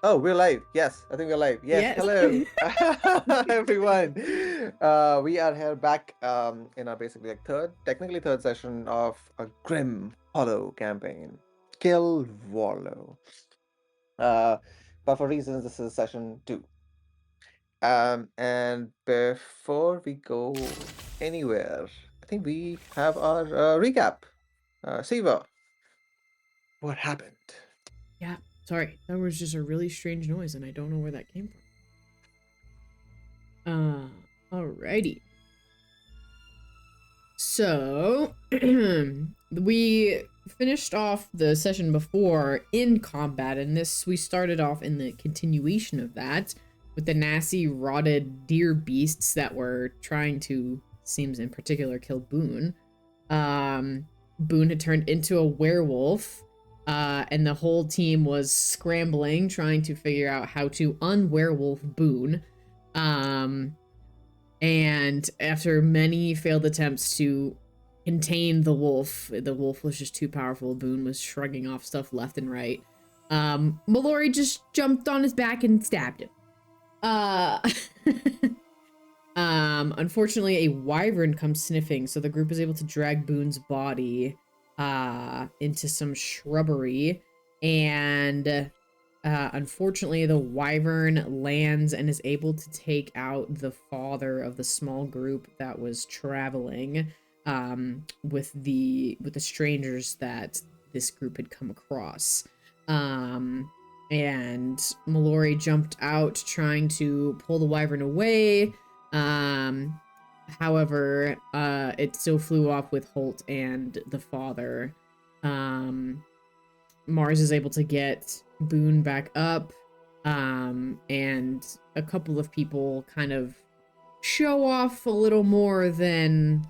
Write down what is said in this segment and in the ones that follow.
Oh, we're live. Yes, I think we're live. Yes, Yes. hello, everyone. We are here back in our basically like technically third session of a grim hollow campaign. Kill Warlow. Uh, but for reasons, this is session 2. And before we go anywhere, I think we have our recap. Siva, what happened? Yeah. Sorry. That was just a really strange noise, and I don't know where that came from. Alrighty. So, we finished off the session before in combat, and this we started off in the continuation of that with the nasty, rotted deer beasts that were trying to, seems in particular, kill Boone. Um, Boone had turned into a werewolf, and the whole team was scrambling, trying to figure out how to unwerewolf Boone. Um, and after many failed attempts to contain the wolf was just too powerful. Boone was shrugging off stuff left and right. Mellori just jumped on his back and stabbed him. Uh, unfortunately, a wyvern comes sniffing, so the group is able to drag Boone's body into some shrubbery, and unfortunately, the wyvern lands and is able to take out the father of the small group that was traveling with the strangers that this group had come across. Um, and Mellori jumped out trying to pull the wyvern away. Um, However, it still flew off with Holt and the father. Um, Mars is able to get Boone back up, and a couple of people kind of show off a little more than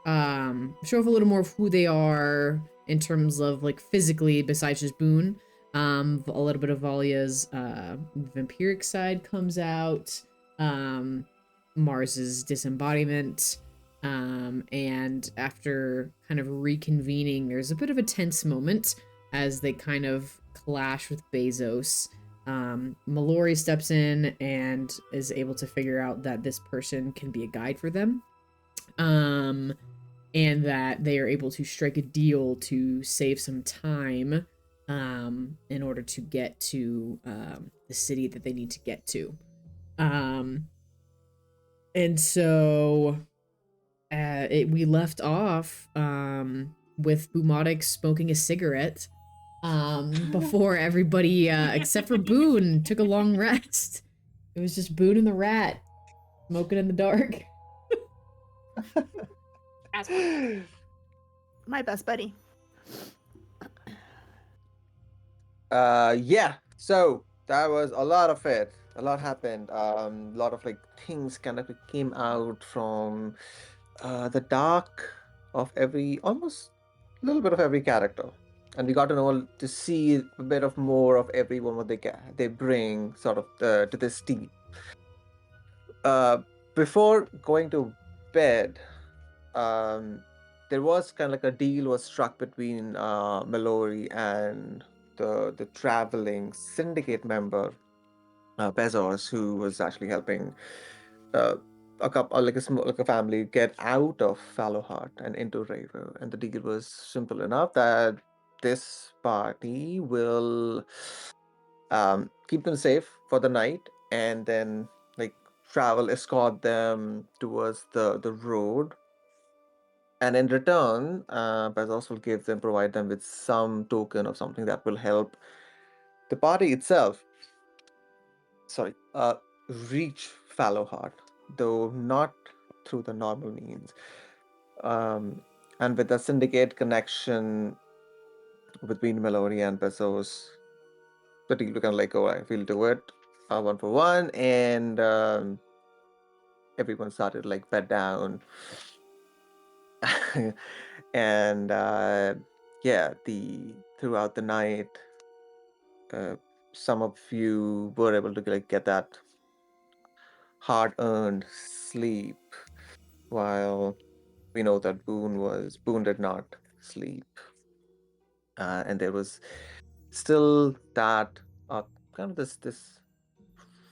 show off a little more of who they are in terms of like physically besides just Boone. A little bit of Valya's vampiric side comes out. Um, Mars's disembodiment. And after kind of reconvening, there's a bit of a tense moment as they kind of clash with Bezos. Mellori steps in and is able to figure out that this person can be a guide for them. Um, and that they are able to strike a deal to save some time in order to get to the city that they need to get to. Um, and so we left off with Bumatic smoking a cigarette before everybody, except for Boone, took a long rest. It was just Boone and the rat smoking in the dark. As my best buddy. Yeah. So that was a lot of it. A lot happened. A lot of like things kind of came out from the dark of every, almost a little bit of every character, and we got to know to see a bit of more of everyone what they bring sort of to this team. Uh, Before going to bed, um, there was kind of like a deal was struck between Mellori and the traveling syndicate member Bezos, who was actually helping uh, a couple like like a family get out of Fallowheart and into Raver. And the deal was simple enough that this party will keep them safe for the night, and then like travel escort them towards the road, and in return, Bezos will provide them with some token of something that will help the party itself. Sorry, reach Fallowheart, though not through the normal means. Um, and with the syndicate connection between Mellori and Bezos, the deal became like, all right, we'll do it, one for one, and everyone started like bed down. And yeah, the throughout the night, uh, some of you were able to like get that hard-earned sleep, while we know that Boone did not sleep, and there was still that kind of this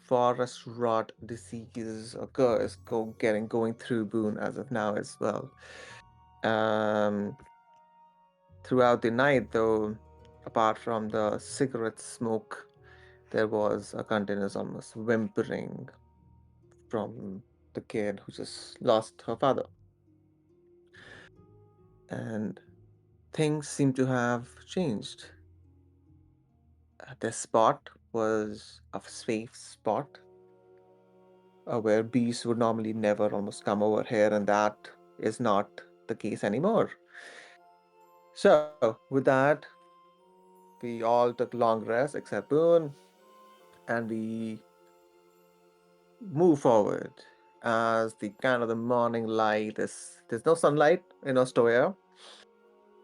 forest rot disease or curse going through Boone as of now as well. Um, Throughout the night, though, apart from the cigarette smoke, there was a continuous almost whimpering from the kid who just lost her father. And things seem to have changed. This spot was a safe spot where bees would normally never almost come over here, and that is not the case anymore. So, with that, we all took long rests except Boone, and we move forward as the kind of the morning light is there's no sunlight in Astoria,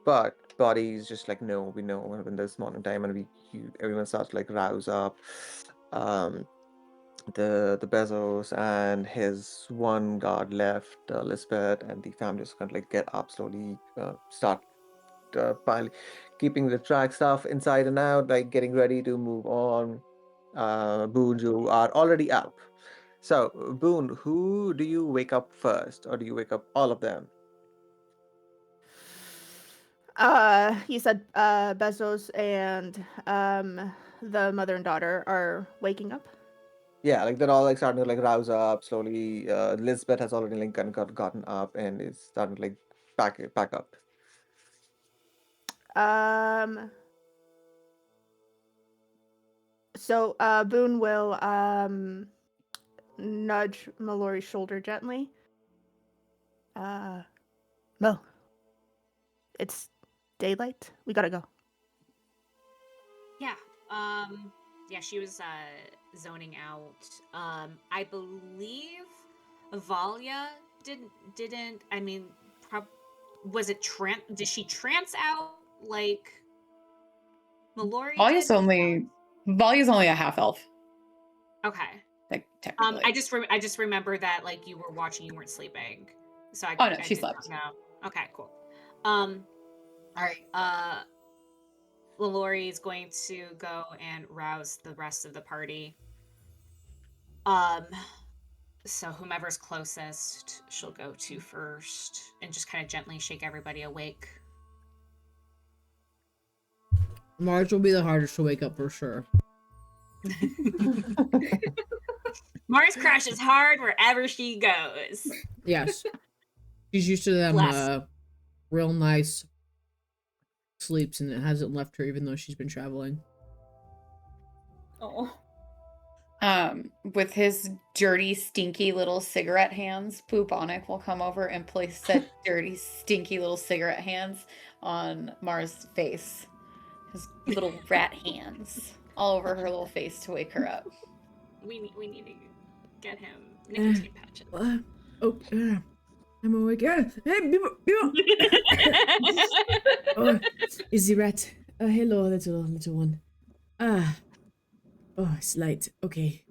but bodies just like no, we know when there's morning time and everyone starts to like rouse up. Um, the Bezos and his one guard left, Lisbeth, and the family just kind of like get up slowly, start keeping the track stuff inside and out, like getting ready to move on. Boone, you are already up. So, Boone, who do you wake up first, or do you wake up all of them? You said Bezos and the mother and daughter are waking up. Yeah, like they're all like starting to like rouse up slowly. Lisbeth has already like gotten up and is starting to like pack up. Um, so Boone will nudge Mellori's shoulder gently. Mel, it's daylight. We gotta go. Yeah. Yeah, she was zoning out. I believe Valya didn't I mean was it did she trance out like Mellori did? Valya's only a half elf, Okay. like technically. I just remember that like you were watching, you weren't sleeping. So Oh no, I she did not slept. know. Okay, cool. All right. Mellori is going to go and rouse the rest of the party. So whomever's closest, she'll go to first and just kind of gently shake everybody awake. Mars will be the hardest to wake up for sure. Mars crashes hard wherever she goes. Yes. She's used to them real nice sleeps, and it hasn't left her even though she's been traveling. Oh. With his dirty, stinky little cigarette hands, Bubonic will come over and place that dirty, stinky little cigarette hands on Mars' face. His little rat hands all over her little face to wake her up. We need to get him nicotine patches. I'm awake. Hey, people. Oh, is the rat? Hello, little one. Oh, it's light. Okay.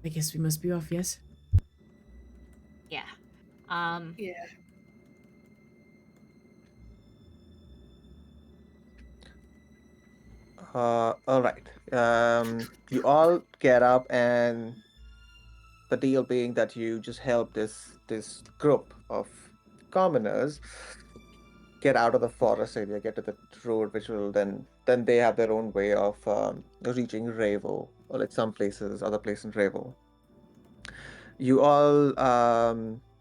I guess we must be off, yes? Yeah. Yeah. All right. You all get up, and the deal being that you just help this group of commoners get out of the forest area, get to the road, which will then they have their own way of reaching Revo, or like some places, other place in Revo. You all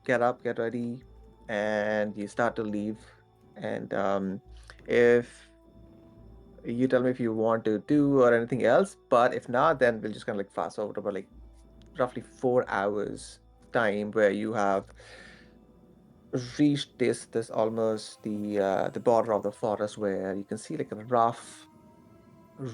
get up, get ready, and you start to leave. And if you tell me if you want to do or anything else, but if not, then we'll just kind of like fast forward about like roughly 4 hours time where you have reached this almost the border of the forest where you can see like a rough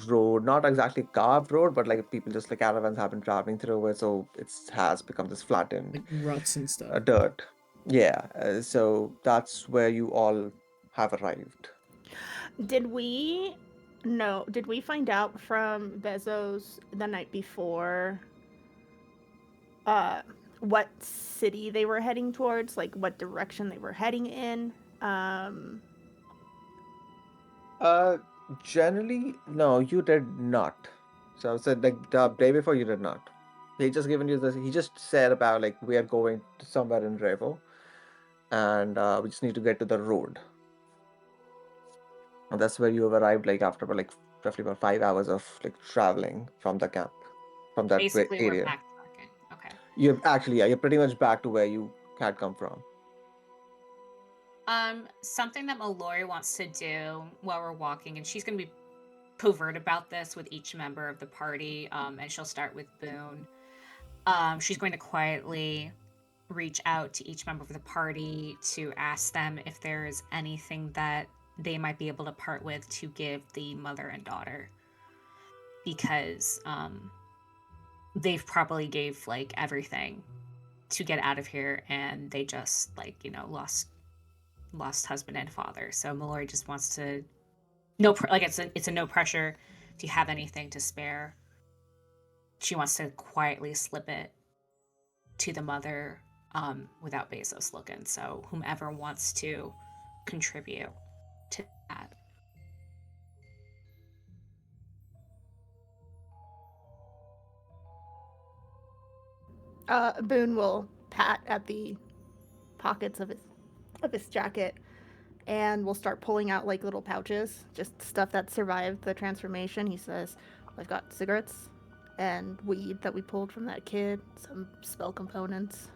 road, not exactly carved road, but like people just like caravans have been traveling through it, so it has become this flattened Like ruts and stuff. dirt. Yeah, so that's where you all have arrived. Did we find out from Bezos the night before what city they were heading towards, like what direction they were heading in? Uh, Generally, no, you did not. So I said like the day before you did not. He just given you this. He just said about like we are going to somewhere in Revo, and we just need to get to the road. And that's where you have arrived like after about, like roughly about 5 hours of like traveling from the camp, from that Basically, we're area. backtracking. Okay. You're actually, yeah, you're pretty much back to where you had come from. Something that Mellori wants to do while we're walking, and she's gonna be covert about this with each member of the party, and she'll start with Boone. She's going to quietly reach out to each member of the party to ask them if there is anything that they might be able to part with to give the mother and daughter, because they've probably gave like everything to get out of here, and they just like lost husband and father. So Mellori just wants to it's a no pressure. If you have anything to spare, she wants to quietly slip it to the mother, without Bezos looking. So whomever wants to contribute to that. Boone will pat at the pockets of his jacket, and will start pulling out like little pouches, just stuff that survived the transformation. He says, "I've got cigarettes and weed that we pulled from that kid, some spell components."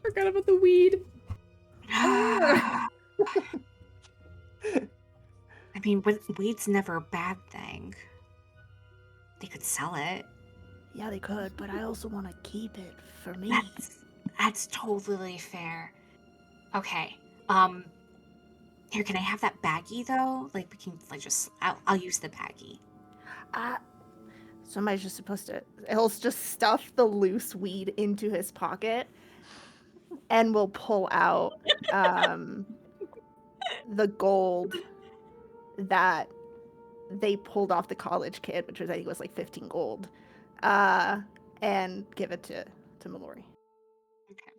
Forgot about the weed. Ah. I mean, weed's never a bad thing. They could sell it. Yeah, they could, but I also want to keep it for me. That's totally fair. Okay. Here, can I have that baggie though? Like we can like I'll use the baggie. Somebody's just supposed to. He'll just stuff the loose weed into his pocket, and will pull out the gold that they pulled off the college kid, which was I think was like 15 gold, and give it to Mellori. Okay.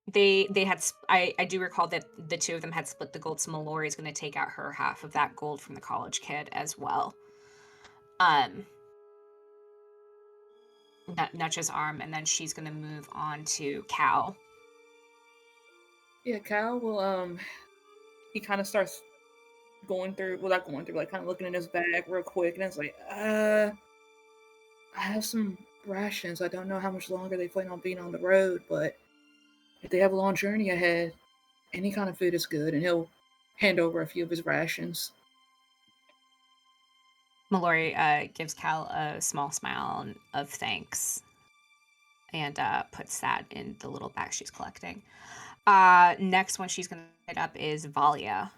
They had I do recall that the two of them had split the gold, so Mellori is going to take out her half of that gold from the college kid as well. Nutch's arm, and then she's going to move on to Cal. Yeah, Cal will he kind of starts going through, well, not going through, like kind of looking in his bag real quick, and it's like, I have some rations. I don't know how much longer they plan on being on the road, but if they have a long journey ahead, any kind of food is good, and he'll hand over a few of his rations. Mellori gives Cal a small smile of thanks, and puts that in the little bag she's collecting. Next one she's going to pick up is Valya.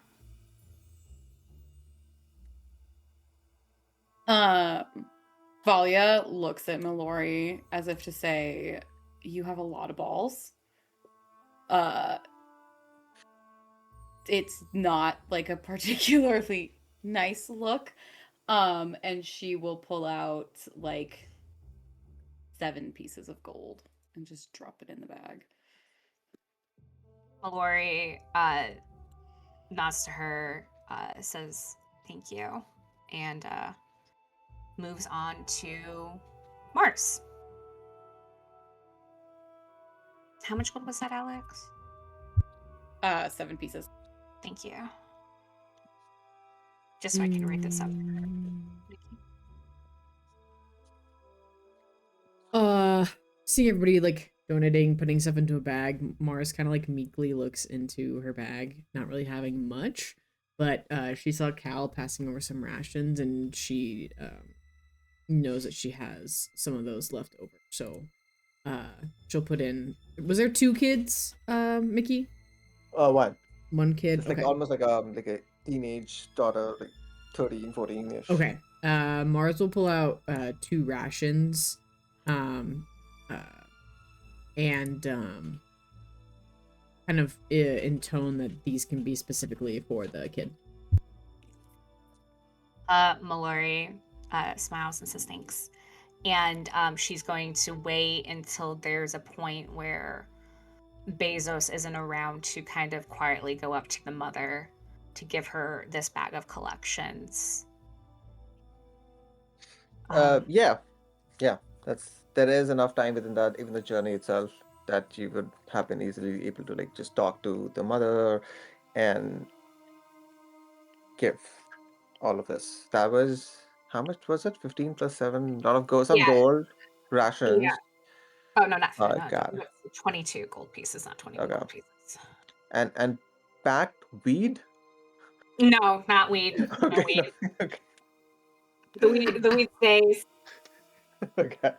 Valya looks at Mellori as if to say, "You have a lot of balls." It's not like a particularly nice look. And she will pull out like 7 pieces of gold and just drop it in the bag. Mellori nods to her, says thank you, and moves on to Mars. How much gold was that, Alex? 7 pieces. Thank you. Just so I can write this up. Seeing everybody like donating, putting stuff into a bag, Mars kind of like meekly looks into her bag, not really having much, but she saw Cal passing over some rations, and she knows that she has some of those left over. So she'll put in. Was there 2 kids, Mickey? One. One kid. It's like Okay. almost like a teenage daughter, like 13, 14-ish. Okay. Mars will pull out 2 rations, and kind of intone that these can be specifically for the kid. Mellori smiles and says thanks. And she's going to wait until there's a point where Bezos isn't around to kind of quietly go up to the mother to give her this bag of collections Yeah, yeah. There is enough time within that, even the journey itself, that you would have been easily able to like just talk to the mother and give all of this. That was how much was it? 15 plus 7, lot of gold, some Yeah, gold yeah. rations. Oh no, not Oh no, God. 22 gold pieces, not 21 Okay. gold pieces. And packed weed. No, not weed. No Okay. No, weed. okay. The weed stays. Okay.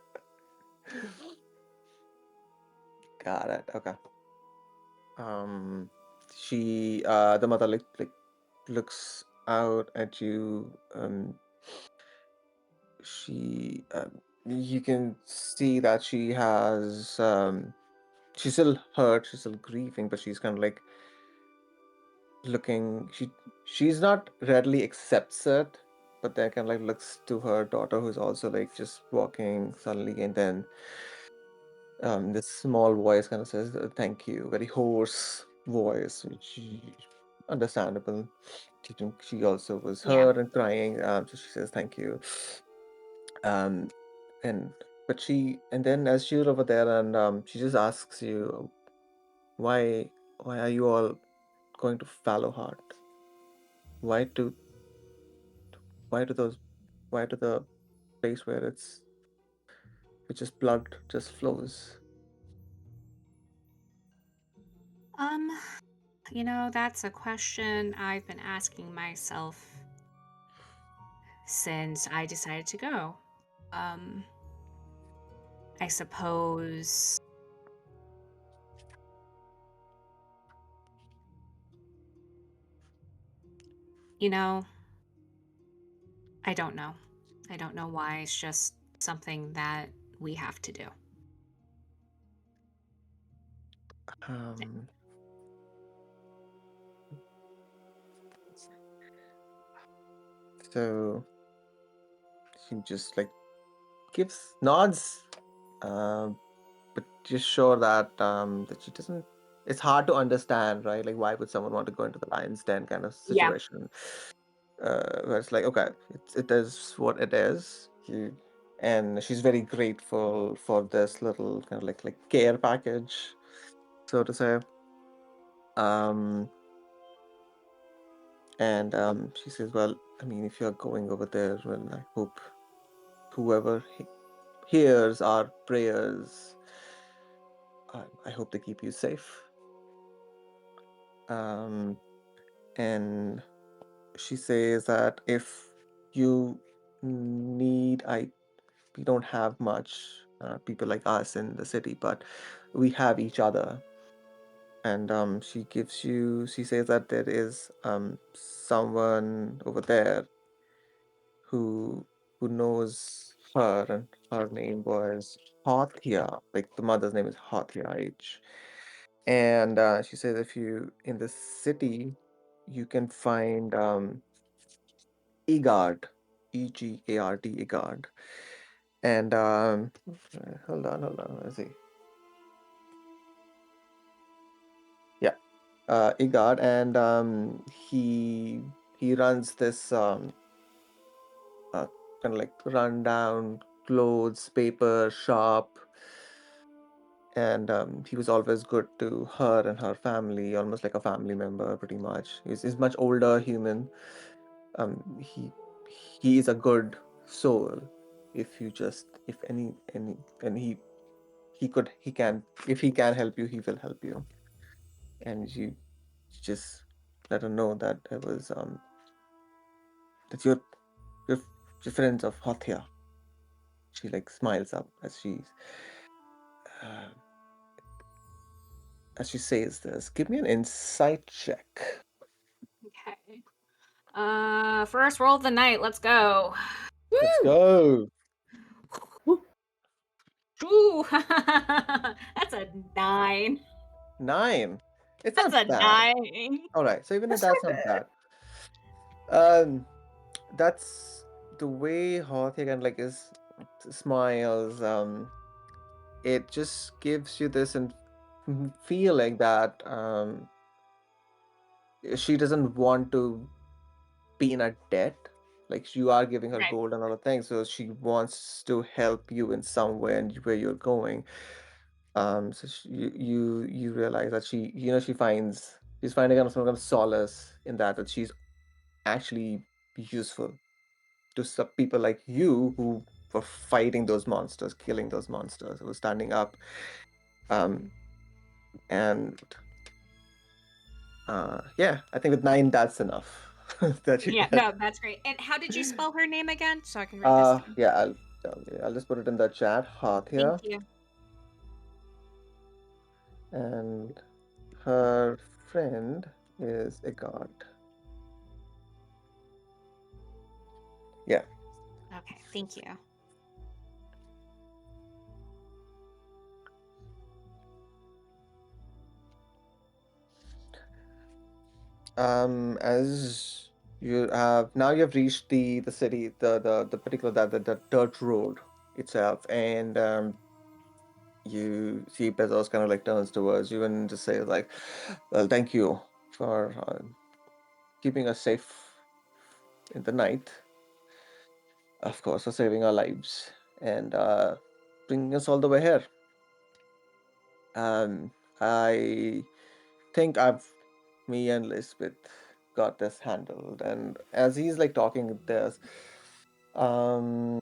Got it. Okay. Um, the mother like looks out at you. She, you can see that she has, she's still hurt, she's still grieving, but she's kind of like looking. She's not readily accepts it, but then kind of like looks to her daughter, who's also like just walking suddenly, and then this small voice kind of says, "Thank you," very hoarse voice, which understandable. She also was Yeah. hurt and crying, so she says, "Thank you." Um, and and then as she's over there, and she just asks you, why are you all going to Fallowheart? Why to why to those why to the place where which is blood just flows? Um, that's a question I've been asking myself since I decided to go. Um, I suppose, you know, I don't know. I don't know why. It's just something that we have to do. Um, so she just like gives nods, but just sure that she doesn't. It's hard to understand, right? Like, why would someone want to go into the lion's den kind of Yeah. situation? Where it's like, okay, it is what it is. And she's very grateful for this little kind of like care package, so to say. Um, and she says, well, I mean, if you're going over there, well, I hope whoever hears our prayers, I hope they keep you safe. Um, and she says that if you need, we don't have much people like us in the city, but we have each other. And she says that there is someone over there who knows her, and her name was Hathia, like the mother's name is Hathia H. And she says if you in the city, you can find Egard, Egard, Egard. And hold on, let's see. Yeah, Egard, and he runs this kind of like rundown clothes paper shop, and he was always good to her and her family, almost like a family member, pretty much. He's much older human. He is a good soul. If you just if any and he can, if he can help you, he will help you. And you just let her know that it was that you're, you're friends of Hathia. She like smiles up uh, as she says this. Give me an insight check. Okay. First roll of the night. Let's go. Let's Woo! go. Ooh, that's a 9. 9. It's That's not a bad. 9. All right, so even if That's that's not not bad. bad, that's the way Hathia like is smiles. It just gives you this feeling that she doesn't want to be in a debt, Like you are giving her Right. gold and other things, so she wants to help you in some way and where you're going. So you realize that she's finding some kind of solace in that she's actually useful to some people like you who were fighting those monsters, killing those monsters, who were standing up. Um, and yeah, I think with 9 that's enough that you Yeah, get. no, that's great. And how did you spell her name again? So I can write this down. Yeah, I'll just put it in the chat. Thank Hathia, you. and her friend is a god. Yeah. Okay, thank you. As you have now, you have reached the city, the particular the dirt road itself, and you see Bezos kind of like turns towards you and just says like, "Well, thank you for keeping us safe in the night, of course, for saving our lives and bringing us all the way here. I think me and Lisbeth got this handled." And as he's like talking this, um,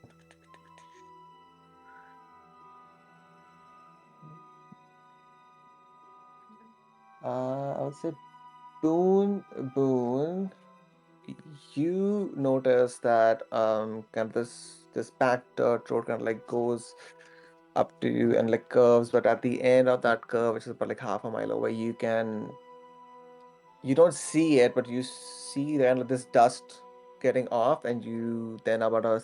I would say Boone, you notice that kind of this packed dirt road kind of like goes up to you and like curves, but at the end of that curve, which is about like half a mile away, you don't see it, but you see then like this dust getting off, and you then about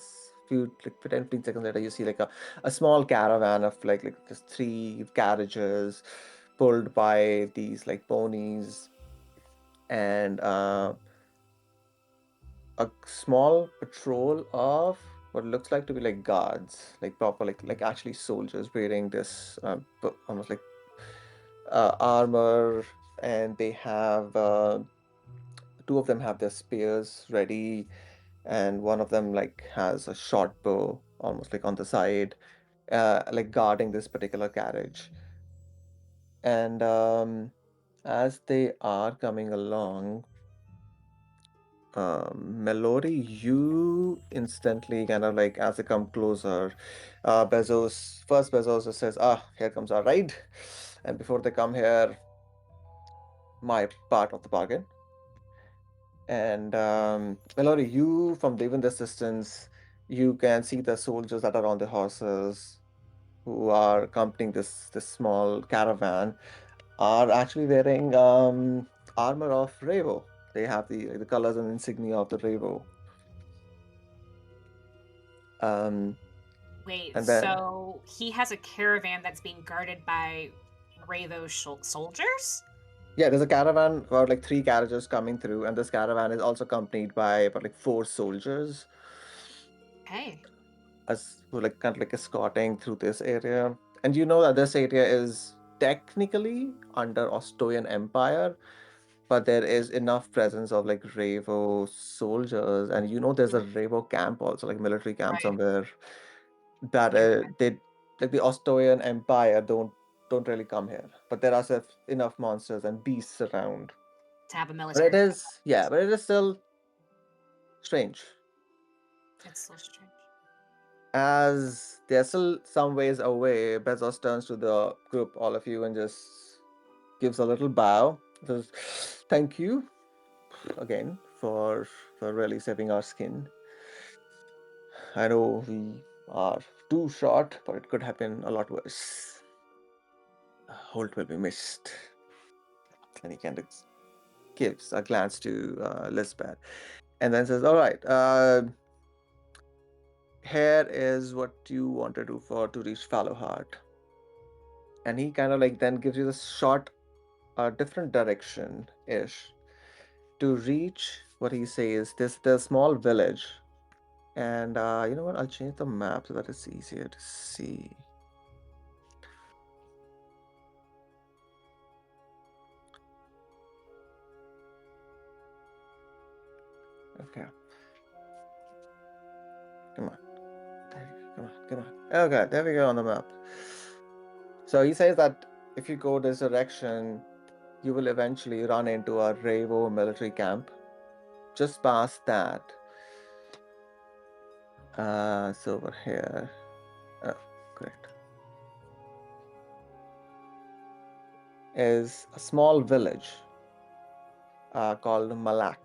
few like 10 15 seconds later you see like a small caravan of like just 3 carriages pulled by these like ponies, and a small patrol of what looks like to be like guards, like proper like actually soldiers wearing this almost like armor, and they have 2 of them have their spears ready, and one of them like has a short bow almost like on the side, like guarding this particular carriage. And as they are coming along, Mellori, you instantly kind of like as they come closer, Bezos just says, "Ah, here comes our ride." And before they come here, my part of the bargain. And Mellori, you from even this distance, you can see the soldiers that are on the horses who are accompanying this small caravan are actually wearing armor of Revo. They have the colors and insignia of the Revo. Um, Wait, and then so he has a caravan that's being guarded by Ravo soldiers? yeah, there's a caravan about like 3 carriages coming through, and this caravan is also accompanied by about like 4 soldiers Hey, as who like kind of like escorting through this area. And you know that this area is technically under Ostoyan Empire, but there is enough presence of like Revo soldiers, and you know there's a Revo camp also, like military camp right. somewhere that Yeah, they like the Ostoyan Empire don't really come here, but there are enough monsters and beasts around. to have a But it military presence. is yeah, but it is still strange It's so strange. as they're still some ways away. Bezos turns to the group, all of you, and just gives a little bow. Says, "Thank you again for really saving our skin. I know we are too short, but it could have been a lot worse. Holt will be missed." And he kind of gives a glance to Lisbeth, and then says, "All right, here is what you want to do for to reach Fallowheart." And he kind of like then gives you the short, different direction ish to reach what he says. This the small village, and you know what? I'll change the map so that it's easier to see. Okay. Come on. There you go. Come on. Okay, there we go on the map. So he says that if you go this direction, you will eventually run into a Revo military camp. Just past that. So over here. Oh, correct. Is a small village called Malach.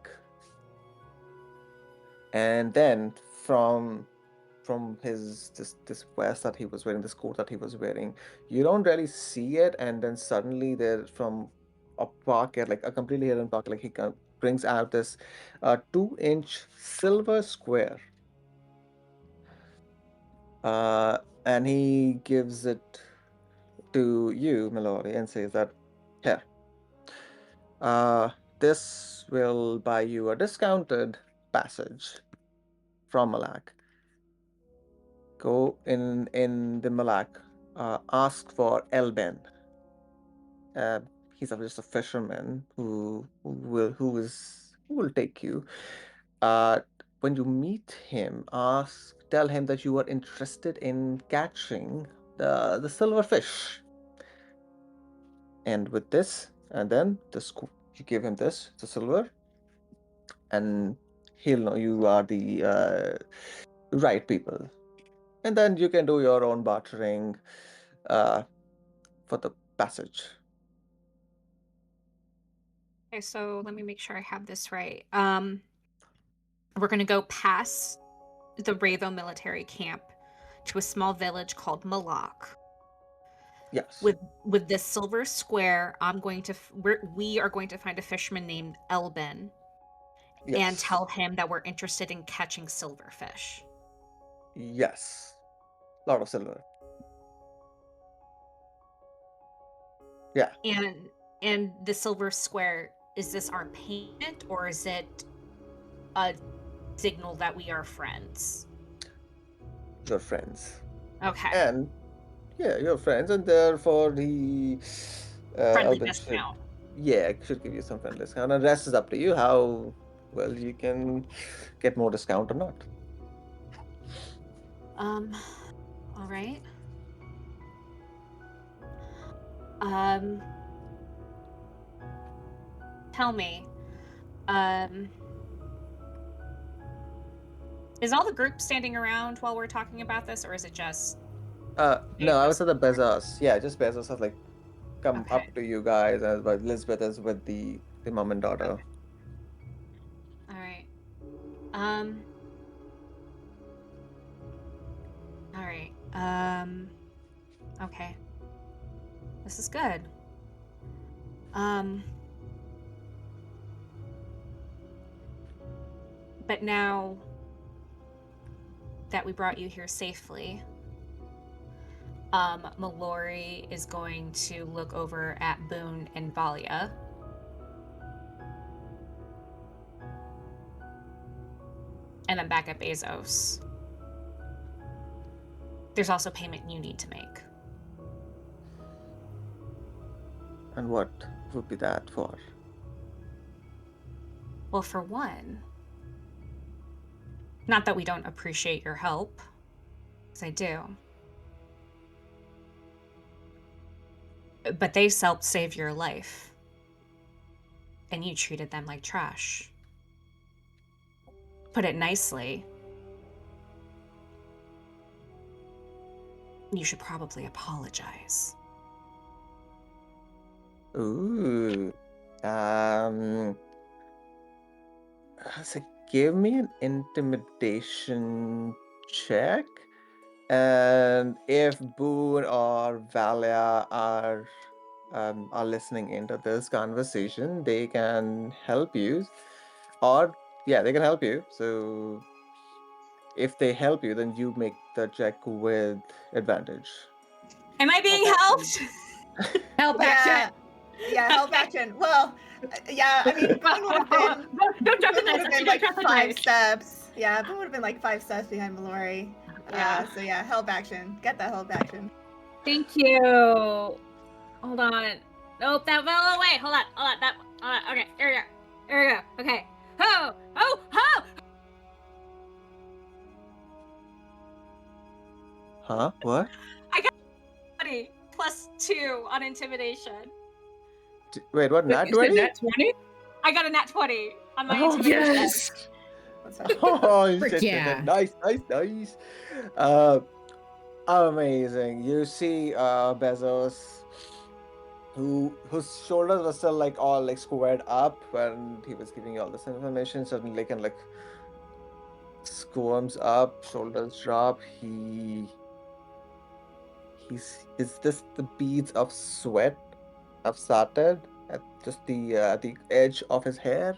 And then from his this vest that he was wearing, this coat that he was wearing, you don't really see it, and then suddenly there from a pocket, like a completely hidden pocket, like he brings out this 2-inch silver square, and he gives it to you, Mellori, and says that here, uh, this will buy you a discounted passage from Malak. Go in the Malak, ask for Elben. Uh, he's just a fisherman who will take you. Uh, when you meet him, tell him that you are interested in catching the silver fish. And with this, and then you give him this, the silver, and he'll know you are the right people. And then you can do your own bartering for the passage. Okay, so let me make sure I have this right. We're gonna go past the Ravo military camp to a small village called Malach. Yes. With this silver square, we are going to find a fisherman named Elben and Yes. tell him that we're interested in catching silverfish. Yes. Lot of silver. Yeah. And the silver square, is this our payment or is it a signal that we are friends? Your friends. Okay. And yeah, your friends, and therefore the Friendly Albin discount. should give you some friendly discount. And rest is up to you how well you can get more discount or not. All right. Tell me, is all the group standing around while we're talking about this, or is it just No, I was at the Bezos. Yeah, just Bezos has like come okay? up to you guys, as but Elizabeth is with the mom and daughter. Okay. All right. All right. Okay. This is good. But now that we brought you here safely, Mellori is going to look over at Boone and Valya. And then back at Bezos. There's also payment you need to make. And what would be that for? Well, for one, not that we don't appreciate your help, because I do. But they helped save your life. And you treated them like trash. Put it nicely, you should probably apologize. Ooh. So give me an intimidation check. And if Boone or Valya are listening into this conversation, they can help you. Or yeah, they can help you. So if they help you, then you make the check with advantage. Am I being helped? Help Yeah. action! Yeah, help action. Well, yeah, I mean, Boone would have been, Don't drop the Boone would dice. have been Don't like drop the 5 dice. steps. Yeah, Boone would have been like 5 steps behind Mellori. Yeah. So yeah, help action. Get that help action. Thank you. Hold on. Nope, that fell away. Hold on. Okay, here we go. Here we go. Okay. Ho! Oh! Ho! Huh? What? I got 20 plus 2 on intimidation. Wait, what? Wait, Nat you said 20? nat 20? I got a nat 20 on my Oh, intimidation. Yes! Let's have Oh, Frick shit, yeah. nice. Amazing. You see, Bezos, whose shoulders were still like all like squared up when he was giving you all this information, suddenly can like squirms up, shoulders drop. Is this the beads of sweat have started at just the edge of his hair?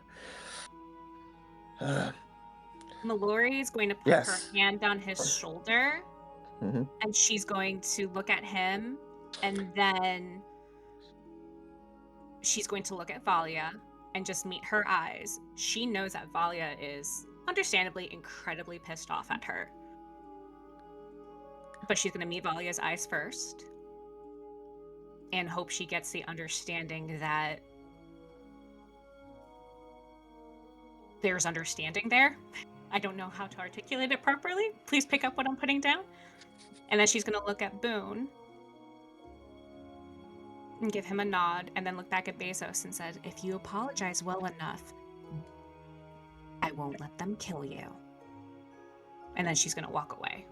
Mellori is going to put her Yes. hand on his shoulder, Mm-hmm. and she's going to look at him, and then she's going to look at Valya and just meet her eyes. She knows that Valya is understandably incredibly pissed off at her. But she's going to meet Valya's eyes first and hope she gets the understanding that there's understanding there. I don't know how to articulate it properly. Please pick up what I'm putting down. And then she's going to look at Boone and give him a nod, and then look back at Bezos and said, if you apologize well enough, I won't let them kill you. And then she's going to walk away.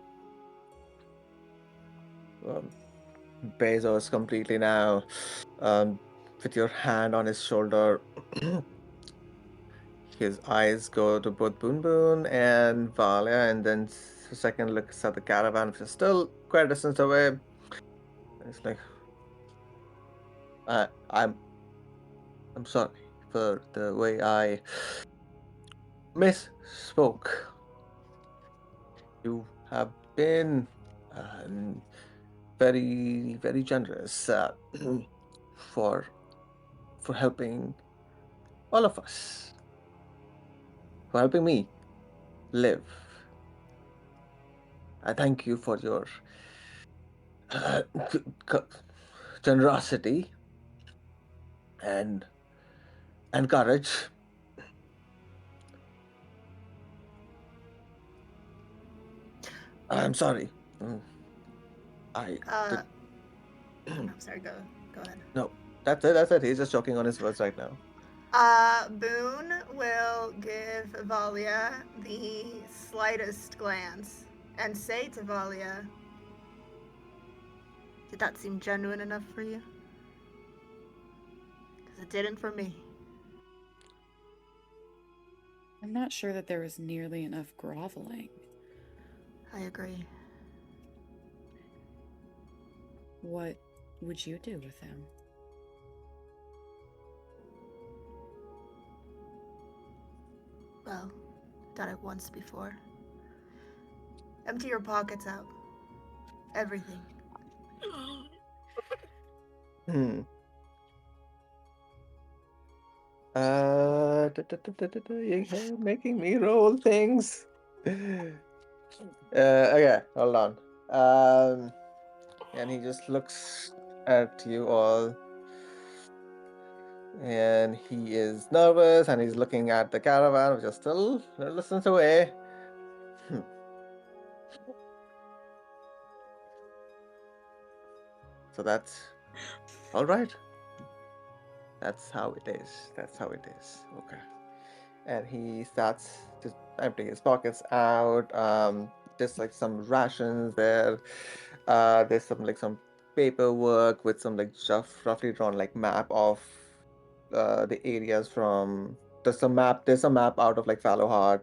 Bezos completely now, with your hand on his shoulder. His eyes go to both Boon Boon and Valya, and then a second looks at the caravan, which is still quite a distance away. And it's like, I'm sorry for the way I misspoke. You have been very, very generous for helping all of us, for helping me live. I thank you for your uh, generosity and courage. I'm sorry. I did. I'm sorry. Go ahead. No, that's it. That's it. He's just choking on his words right now. Boone will give Valya the slightest glance and say to Valya, did that seem genuine enough for you? Because it didn't for me. I'm not sure that there was nearly enough groveling. I agree. What would you do with him? Well, done it once before. Empty your pockets out. Everything. Hmm. You're making me roll things. Okay, hold on. And he just looks at you all, and he is nervous, and he's looking at the caravan, which is still a distance away. So that's all right. That's how it is. That's how it is. Okay. And he starts to empty his pockets out. There's like some rations there. There's some paperwork with some like roughly drawn like map of the areas from. There's a map out of like Fallowheart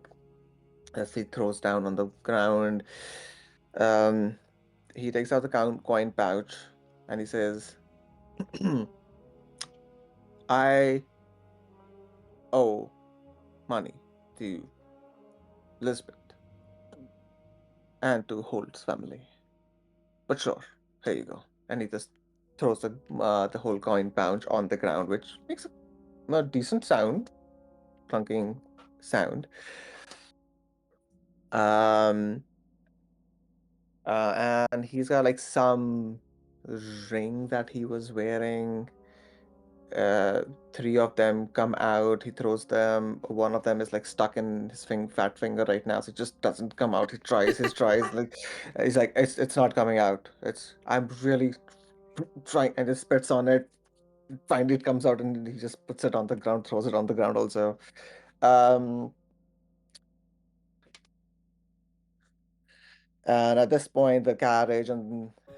as he throws down on the ground. Um, he takes out the coin pouch and he says, "I owe money to Lisbeth and to Holt's family. But sure, here you go." And he just throws the whole coin pouch on the ground, which makes a decent sound, clunking sound. Um, and he's got like some ring that he was wearing. Three of them come out. He throws them. One of them is like stuck in his fat finger right now, so it just doesn't come out. He tries. Like he's like, it's not coming out. I'm really trying, and he spits on it. Finally, it comes out, and he just puts it on the ground, throws it on the ground also. Um, and at this point, the carriage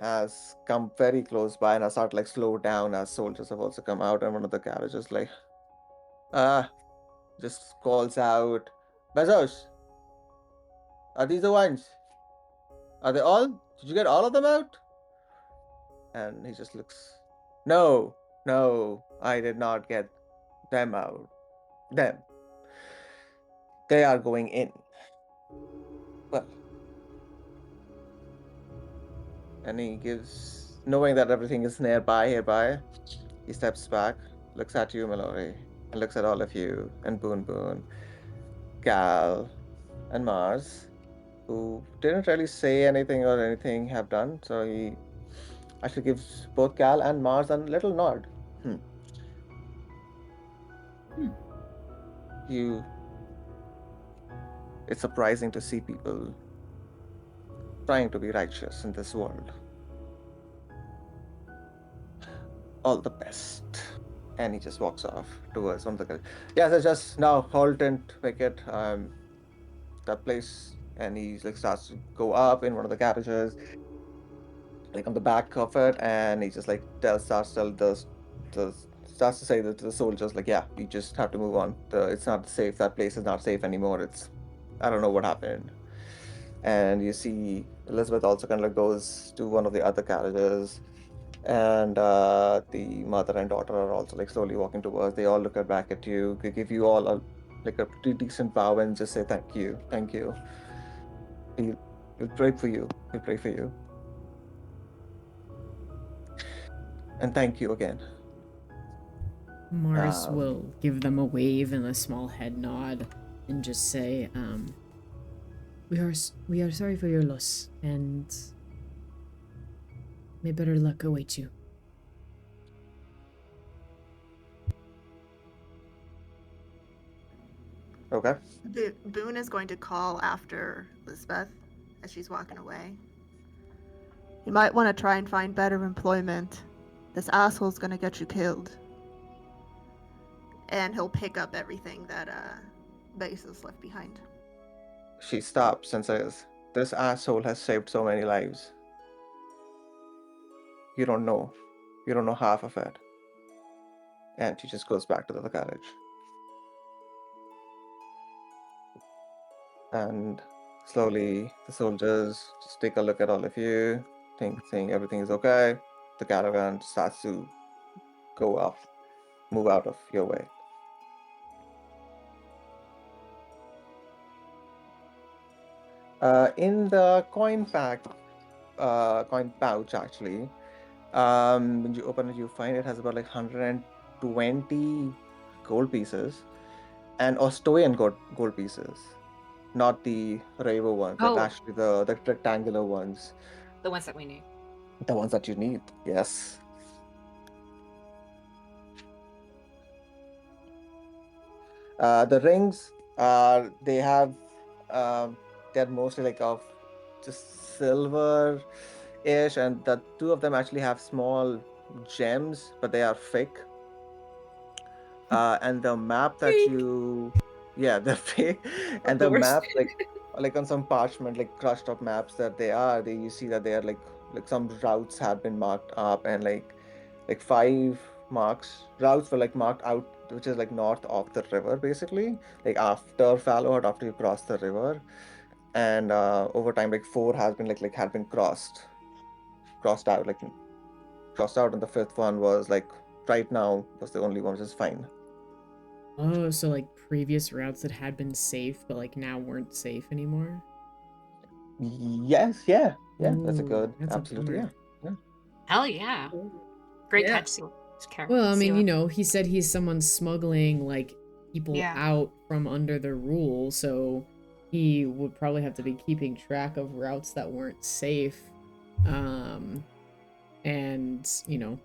has come very close by, and I start like slow down as soldiers have also come out, and one of the carriages like, ah, just calls out, Bezos, are these the ones? Are they all? Did you get all of them out? And he just looks, no, no, I did not get them out. Them. They are going in. Well, and he gives, knowing that everything is hereby, he steps back, looks at you, Mellori, and looks at all of you, and Boone, Gal, and Mars, who didn't really say anything or anything have done, so he actually gives both Gal and Mars a little nod. Hmm. You, it's surprising to see people trying to be righteous in this world. All the best. And he just walks off towards one of the guys. Yeah, so just now halt and wicket. That place, and he like starts to go up in one of the carriages, like on the back of it, and he just like starts to tell the starts to say that to the soldiers, like, yeah, you just have to move on. It's not safe. That place is not safe anymore. I don't know what happened. And you see Elizabeth also kind of like goes to one of the other carriages, and the mother and daughter are also like slowly walking towards. They all look back at you. They give you all like a pretty decent bow and just say thank you. We'll, we'll pray for you. We'll pray for you, and thank you again. Mars Um, will give them a wave and a small head nod and just say, we are sorry for your loss, and may better luck await you. okay. Boone is going to call after Lisbeth as she's walking away. You might want to try and find better employment. This asshole's gonna get you killed. And he'll pick up everything that Basis left behind. She stops and says, "This asshole has saved so many lives. You don't know. You don't know half of it." And she just goes back to the carriage. And slowly, the soldiers just take a look at all of you, saying everything is okay. The caravan starts to go up, move out of your way. In the coin pouch actually, when you open it, you find it has about like 120 gold pieces and Austrian gold pieces, not the Revo ones, but Oh, actually the rectangular ones, the ones that we need. the ones that you need. Yes. The rings are they have they're mostly like of just silver ish, and the two of them actually have small gems, but they are fake. And the map that Fake. you, yeah, the fake, Of and the course. map like on some parchment, like crushed up maps that you see that they are like some routes have been marked up, and like five marks routes were like marked out, which is like north of the river, basically, like after Fallowheart, after you cross the river, and over time, like four has been like had been crossed out, like crossed out, and the fifth one was like right now was the only one, which is fine. Oh, so like previous routes that had been safe, but like now weren't safe anymore? Yes, yeah, that's a Ooh, good, that's a absolutely, bummer. yeah. Hell yeah. Great Yeah. catch, Well, I mean, Sela. you know, he said he's someone smuggling like people Yeah. out from under the rule, so he would probably have to be keeping track of routes that weren't safe. And, you know,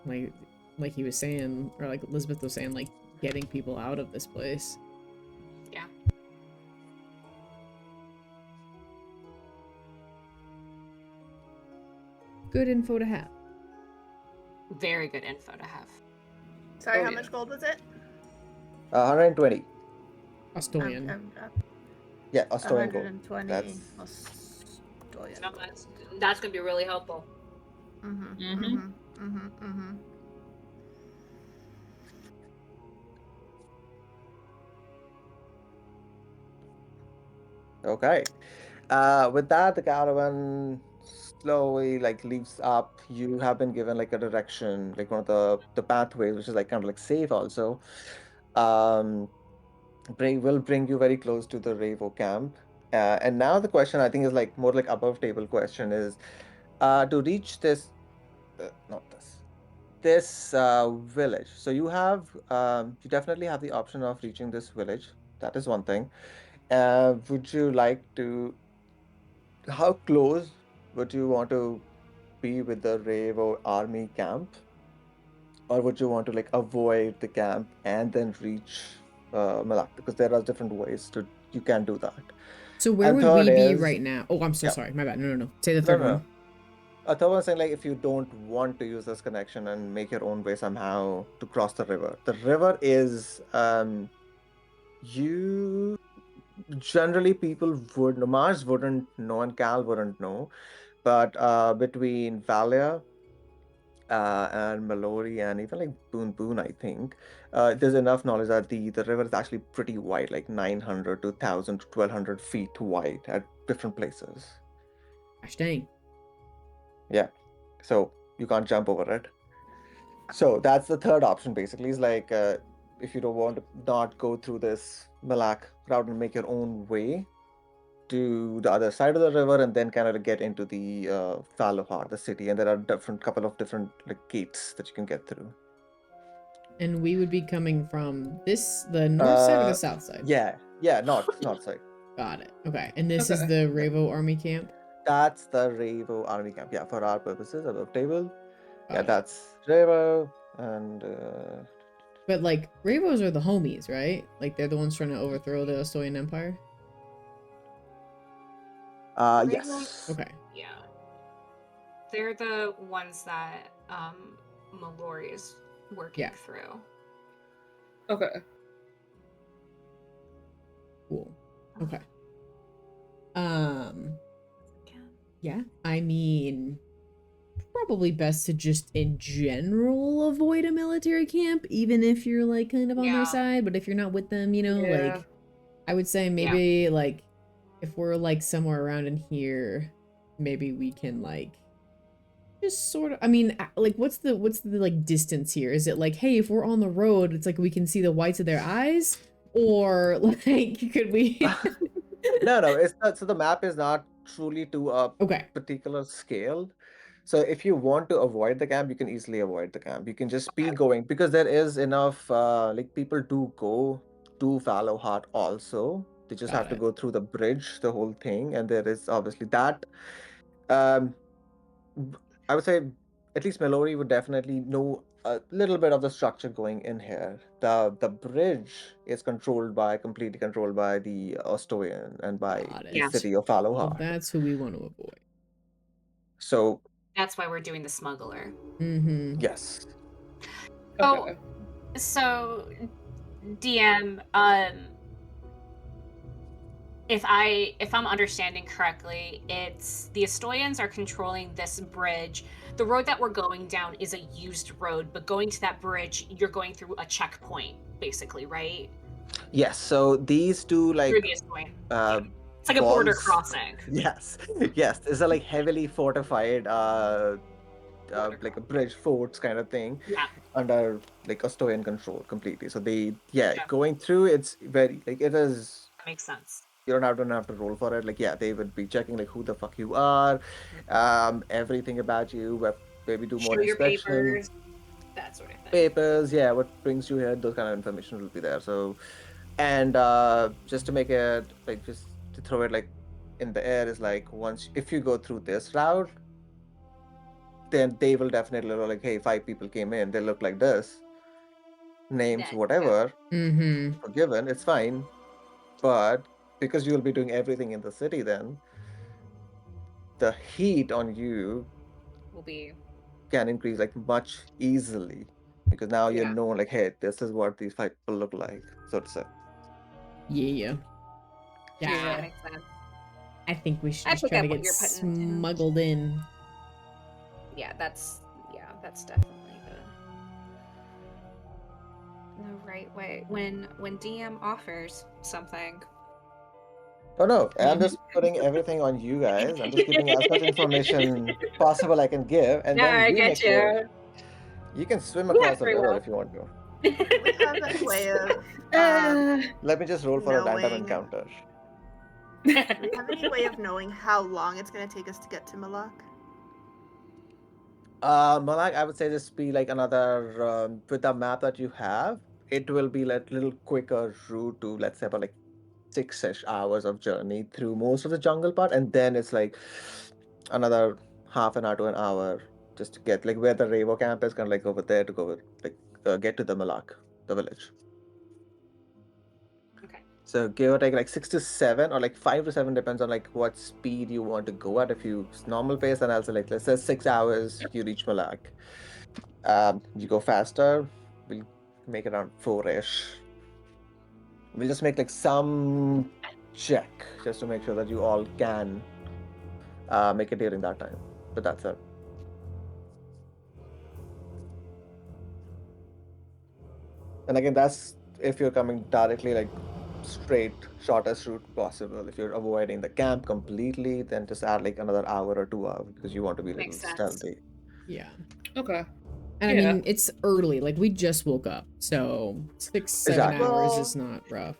like like he was saying, or like Elizabeth was saying, like getting people out of this place. Yeah. Good info to have. Very good info to have. Sorry, Oh, how yeah. much gold was it? 120. Astolian. Yeah, Australian gold. 120 That's Australian No, gold. that's gonna be really helpful. okay. With that, the caravan slowly like leaves up. You have been given like a direction, like one of the pathways, which is like kind of like safe also. Um, will bring you very close to the Ravo camp. And now the question I think is like more like above table question is, to reach this, not this village. So you definitely have the option of reaching this village. That is one thing. Would you like to? How close would you want to be with the Ravo army camp, or would you want to like avoid the camp and then reach Malach? Because there are different ways to you can do that. So where And would third we be is right now? Oh, I'm so yeah, sorry. My bad. No. Say the no, third no, no. one. A third one saying like if you don't want to use this connection and make your own way somehow to cross the river. The river is you generally people would Mars wouldn't know and Cal wouldn't know, but between Valya and Mellori and even like Boone, I think, there's enough knowledge that the river is actually pretty wide, like 900 to 1,000 to 1,200 feet wide at different places. Gosh dang. Yeah, so you can't jump over it. So that's the third option basically, is like if you don't want to not go through this Malak route and make your own way to the other side of the river and then kind of get into the Fallowheart, the city, and there are different couple of different like gates that you can get through. And we would be coming from the north side or the south side? Yeah, north side. Got it. Okay. And this is Okay. the Yeah. Ravo army camp? That's the Ravo army camp. Yeah, for our purposes above table. Yeah, Got it. that's Ravo and But like Ravos are the homies, right? Like they're the ones trying to overthrow the Astolian Empire? yes. Okay. Yeah. They're the ones that Mellori is working Yeah. through. Okay. Cool. Okay. Yeah. I mean, probably best to just in general avoid a military camp, even if you're like kind of on their Yeah. side. But if you're not with them, you know, Yeah. like I would say maybe like if we're like somewhere around in here, maybe we can like just sort of, I mean, like what's the like distance here? Is it like, hey, if we're on the road, it's like we can see the whites of their eyes, or like could we? No, it's not. So the map is not truly to a Okay, particular scale. So if you want to avoid the camp, you can easily avoid the camp. You can just be going because there is enough. Like people do go to Fallowheart also. They just got have to it. go through the bridge, the whole thing, and there is obviously that. Um, I would say at least Mellori would definitely know a little bit of the structure going in here. The bridge is completely controlled by the Ostoyan and by Got the it. city of Well, Fallowheart. that's who we want to avoid. So That's why we're doing the smuggler. Mm-hmm. yes. Okay. Oh, so DM, if I'm understanding correctly, it's the Estoyans are controlling this bridge. The road that we're going down is a used road, but going to that bridge, you're going through a checkpoint, basically, right? Yes. So these two Through like the Estoyan. uh It's like a border walls. crossing. Yes. Yes. These are like heavily fortified Border like a crossing. bridge forts kind of thing Yeah. under like Ostoyan control completely. So they Yeah. going through it's very like it is That makes sense. you don't have to roll for it. Like, yeah, they would be checking like who the fuck you are, everything about you, maybe do more Show your inspection, papers, that sort of thing. papers, yeah, what brings you here, those kind of information will be there. So, and just to make it like just to throw it like in the air is like once if you go through this route, then they will definitely know, like, hey, 5 people came in, they look like this, names, Yeah. whatever, Mm-hmm. forgiven, it's fine. But because you'll be doing everything in the city, then the heat on you Will be can increase like much easily because now you Yeah. know, like, hey, this is what these 5 people look like, so to say. Yeah. that Yeah. makes sense. I think we should I just pick try to up what get you're putting into. smuggled in. Yeah, that's definitely the right way. When DM offers something. Oh no, I'm Mhm. just putting everything on you guys. I'm just giving as much information possible I can give, and No, then I you get make your. you. You can swim We have across the free river will. if you want to. Do we have any way of Uh, Let me just roll for a random knowing? encounter. Do we have any way of knowing how long it's going to take us to get to Malach? Malak, I would say just be like another with the map that you have. It will be like little quicker route to, let's say, about like 6-ish hours of journey through most of the jungle part, and then it's like another half an hour to an hour just to get like where the Revo camp is, kind of like over there to go with, like get to the Malak, the village. Okay. So give or take like 6 to 7 or like 5 to 7 depends on like what speed you want to go at. If you normal pace, then I'll say like let's say 6 hours you reach Malak. You go faster, we'll make it around 4-ish. We'll just make like some check just to make sure that you all can make it during that time. But that's it. And again, that's if you're coming directly like straight, shortest route possible. If you're avoiding the camp completely, then just add like another hour or 2 hours because you want to be a little Makes sense. stealthy. Yeah. okay. And I Yeah. mean, it's early. Like, we just woke up. So 6-7 Exactly. hours Well- is not rough.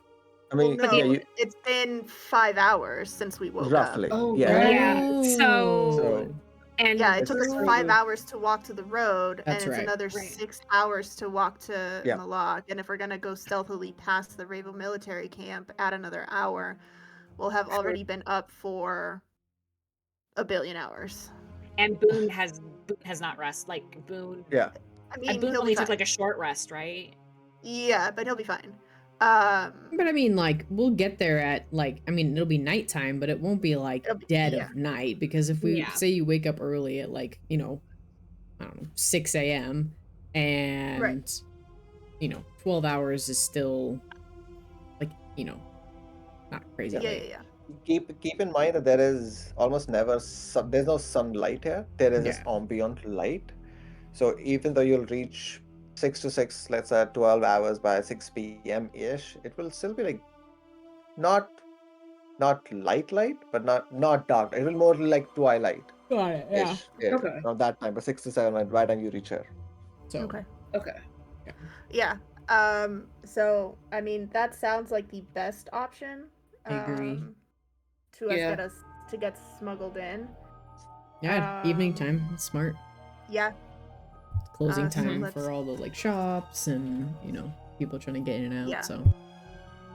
I Well, mean, no, yeah, you it's been 5 hours since we woke up. roughly. Oh, Yeah. right. Yeah. So and Yeah, it It's took us true. 5 hours to walk to the road, That's and it's right. another Right. 6 hours to walk to Yeah. Malach. And if we're gonna go stealthily past the Ravo military camp, add another hour, we'll have already been up for a billion hours. and Boone has not rest. Like Boone Yeah. I and mean, Boone he'll only be took fine. like a short rest, right? Yeah, but he'll be fine. But I mean, like, we'll get there at, like, I mean, it'll be nighttime, but it won't be, like, It'll be- dead yeah. of night. Because if we Yeah. say you wake up early at, like, you know, I don't know, 6 a.m. and, you know, 12 hours is still, like, you know, not crazy Yeah, late. yeah. Keep in mind that there is almost never there's no sunlight here. There is just Yeah. ambient light. So even though you'll reach 6 to 6, let's say 12 hours by 6 p.m. ish, it will still be like not light, but not dark. It will more like twilight Got it. ish. Yeah. Okay. Around that time, but 6 to 7 by the time you reach here. So, Okay. Okay. Yeah. So I mean, that sounds like the best option. I agree. To get smuggled in. Yeah, evening time. It's smart. Yeah. Closing So time let's- for all the, like, shops and, you know, people trying to get in and out. Yeah. So,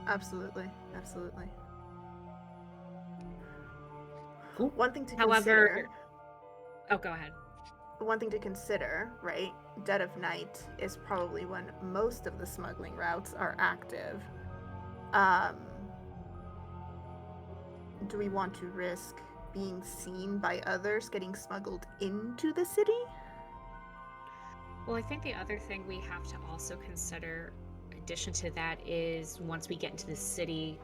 Absolutely. Cool. One thing to However- consider. Oh, go ahead. One thing to consider, right? Dead of night is probably when most of the smuggling routes are active. Do we want to risk being seen by others getting smuggled into the city? Well, I think the other thing we have to also consider, in addition to that, is once we get into the city,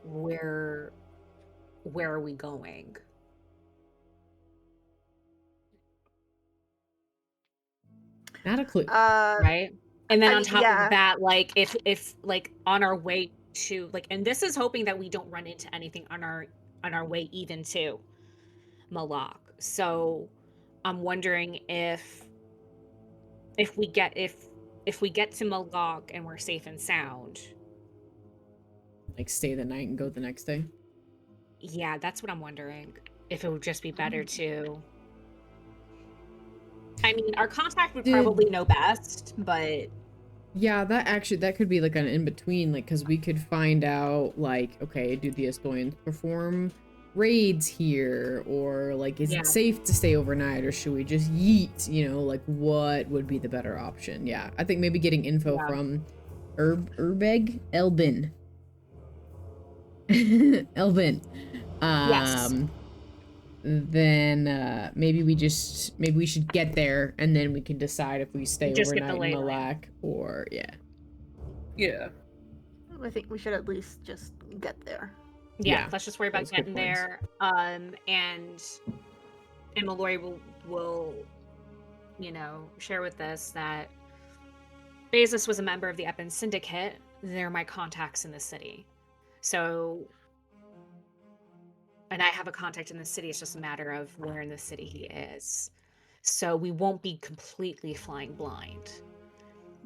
where are we going? not a clue. Right? And then I on mean, top yeah. of that, like if like on our way to like, and this is hoping that we don't run into anything on our way even to Malach. So I'm wondering if we get to Malach and we're safe and sound. Like, stay the night and go the next day. Yeah, that's what I'm wondering. If it would just be better to. I mean, our contact would probably know best, but Yeah, that could be like an in between, like, because we could find out, like, okay, do the Estoians perform raids here, or like is Yeah. it safe to stay overnight, or should we just yeet? Like what would be the better option? Yeah, I think maybe getting info Yeah. from Elbin. Elbin. Yes. Then maybe we should get there, and then we can decide if we stay Just get the overnight in ley line. Malach or yeah. Yeah. I think we should at least just get there. Yeah, Yeah. let's just worry about Those good getting points. there. And Mellori will share with us that Bezos was a member of the Eppin Syndicate. They're my contacts in the city. So, and I have a contact in the city. It's just a matter of where in the city he is. So we won't be completely flying blind.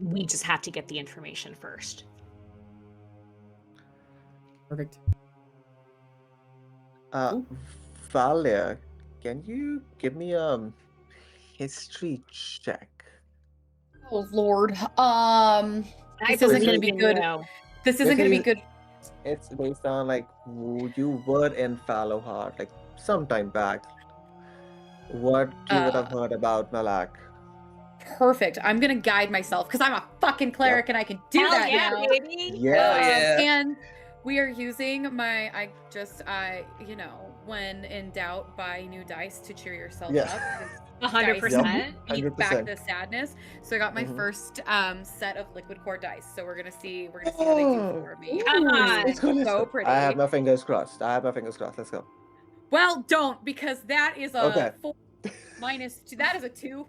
We just have to get the information first. Perfect. Cool. Valya, can you give me a history check? Oh Lord. I This isn't believe gonna be in good. you. This isn't gonna be good. It's based on like you were in Fallowheart like sometime back. What you would have heard about Malach. Perfect. I'm gonna guide myself because I'm a fucking cleric and I can do Hell that yeah, now. baby! Yeah. And we are using when in doubt, buy new dice to cheer yourself Yeah. up. 100%. Beat back 100%. the sadness. So I got my Mhm. first set of liquid core dice. So we're gonna see how they do for me. Come on. Let's go, let's So go. pretty. I have my fingers crossed. Let's go. Well, don't, because that is a Okay. 4 minus 2. That is a 2.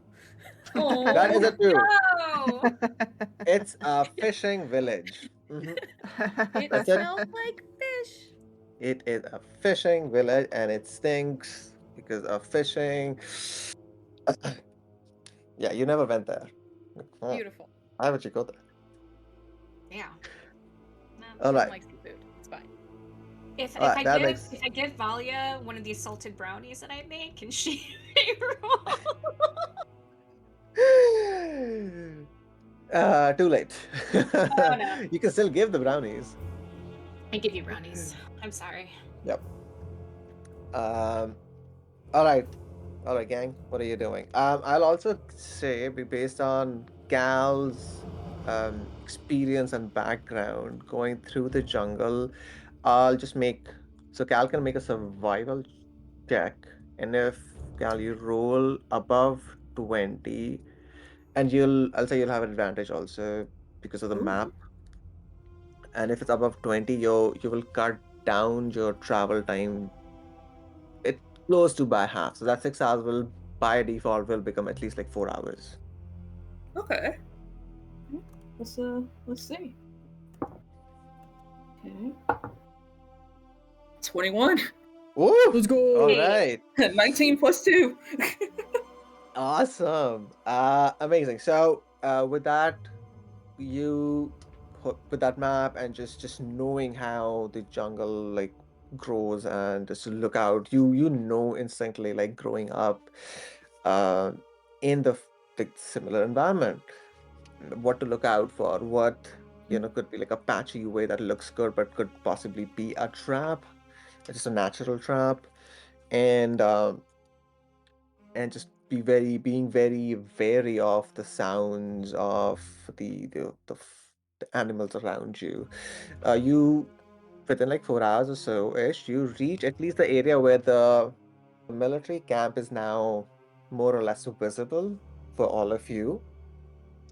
That is a 2. No! It's a fishing village. It That's it. smells like fish. It is a fishing village and it stinks because of fishing. Yeah, you never went there. Oh, Beautiful. why would you go there? Yeah. No. She All doesn't right. like seafood. It's fine. If All right, that I makes give Valya one of the salted brownies that I make, can she roll? Too late. Oh no. You can still give the brownies. I give you brownies. I'm sorry. Yep. All right, gang. What are you doing? I'll also say, based on Gal's experience and background going through the jungle, I'll just make so Gal can make a survival check, and if Gal you roll above 20, and I'll say you'll have an advantage also because of the map. And if it's above 20, you will cut down your travel time. It close to by half. So that 6 hours will by default will become at least like 4 hours. Okay. Let's see. Okay. 21. Woo! Let's go. All right. 19 plus 2. Awesome. Amazing. So with that, you put with that map and just knowing how the jungle like grows and just to look out, you know instantly like growing up uh in the like similar environment, what to look out for, what could be like a patchy way that looks good but could possibly be a trap, just a natural trap, and just being very wary of the sounds of the animals around you. You within like 4 hours or so ish, you reach at least the area where the military camp is now more or less visible for all of you.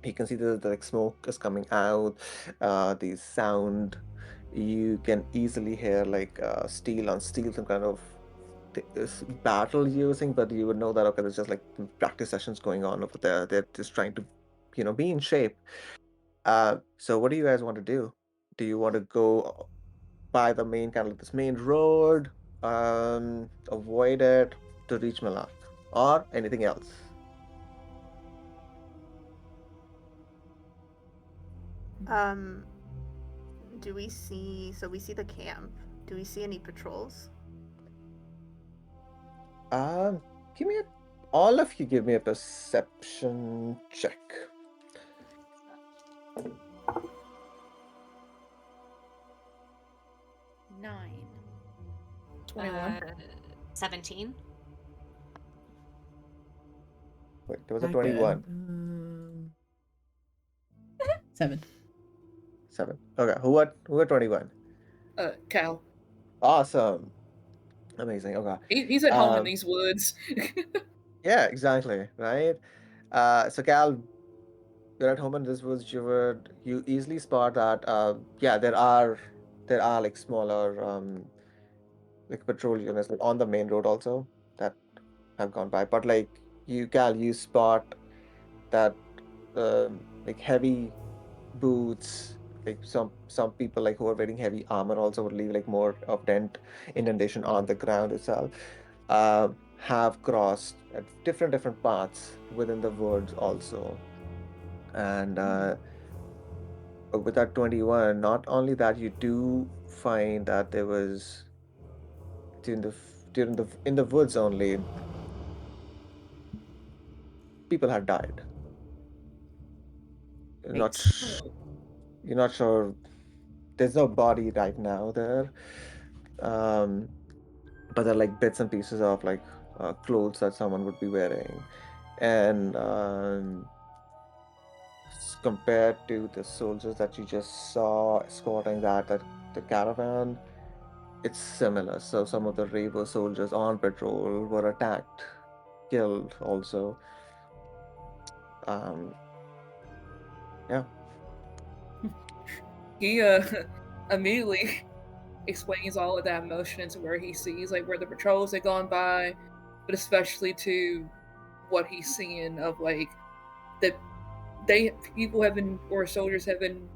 You can see the like smoke is coming out, the sound. You can easily hear like steel on steel, some kind of this battle using, but you would know that okay, there's just like practice sessions going on over there. They're just trying to, be in shape. So what do you guys want to do? Do you want to go by the main kind of this main road, avoid it to reach Malach, or anything else? um, do we see? So we see the camp. Do we see any patrols? Give me all of you give me a perception check. 9. 21. 17. Wait, there was a Not good. 21. 7. 7. Okay, who got 21? Cal. Awesome. Amazing. Okay. He's at home in Um, these woods. yeah, exactly. Right. So Cal, you're at home in this woods. You easily spot that. Yeah, there are like smaller like patrol units like on the main road also that have gone by. But like you spot that like heavy boots, like some people like who are wearing heavy armor also would leave like more of indentation on the ground itself. Have crossed at different paths within the woods also, and with that 21, not only that, you do find that there was during the in the woods only people had died. You're not Right. you're not sure. There's no body right now there. Um, but they're like bits and pieces of like clothes that someone would be wearing, and compared to the soldiers that you just saw escorting that the caravan, it's similar. So some of the Reaver soldiers on patrol were attacked, killed also. Um, yeah. He immediately explains all of that emotion to where he sees like where the patrols had gone by, but especially to what he's seeing of like that people have been or soldiers have been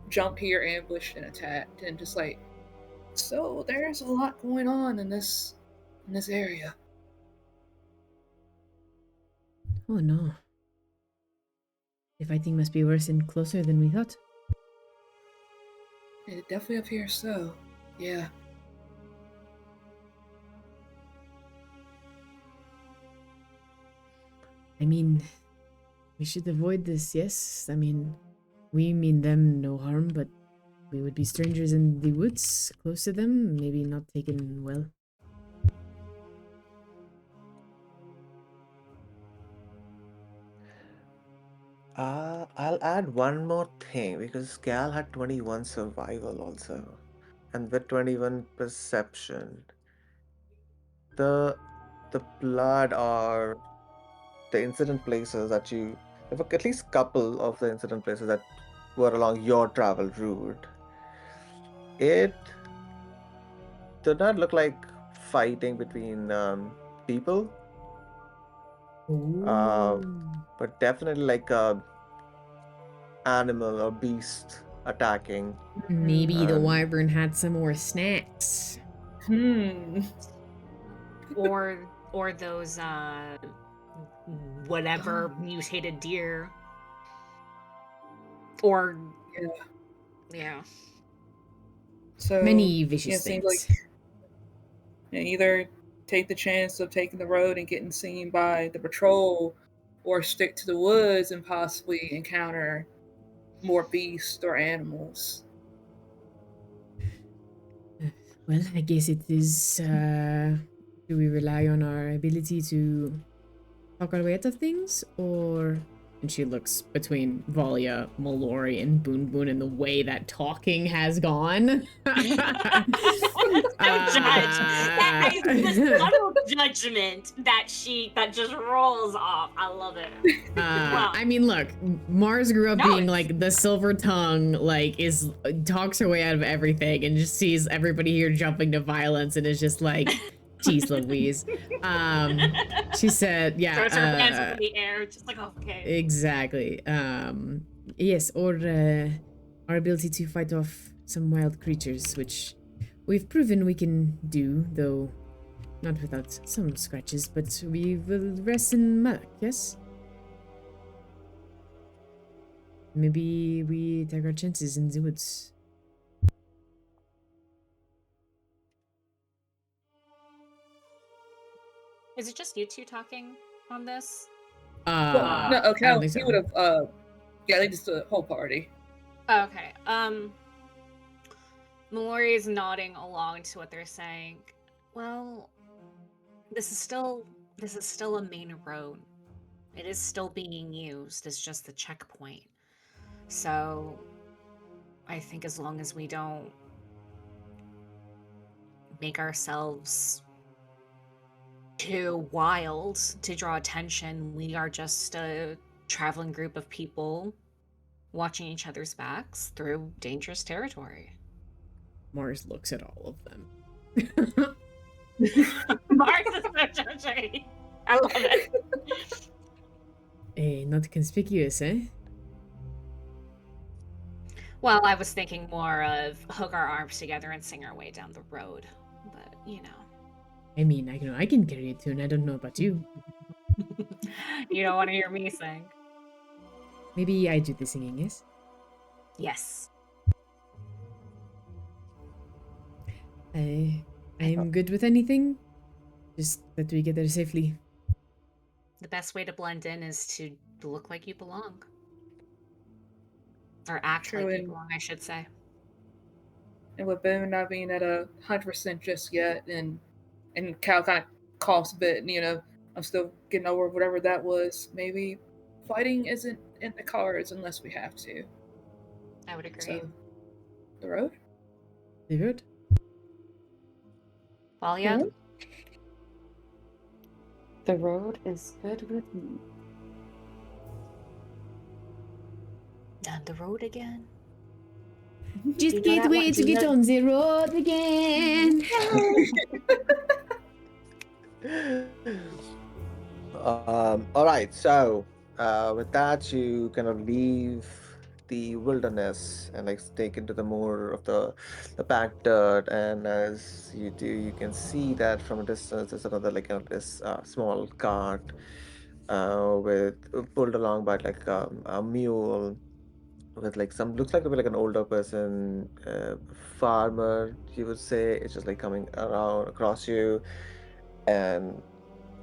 jumped here, ambushed, and attacked, and just like so there's a lot going on in this area. Oh no. The fighting must be worse and closer than we thought. It definitely appears so. Yeah. I mean, we should avoid this, yes? I mean, we mean them no harm, but we would be strangers in the woods, close to them, maybe not taken well. I'll add one more thing because Gal had 21 survival also, and with 21 perception, the the blood or the incident places that there were at least couple of the incident places that were along your travel route. It did not look like fighting between people, uh, Oh. but definitely like a animal or beast attacking. Maybe the And wyvern had some more snacks. Or those whatever mutated deer. Or yeah. So Many vicious it seems things. like either take the chance of taking the road and getting seen by the patrol, or stick to the woods and possibly encounter more beasts or animals. Well, I guess it is. Do we rely on our ability to talk our way out of things, or? And she looks between Valya, Mellori, and Boone Boone, and the way that talking has gone. Don't judge. This subtle judgment that just rolls off. I love it. Well, I mean, look, Mars grew up No, being it's- like the silver tongue, like talks her way out of everything, and just sees everybody here jumping to violence, and is just like, "Geez, Louise." She said, "Yeah." throws her hands up in the air, just like, oh, okay. Exactly. Yes, or our ability to fight off some wild creatures, which we've proven we can do, though not without some scratches, but we will rest in Malach, yes? Maybe we take our chances in the woods. Is it just you two talking on this? No, I okay, don't think so. he would have. Yeah, they just the whole party. Okay. Mellori is nodding along to what they're saying. Well, this is still a main road. It is still being used. It's just the checkpoint. So I think as long as we don't make ourselves too wild to draw attention, we are just a traveling group of people watching each other's backs through dangerous territory. Mars looks at all of them. Mars is so judgy. I love it. Not conspicuous, eh? Well, I was thinking more of hook our arms together and sing our way down the road. But, you know. I mean, I can carry a tune. I don't know about you. You don't want to hear me sing. Maybe I do the singing, yes? Yes. I'm good with anything. Just that we get there safely. The best way to blend in is to look like you belong. Or act True, like you belong, I should say. and with Boone not being at 100% just yet, and Cal kind of coughs a bit, and I'm still getting over whatever that was. Maybe fighting isn't in the cards unless we have to. I would agree. So, the road. The road? Valya? The road is good with me. Down the road again. Just You know can't that wait to get on the road again. All right. So, with that, you kind of leave the wilderness and like take into the more of the packed dirt. And as you do, you can see that from a distance, there's another like this small cart with pulled along by like a mule with like some looks like an older person, farmer. You would say it's just like coming around across you and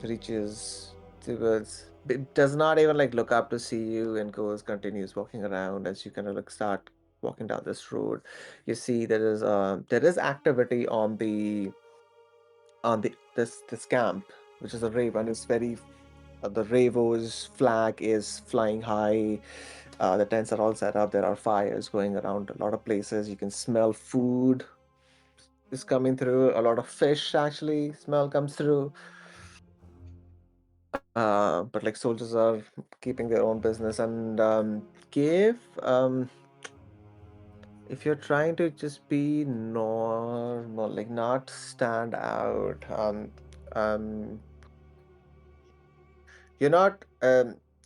reaches towards it does not even like look up to see you and continues walking around as you kind of like start walking down this road. You see there is activity on the this camp, which is a rave, and it's very the Ravo's flag is flying high. The tents are all set up. There are fires going around a lot of places. You can smell food is coming through. A lot of fish actually smell comes through. But like soldiers are keeping their own business and give if you're trying to just be normal, like not stand out, um, you're not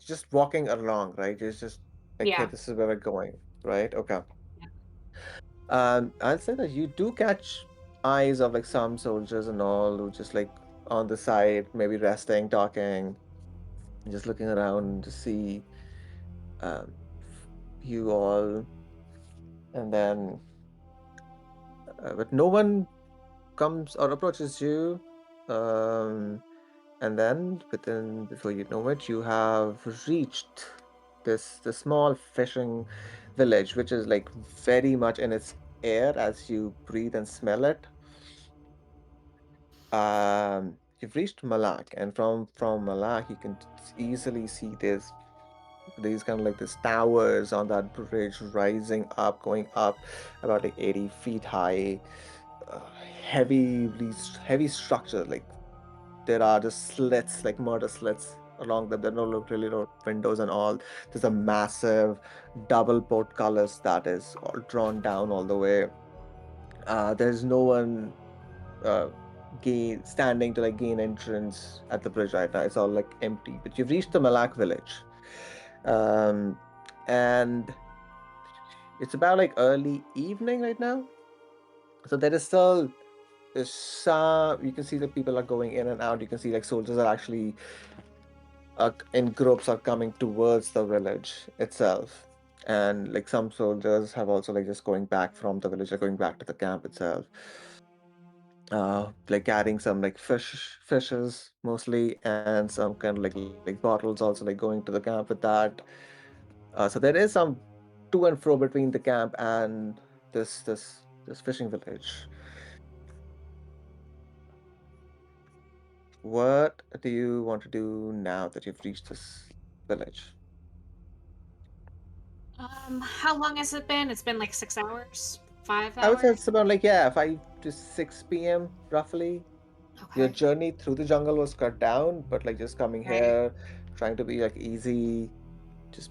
just walking along, right? You're just like, hey, Yeah. this is where we're going, right? Okay. Yeah. I'll say that you do catch eyes of like some soldiers and all who just like on the side, maybe resting, talking, just looking around to see um, you all, and then but no one comes or approaches you. Um, and then within before you know it, you have reached this small fishing village, which is like very much in its air as you breathe and smell it. You've reached Malach, and from Malach, you can easily see these kind of like these towers on that bridge rising up, going up about like 80 feet high. Uh, heavy structure. Like there are just slits, like murder slits along them. There are no really no windows and all. There's a massive double portcullis that is all drawn down all the way. There's no one uh, standing to like gain entrance at the bridge right now. It's all like empty. But you've reached the Malak village, um, and it's about like early evening right now. So there is still there's some you can see that people are going in and out. You can see like soldiers are actually in groups are coming towards the village itself. And like some soldiers have also like just going back from the village, are going back to the camp itself. Like carrying some like fishes mostly, and some kind of like bottles also like going to the camp with that. So there is some to and fro between the camp and this fishing village. What do you want to do now that you've reached this village? How long has it been? It's been like 6 hours, five I would say hours. it's about like, yeah, 5 to 6 p.m. roughly. Your Okay. journey through the jungle was cut down, but like just coming Right. here, trying to be like easy, just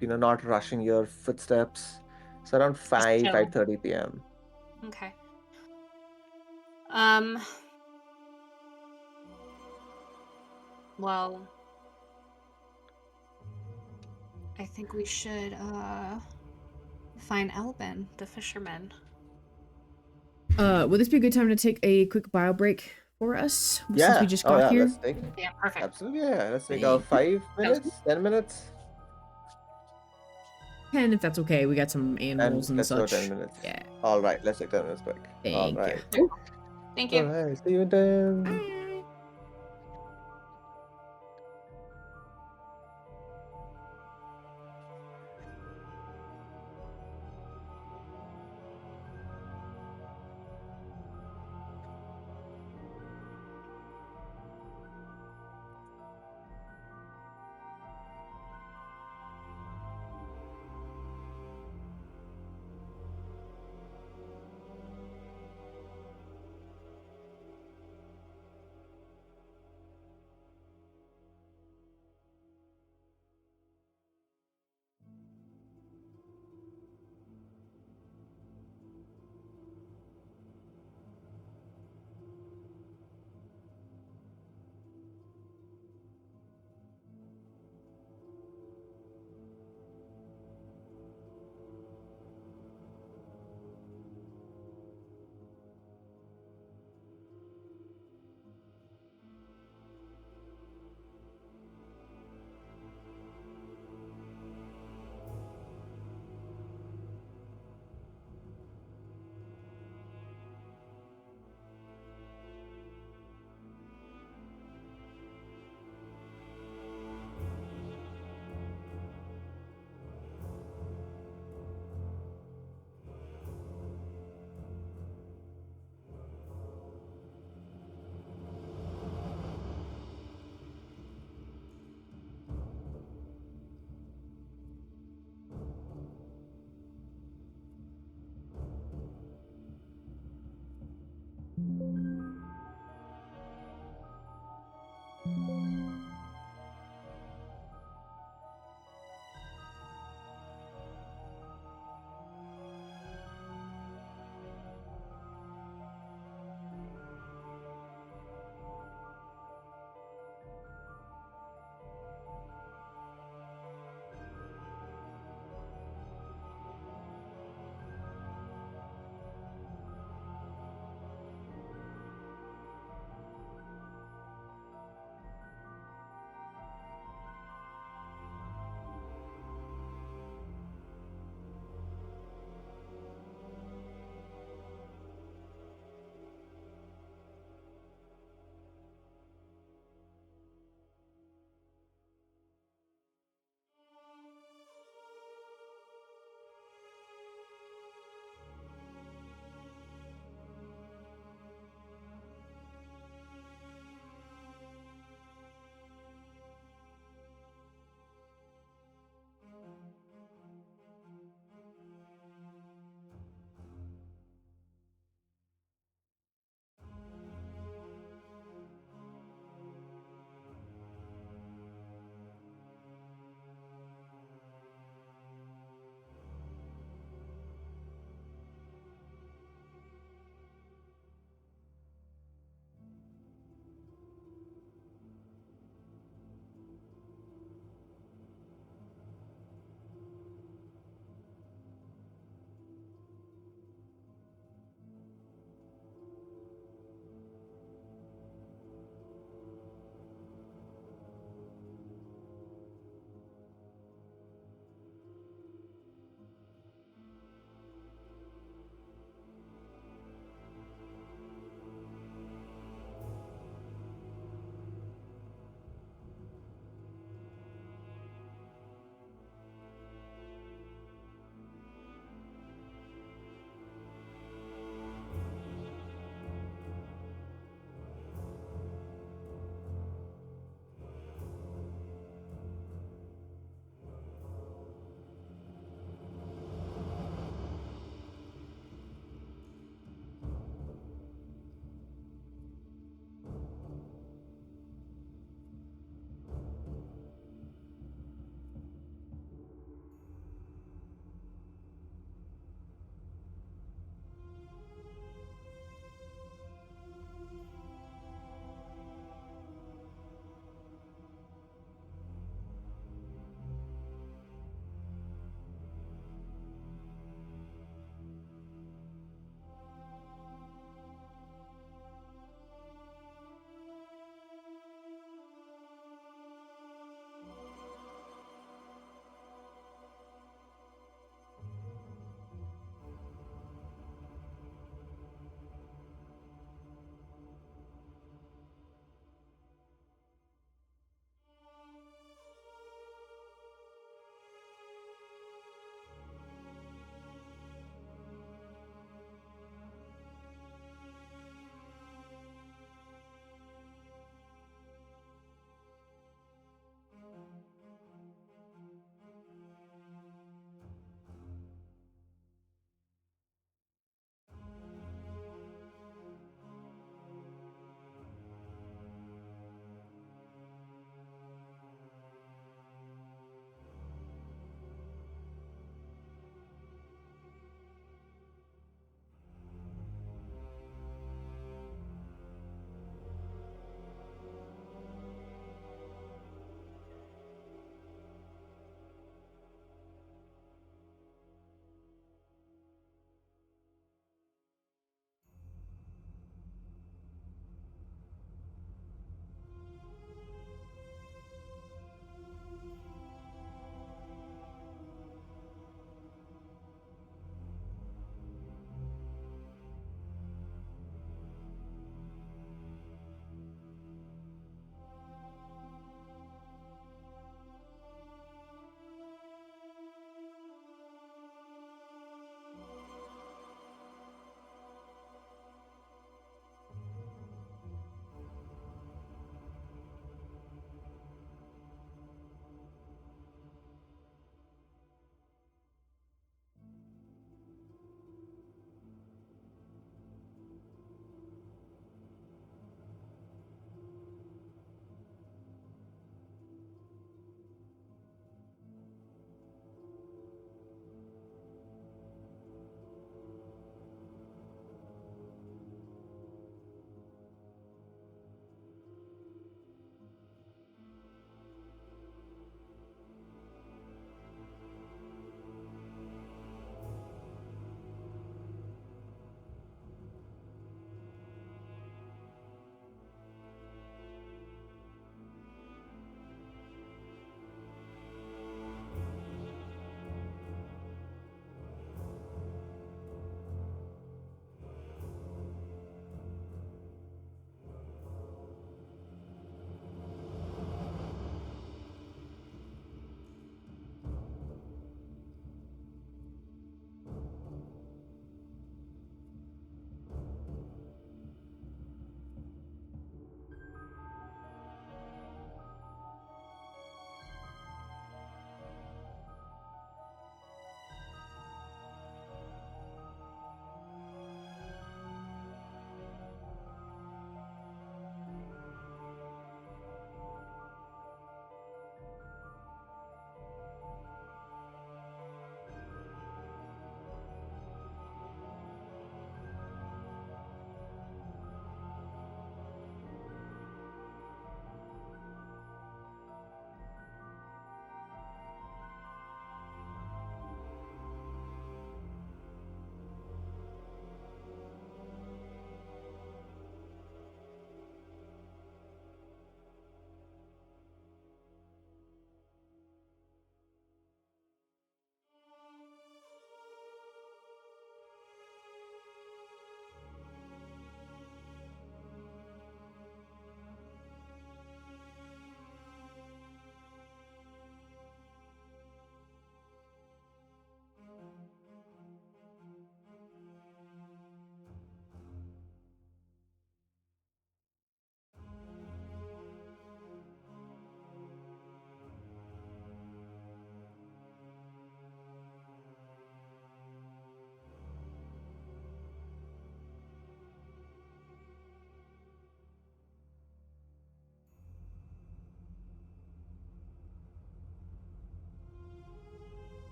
not rushing your footsteps. It's around Just 5, chilling. 5:30 p.m. Okay. Um. Well, I think we should find Elbin, the fisherman. Would this be a good time to take a quick bio break for us since we Yeah. just Oh got yeah. here? Let's take Yeah, perfect. absolutely. Yeah. Let's take Thank you. 5 Sounds good. minutes, 10 minutes, 10 if that's okay. We got some and animals and let's go 10 such. minutes. Yeah. All right. Let's take 10 minutes break. All Thank you. right. Very cool. Thank All you. right. See you in 10.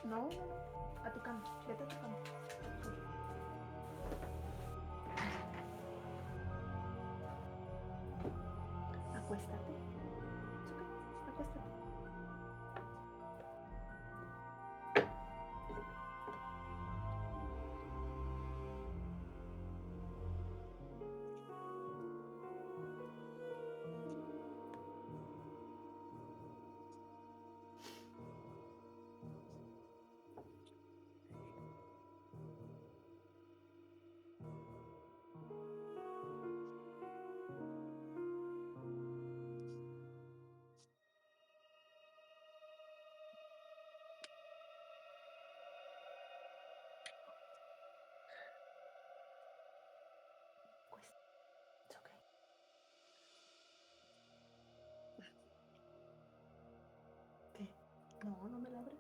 No, a tu cama. Vete a tu cama. Acuéstate. It's okay. Acuéstate. It's okay. ¿Qué? No, no me la abres.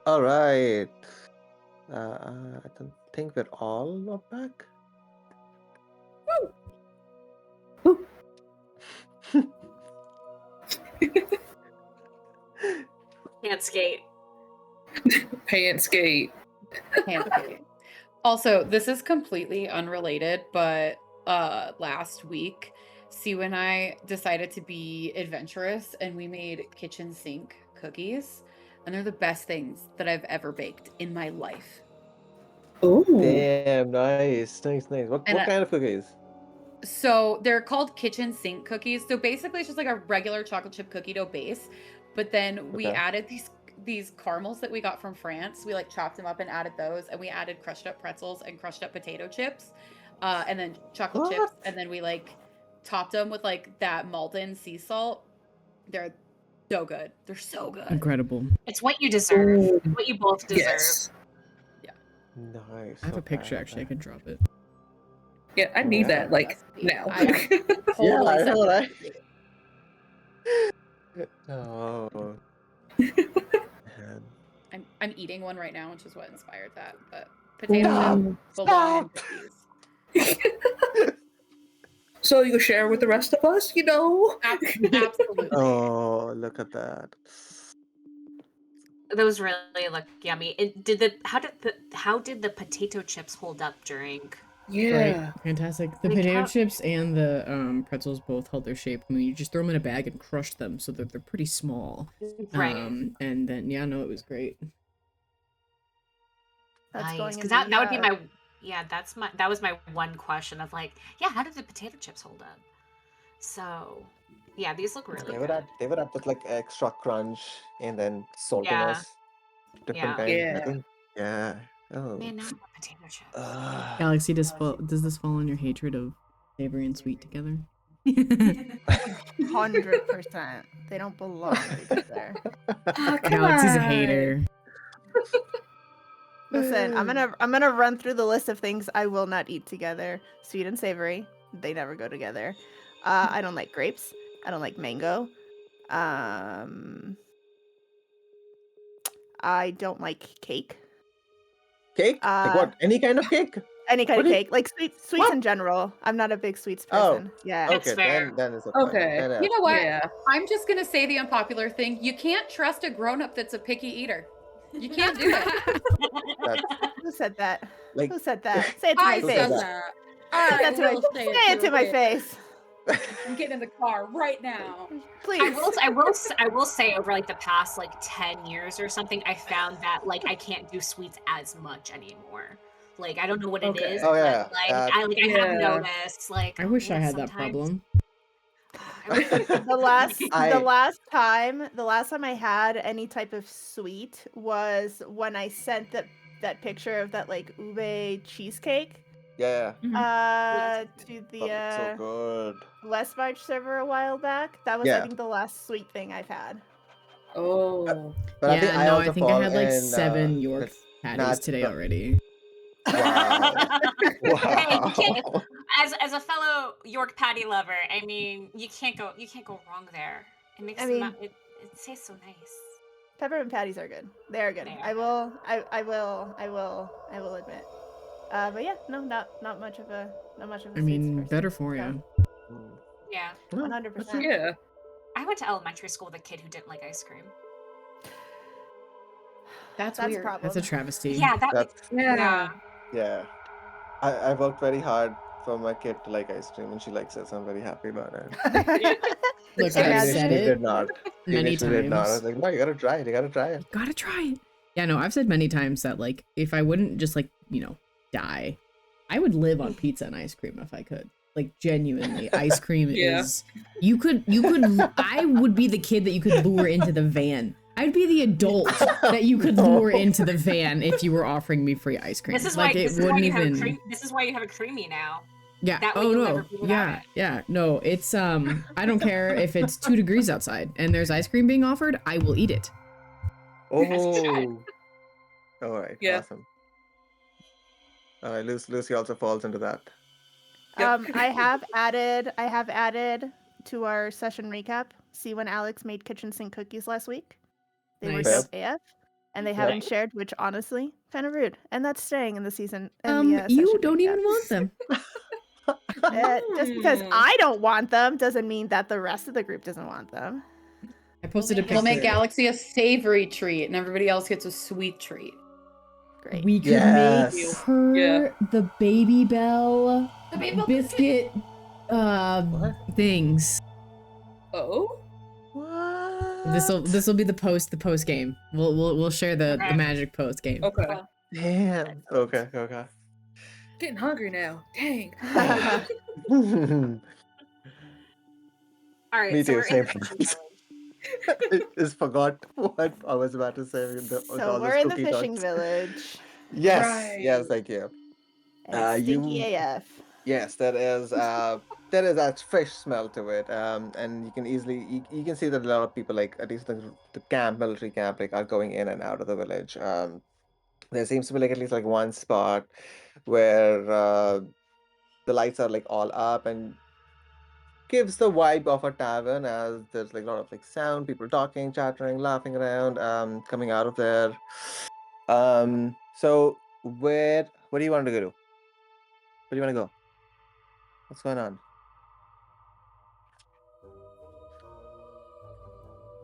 All right. I don't think we're all back. Can't skate. Pants skate. Pancake. Also, this is completely unrelated, but last week, Sue and I decided to be adventurous and we made kitchen sink cookies. And they're the best things that I've ever baked in my life. Oh. Damn, nice. What And, kind of cookies? So they're called kitchen sink cookies. So basically it's just like a regular chocolate chip cookie dough base, but then we Okay. added these caramels that we got from France. We like chopped them up and added those, and we added crushed up pretzels and crushed up potato chips, and then chocolate chips, What? and then we like topped them with like that Malton sea salt. They're so good. They're so good. Incredible. It's what you deserve. Ooh. What you both deserve. Yes. Nice. I have a okay, picture actually. I okay. could drop it. Yeah, I need Yeah. that like Recipe. now. I Yeah, totally I sent know, it right? to you. Oh, man. I'm eating one right now, which is what inspired that. But potato Ooh. chip, bologna, and Stop! cookies. So you can share with the rest of us, you know? Absolutely. Oh, look at that. Those really look yummy. How did the potato chips hold up during? Yeah. Great, fantastic. The Like, potato how- chips and the pretzels both held their shape. I mean, you just throw them in a bag and crush them so that they're pretty small. Right. And then yeah, no, it was great. That's Nice. going in Because the, that would be my that was my one question of like, yeah, how did the potato chips hold up? So yeah, these look really good. They would add with like extra crunch and then saltiness, different Yeah. kind. I Yeah. think. Yeah. Oh. Man, now I want potato chips. Galaxy, does this fall in your hatred of savory and sweet together? 100%. They don't belong together. Ah, come Galaxy's a on. hater. Listen, I'm gonna run through the list of things I will not eat together. Sweet and savory, they never go together. I don't like grapes. I don't like mango. I don't like cake. Cake? Like what? Any kind of cake? Any kind What of do you- cake, like sweets What? in general. I'm not a big sweets Oh, person. Yeah. That's okay, fair. then it's fine. Okay. Then, You know what? Yeah. I'm just gonna say the unpopular thing. You can't trust a grown-up that's a picky eater. You can't do it. That's Who said that? like Who said that? Say it to my I Who face. said said that? that. Say I that to my, will say it say it to my your face. face. I'm getting in the car right now. Please. I will say over like the past like 10 years or something, I found that like I can't do sweets as much anymore. Like I don't know what it Okay. is, Oh but yeah. like I have Yeah. noticed like I wish I yeah, had that sometimes problem. I wish I could. the last I the last time I had any type of sweet was when I sent that picture of that like ube cheesecake yeah. to Oh, the it's so good. West March server a while back. That was I Yeah. think the last sweet thing I've had. Oh. But I think Yeah, I no, I also think I fall had like in 7 York the patties nat. today already. Wow. Hey, you can't Wow. as a fellow York patty lover, I mean, you can't go wrong there. It makes I them mean- it tastes so nice. Peppermint patties are good. They are good. They I are. will admit. But yeah, no, not much of a I sweets mean, person. better for So, you. Yeah. Yeah, 100%. Yeah. I went to elementary school with a kid who didn't like ice cream. That's That's a weird. problem. That's a travesty. Yeah, That's Yeah. yeah. I worked very hard for my kid to like ice cream, and she likes it, so I'm very happy about it. Look, She I've Imagine said Initially it did not. many Initially did not. I was times. like, no, you gotta try it. You gotta try it. You gotta try it. Yeah, no, I've said many times that like if I wouldn't just like, die, I would live on pizza and ice cream if I could. Like genuinely, ice cream Yeah. is you could I would be the kid that you could lure into the van. I'd be the adult that you could lure into the van if you were offering me free ice cream. This is Like why it this is why wouldn't you have a even cream this is why you have a creamy now. Yeah. That way Oh you'll no. never be without Yeah. it. Yeah. No, it's I don't care if it's 2 degrees outside and there's ice cream being offered, I will eat it. Oh. All right. Yeah. Awesome. All right. Lucy also falls into that. Yep. I have added to our session recap. See when Alex made kitchen sink cookies last week? They were Nice. dope AF, and they Yep. haven't shared, which honestly, kind of rude. And that's staying in the season. You session don't recap. even want them. Just because I don't want them doesn't mean that the rest of the group doesn't want them. I posted a We'll picture. make Galaxy a savory treat, and everybody else gets a sweet treat. Great. We could Yes. make her the Baby Bell biscuit What? things. Oh. What? This will be the post game. We'll share the Okay. magic post game. Okay. Damn. Okay. Okay. Getting hungry now. Dang. All right, Me so too. we're Same. in the fishing village. I just forgot what I was about to say with So all we're those in the cookie fishing thoughts. village. Yes. Right. Yes. Thank you. And it's stinky You. AF. Yes, there is that fish smell to it. And you can easily you can see that a lot of people, like at least the military camp, like are going in and out of the village. There seems to be like at least like one spot where the lights are like all up and gives the vibe of a tavern, as there's like a lot of like sound, people talking, chattering, laughing around, coming out of there. So where do you want to go to? Where do you want to go? What's going on?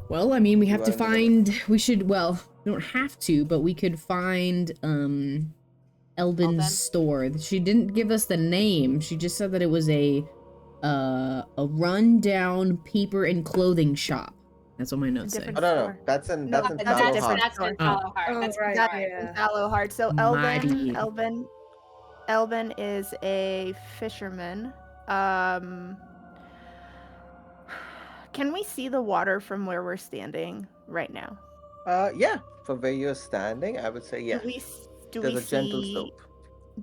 Well, I mean, we You have are to in the village. find. We should. Well, we don't have to, but we could find Elbin's Elbin? store. She didn't give us the name. She just said that it was a rundown paper and clothing shop. That's what my notes say. different Oh no, store. That's in No, that's in that's a different Fallowheart. That's store. in Fallowheart. Oh, That's in right, That's Fallowheart. yeah. Fallowheart. So Mighty. Elbin is a fisherman. Can we see the water from where we're standing right now? Yeah. From where you're standing, I would say yeah. Do There's we a gentle see slope.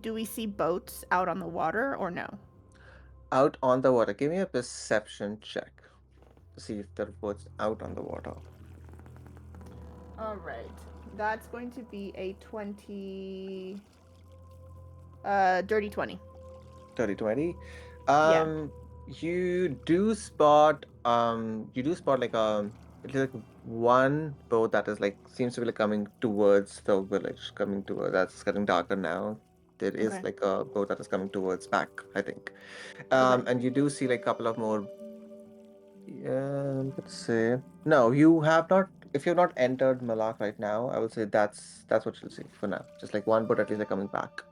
do we see boats out on the water or no? Out on the water. Give me a perception check to see if there are boats out on the water. All right. That's going to be a 20 dirty 20. 30-20. Yeah. You do spot like it's like one boat that is like seems to be like coming towards the village, that's getting darker now. There is Okay. like a boat that is coming towards back, I think. Okay. And you do see like a couple of more. Let's say no, you have not. if you've not entered Malach right now, I would say that's what you'll see for now. Just like one, but at least they're coming back.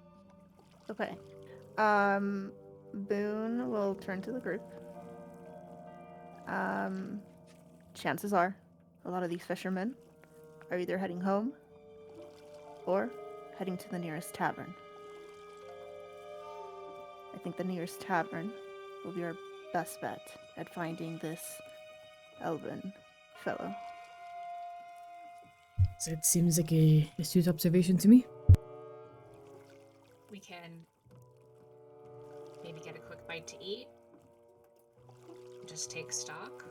Okay. Boone will turn to the group. Chances are, a lot of these fishermen are either heading home or heading to the nearest tavern. I think the nearest tavern will be our best bet at finding this elven fellow. That seems like a astute observation to me. We can maybe get a quick bite to eat. Just take stock.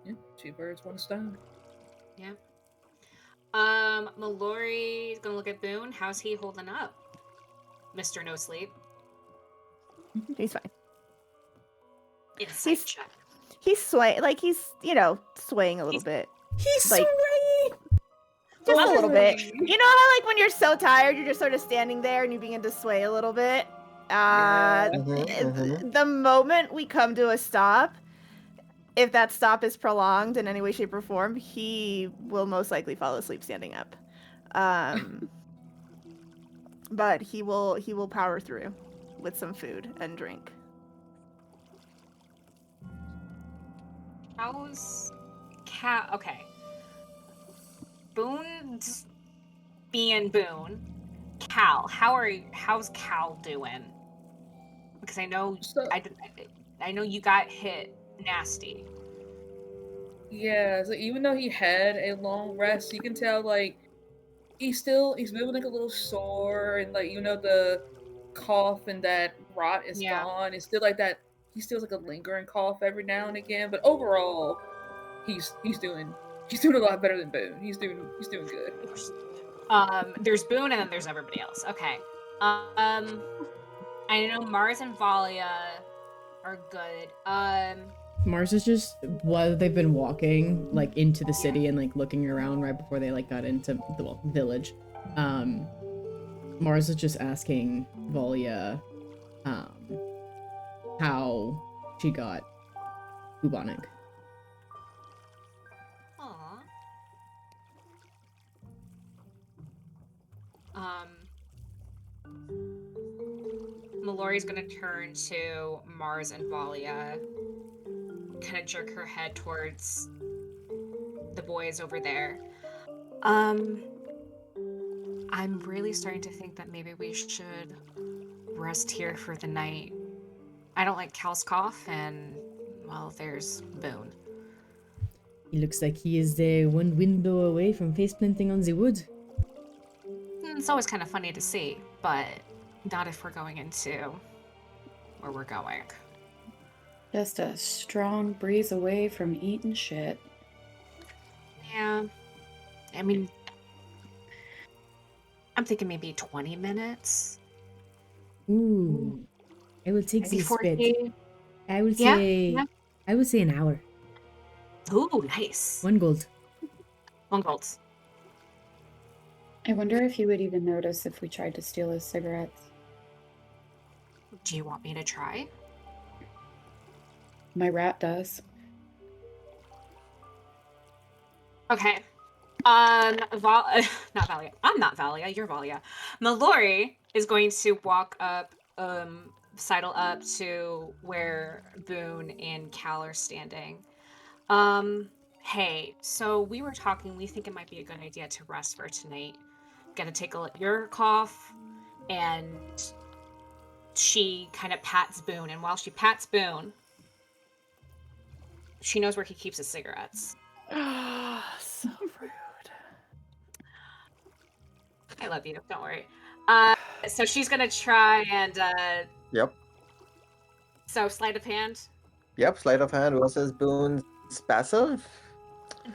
Yeah, 2 birds, 1 stone. Yeah. Mellori's gonna look at Boone. How's he holding up? Mr. No Sleep. He's fine. Insight check. He's swaying, swaying a little bit. He's Like- swaying! Just a little bit. Lovely. You know how, like, when you're so tired, you're just sort of standing there and you begin to sway a little bit? Yeah. The moment we come to a stop, if that stop is prolonged in any way, shape, or form, he will most likely fall asleep standing up. But he will power through with some food and drink. How's Cal? Okay. Boone's being Boone. Cal, how's Cal doing? Because I know So- I know you got hit nasty. Yeah, so even though he had a long rest, you can tell like he's moving like a little sore, and like the cough and that rot is Yeah. gone. It's still like that. He still has like a lingering cough every now and again, but overall, he's doing a lot better than Boone. He's doing good. There's Boone and then there's everybody else. Okay. I know Mars and Valya are good. Mars is just, while they've been walking like into the city and like looking around right before they like got into the village, Mars is just asking Valya how she got bubonic. Aww. Mellori's gonna turn to Mars and Valya, kind of jerk her head towards the boys over there. I'm really starting to think that maybe we should rest here for the night. I don't like Cal's cough, and, well, there's Boone. He looks like he is one wind blow away from face planting on the wood. It's always kind of funny to see, but not if we're going into where we're going. Just a strong breeze away from eating shit. Yeah. I mean, I'm thinking maybe 20 minutes. Ooh, I will take Maybe this 40. bet. I will Yeah, say, yeah. I would say an hour. Ooh, nice. 1 gold. 1 gold. I wonder if he would even notice if we tried to steal his cigarettes. Do you want me to try? My rat does. Okay. Not Valya. I'm not Valya. You're Valya. Mellori is going to walk up, sidle up to where Boone and Cal are standing. Hey, so we were talking. We think it might be a good idea to rest for tonight. Gonna take a look at your cough, and she kind of pats Boone. And while she pats Boone, she knows where he keeps his cigarettes. So rude. I love you. Don't worry. So she's gonna try and Yep. so sleight of hand. Yep. Sleight of hand versus Boone's passive.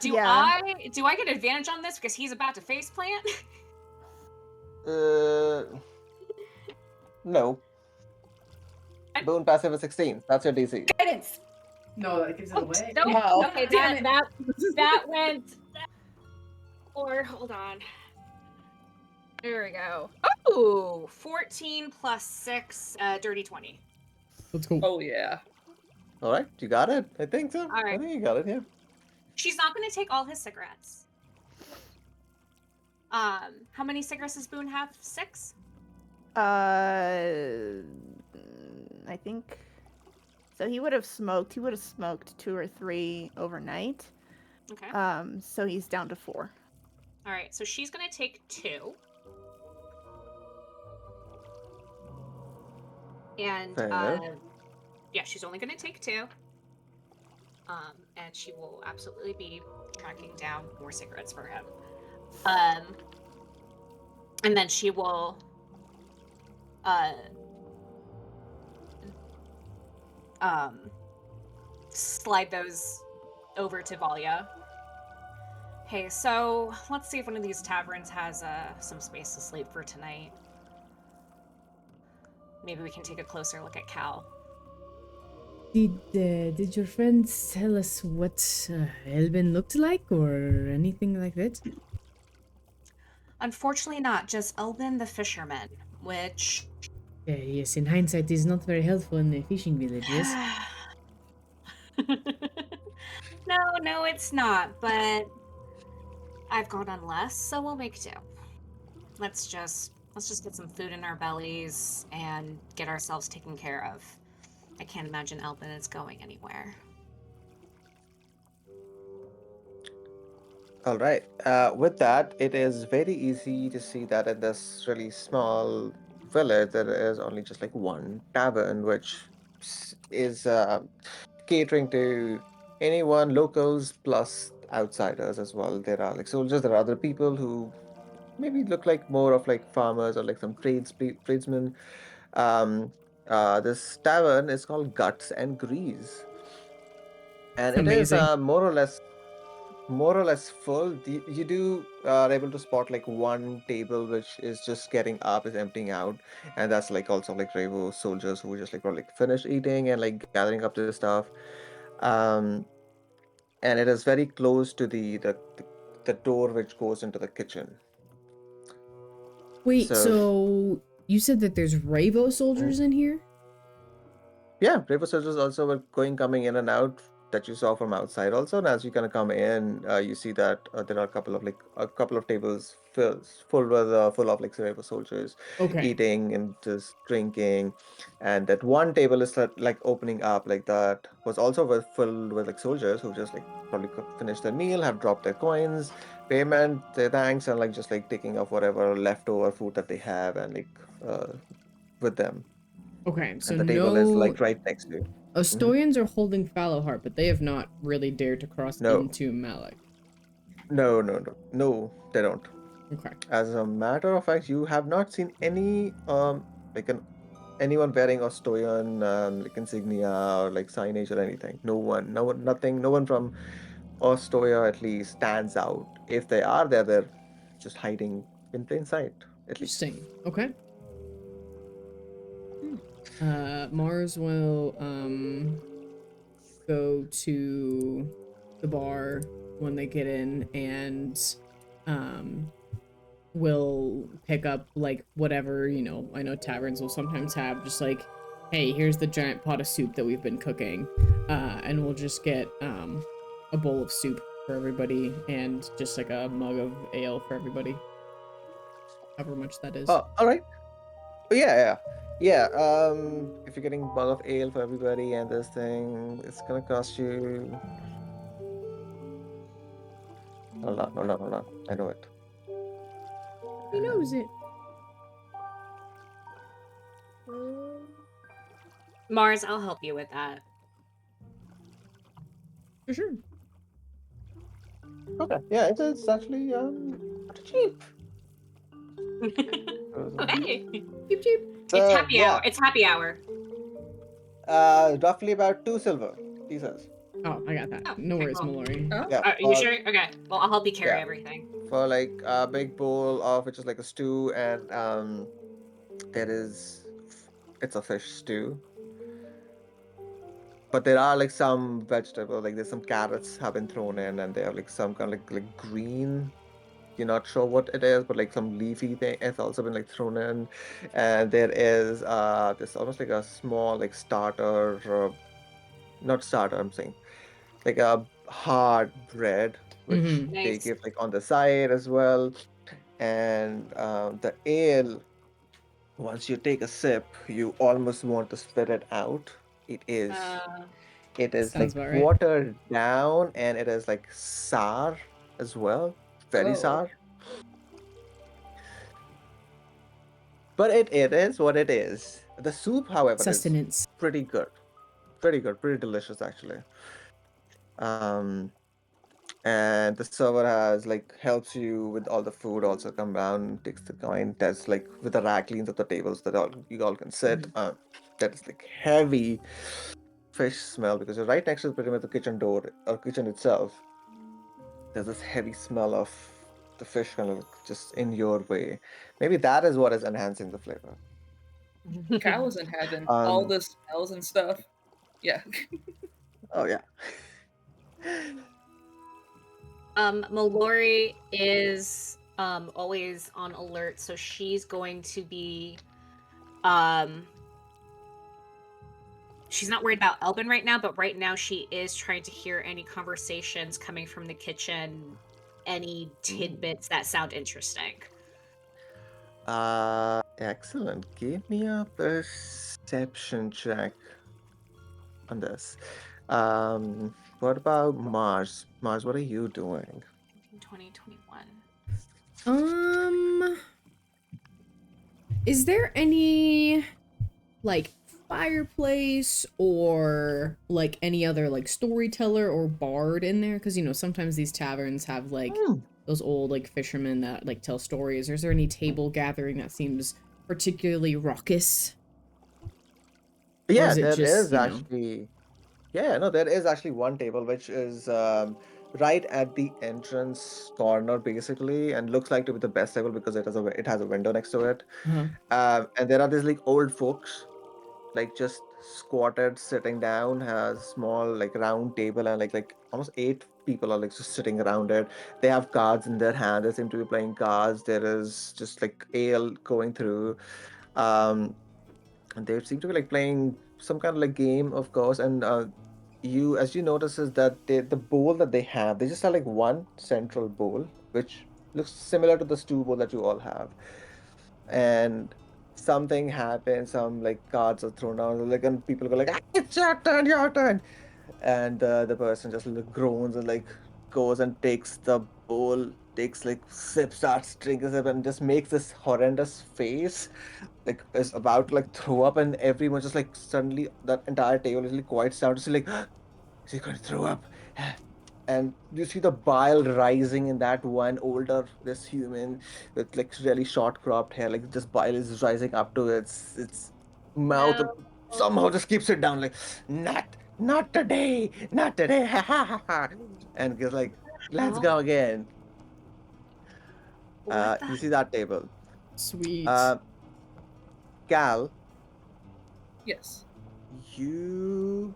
Do Yeah. I get advantage on this because he's about to face plant? No. Boone passive is 16. That's your DC. Guidance! No, that gives it away. No. Wow. Okay, Damn that went. Or hold on. There we go. Oh, 14 plus 6, dirty 20. Let's go. Oh yeah. All right, you got it. I think so. All right. I think you got it. Yeah. She's not going to take all his cigarettes. How many cigarettes does Boone have? 6? I think so. He would have smoked 2 or 3 overnight. Okay. So he's down to 4. All right, so she's going to take 2. And Fair. yeah, she's only going to take 2. And she will absolutely be tracking down more cigarettes for him. And then she will slide those over to Valya. Hey, so let's see if one of these taverns has some space to sleep for tonight. Maybe we can take a closer look at Cal. Did your friends tell us what Elvin looked like or anything like that? Unfortunately not, just Elvin the fisherman, which... Yes, in hindsight is not very helpful in the fishing villages. No, it's not, but I've gone on less, so we'll make do. Let's just get some food in our bellies and get ourselves taken care of. I can't imagine Elvin is going anywhere. All right. With that, it is very easy to see that in this really small village, there is only just like one tavern, which is catering to anyone, locals plus outsiders as well. There are like soldiers, there are other people who maybe look like more of like farmers or like some tradesmen. Um, this tavern is called Guts and Grease, and it is Amazing. more or less full. You do are able to spot like one table which is just getting up, is emptying out, and that's like also like Revo soldiers who just like probably finished eating and like gathering up their stuff. Um, and it is very close to the door which goes into the kitchen. Wait, So so you said that there's Ravo soldiers in here? yeah, Brave soldiers also were coming in and out that you saw from outside also. And as you kind of come in, you see that there are a couple of tables full of like Brave soldiers Okay. eating and just drinking, and that one table is like opening up like that was also filled with like soldiers who just like probably finished their meal, have dropped their coins, payment, their thanks, and like just like taking off whatever leftover food that they have and like with them. Okay, so And the table is no like right next to you. Mhm. Astorians are holding Fallowheart, but they have not really dared to cross No, into Malach. no, they don't. Okay. As a matter of fact, you have not seen any like anyone wearing Ostoyan like insignia or like signage or anything. No one, nothing. No one from Ostoya at least stands out. If they are there, they're just hiding in plain sight. At least. Interesting. Okay. Mars will go to the bar when they get in and um will pick up like whatever, I know taverns will sometimes have just like, hey, here's the giant pot of soup that we've been cooking. And we'll just get a bowl of soup for everybody and just like a mug of ale for everybody. However much that is. Oh, all right. Oh, yeah. If you're getting bottle of ale for everybody and this thing, it's gonna cost you. Hold on. I know it. He knows it. Mars, I'll help you with that. For sure. Okay. Yeah, it's actually pretty cheap. Okay. Cheap cheap. It's So happy hour. It's happy hour. roughly about 2 silver pieces. Oh, I got that. Oh, No okay, worries, cool. Mallory. Oh, Yeah, Are you sure? Okay. Well, I'll help you carry yeah, everything. for like a big bowl of which is like a stew, and there is it's a fish stew, but there are like some vegetable, like there's some carrots have been thrown in, and they have like some kind of like green. You're not sure what it is, but like some leafy thing has also been like thrown in, and there is this almost like a small like starter, not starter. I'm saying like a hard bread, which Mhm. they Nice. give like on the side as well. And the ale, once you take a sip, you almost want to spit it out. It is Uh, it is Sounds like about right. watered down and it is like sour as well. Very Oh, sour. But it is what it is. The soup, however, is Sustenance. pretty good. Pretty good, pretty delicious actually. Um, and the server has like helps you with all the food. Also come down, takes the coin, that's like with the rack cleans up the tables that all you all can sit. That is like heavy fish smell because you're right next to pretty much the kitchen door or kitchen itself. There's this heavy smell of the fish kind of like just in your way. Maybe that is what is enhancing the flavor. Cal was in heaven. All Um, the smells and stuff. Yeah. oh yeah. Mellori is always on alert, so she's going to be she's not worried about Elbin right now, but right now she is trying to hear any conversations coming from the kitchen, any tidbits that sound interesting. Excellent. Give me a perception check on this. What about Mars? Mars, what are you doing? 2021. Is there any like fireplace or like any other like storyteller or bard in there? Because sometimes these taverns have like Hmm. those old like fishermen that like tell stories. Or is there any table gathering that seems particularly raucous? Or Yeah, is it there just, is actually. Yeah, no, there is actually one table which is right at the entrance corner, basically, and looks like to be the best table because it has a window next to it. uh And there are these like old folks like just squatted sitting down, has small like round table and like almost 8 people are like just sitting around it. They have cards in their hand, they seem to be playing cards. There is just like ale going through. um and they seem to be like playing some kind of like game, of course. And you as you notice is that the bowl that they have, they just have like one central bowl which looks similar to the stew bowl that you all have. And something happens, some like cards are thrown out, like, and people go like, "Ah, it's your turn," and the person just like groans and like goes and takes the bowl, takes like sip, starts drinking sip, and just makes this horrendous face, like is about to like throw up, and everyone just like suddenly that entire table is like quiet down to see like, is he going to throw up? And you see the bile rising in that one older this human with like really short cropped hair, like just bile is rising up to its mouth and No. somehow just keeps it down like, not today, not today, ha ha ha ha, and goes like, let's Oh, go again. what You the? see that table. Sweet. uh Cal, Yes. you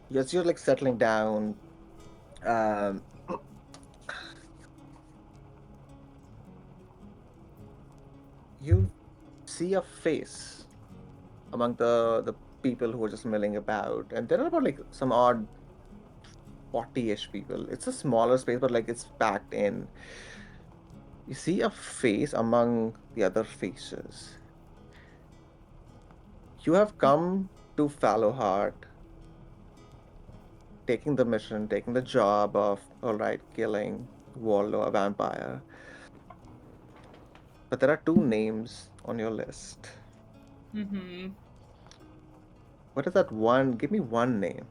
yes, you're like settling down. um you see a face among the people who are just milling about, and there are about like some odd 40-ish people. It's a smaller space, but like it's packed in. You see a face among the other faces. You have come to Fallowheart, taking the mission, taking the job of, all right, killing Warlow, a vampire. But there are two names on your list. Mm-hmm. What is that one? Give me one name.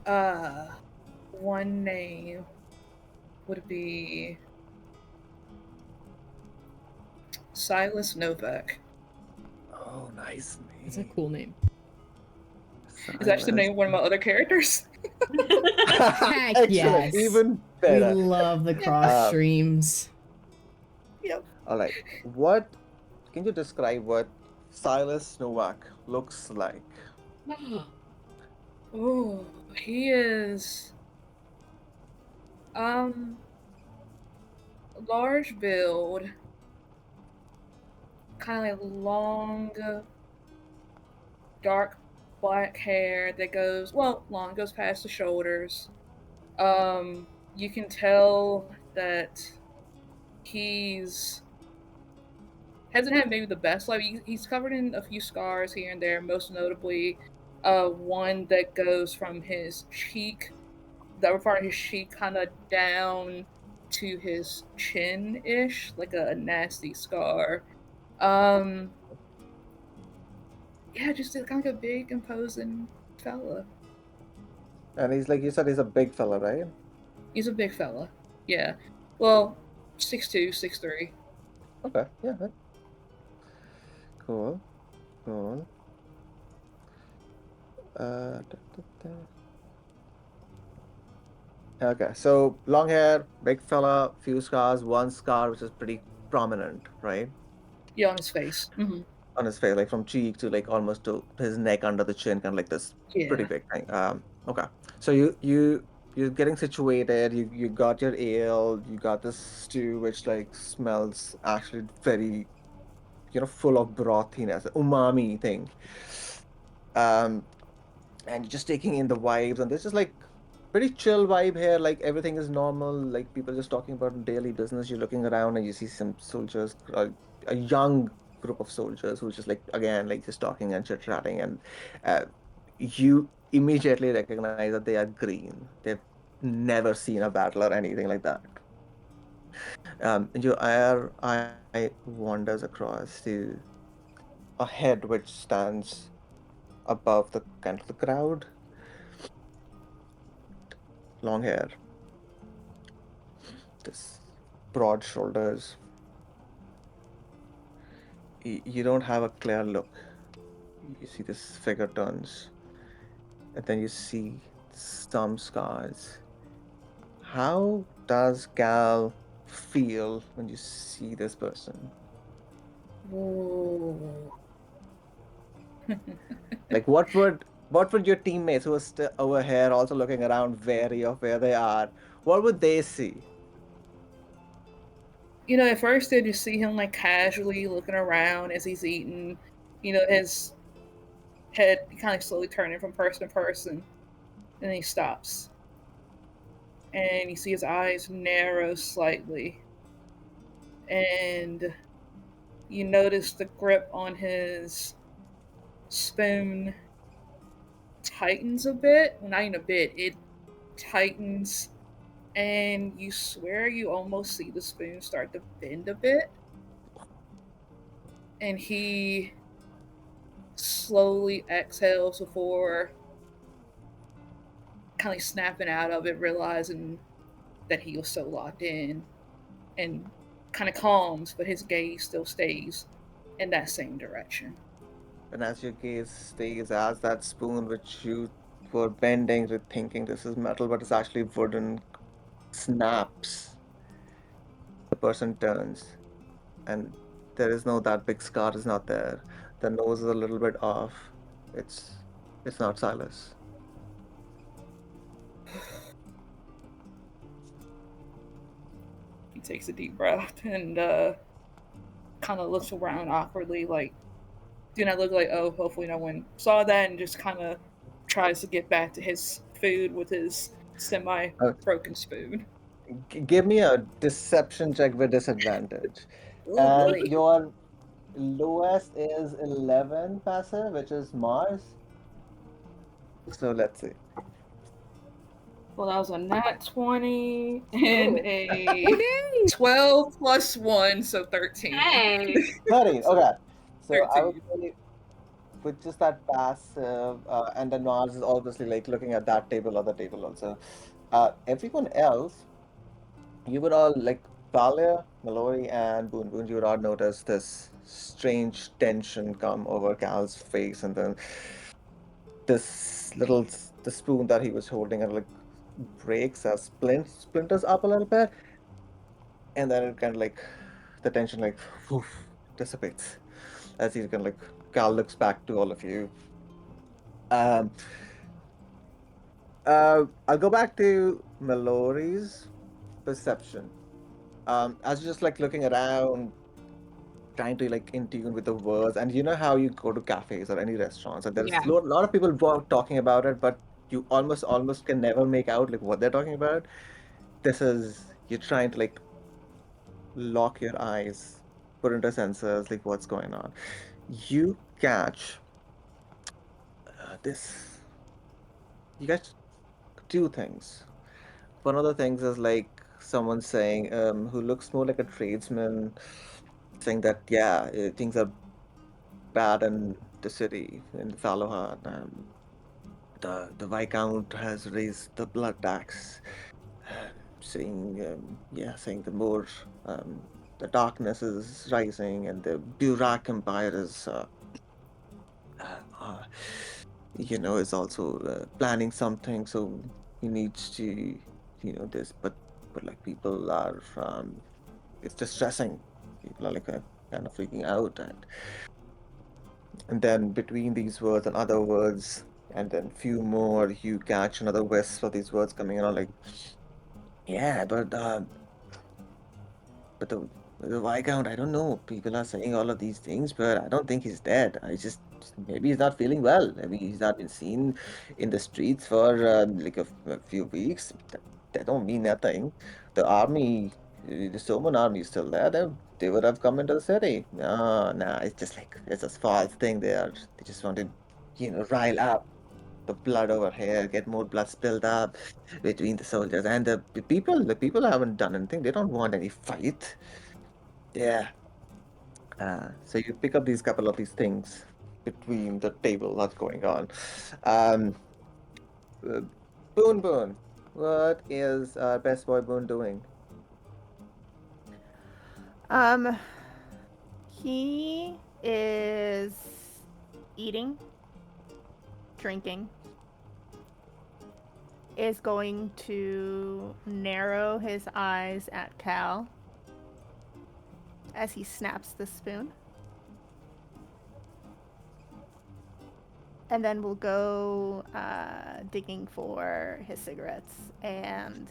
Uh, one name would be Silas Novak. Oh, nice That's a name. cool name. Is actually the Silas. name of one of my other characters. Heck Excellent. yes. Even We better. love the cross Um, streams. Yep. all right. What can you describe what Silas Novak looks like? Oh, he is um large build, kind of like long, dark black hair that goes long, goes past the shoulders. You can tell that he's hasn't had maybe the best life. He's covered in a few scars here and there, most notably one that goes from his cheek, the upper part of his cheek, kind of down to his chin ish, like a nasty scar. Um, yeah, just kind of like a big, imposing fella. And he's like you said, he's a big fella, right? He's a big fella. Yeah. Well, 6'2", 6'3". Okay, yeah, cool, cool. Da, da, da. Okay, so long hair, big fella, few scars, one scar which is pretty prominent, right? Yeah, on his face. Mm-hmm. On his face, like from cheek to like almost to his neck under the chin, kind of like this pretty Yeah. big thing. Okay. So you're getting situated, you got your ale, you got this stew which like smells actually very, full of brothiness, umami thing. Um, and you're just taking in the vibes, and this is like pretty chill vibe here, like everything is normal, like people just talking about daily business. You're looking around and you see some soldiers, a young group of soldiers who just like again like just talking and chit-chatting, and uh, you immediately recognize that they are green. They've never seen a battle or anything like that. And your eye wanders across to a head which stands above the kind of the crowd. Long hair, this broad shoulders. You don't have a clear look. You see this figure turns, and then you see some scars. How does Gal feel when you see this person? Whoa. Like, what would your teammates who are still over here also looking around, wary of where they are, what would they see? At first they just see him like casually looking around as he's eating. His head kind of slowly turning from person to person, and then he stops, and you see his eyes narrow slightly, and you notice the grip on his spoon tightens a bit. Well, not even a bit. It tightens, and you swear you almost see the spoon start to bend a bit, and he slowly exhales before kind of snapping out of it, realizing that he was so locked in, and kind of calms, but his gaze still stays in that same direction. And as your gaze stays as that spoon which you were bending, thinking this is metal, but it's actually wooden, snaps, the person turns, and there is no that big scar is not there. The nose is a little bit off. It's it's not Silas. He takes a deep breath and kind of looks around awkwardly, like, do not look like, oh, hopefully no one saw that, and just kind of tries to get back to his food with his semi Uh, broken spoon. Give me a deception check with disadvantage. Oh And boy. your lowest is 11 passive, which is Mars. So let's see. Well, that was a nat 20 and Oh, a Okay. 12 plus 1, so 13. Hey. 13. Okay. So I would 13. say with just that passive, and then Mars is obviously like looking at that table or the table also. Everyone else, you would all like Valya, Mellori, and Boone. Boone, you would all notice this strange tension come over Cal's face, and then the spoon that he was holding and like breaks as splinters up a little bit, and then it kind of like the tension like woof, dissipates as he kind of like Cal looks back to all of you. Um, I'll go back to Mellori's perception. As you're just like looking around, trying to like in tune with the words. And you know how you go to cafes or any restaurants, and there's Yeah. a lot of people talking about it, but you almost can never make out like what they're talking about. This is you're trying to like lock your eyes, put into sensors, like what's going on. You catch this. You catch two things. One of the things is like someone saying, who looks more like a tradesman, saying that yeah, things are bad in the city in Fallowheart. The Viscount has raised the blood tax, saying saying the darkness is rising and the Burak Empire is uh, uh, is also planning something. So he needs to this, but like people are it's distressing. People are like kind of freaking out, and then between these words and other words, and then few more, you catch another wisp of these words coming out like, yeah, but the Viscount, I don't know. People are saying all of these things, but I don't think he's dead. I just maybe he's not feeling well. Maybe he's not been seen in the streets for like a few weeks. That don't mean nothing. The army, the Soman army is still there. They would have come into the city. No, nah, it's just like it's a false thing. They just want to, rile up the blood over here, get more blood spilled up between the soldiers and the people. The people haven't done anything. They don't want any fight. Yeah. So you pick up these couple of these things between the table that's going on. Um, uh, Boone, what is best boy Boone doing? Um, he is eating, drinking, is going to narrow his eyes at Cal as he snaps the spoon. And then we'll go digging for his cigarettes. And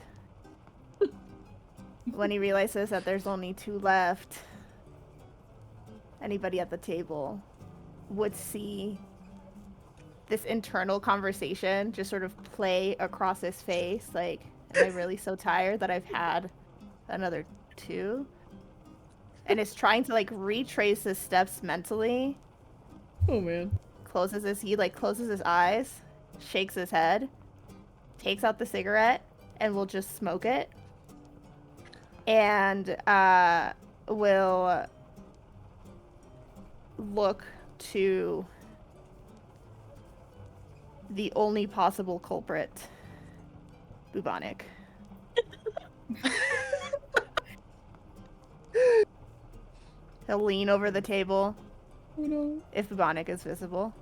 when he realizes that there's only 2 left, anybody at the table would see this internal conversation just sort of play across his face. Like, am I really so tired that I've had another 2? And is trying to like retrace his steps mentally. Oh man. Closes his eyes, shakes his head, takes out the cigarette, and will just smoke it. And will look to the only possible culprit, Bubonic. He'll lean over the table if Bubonic is visible.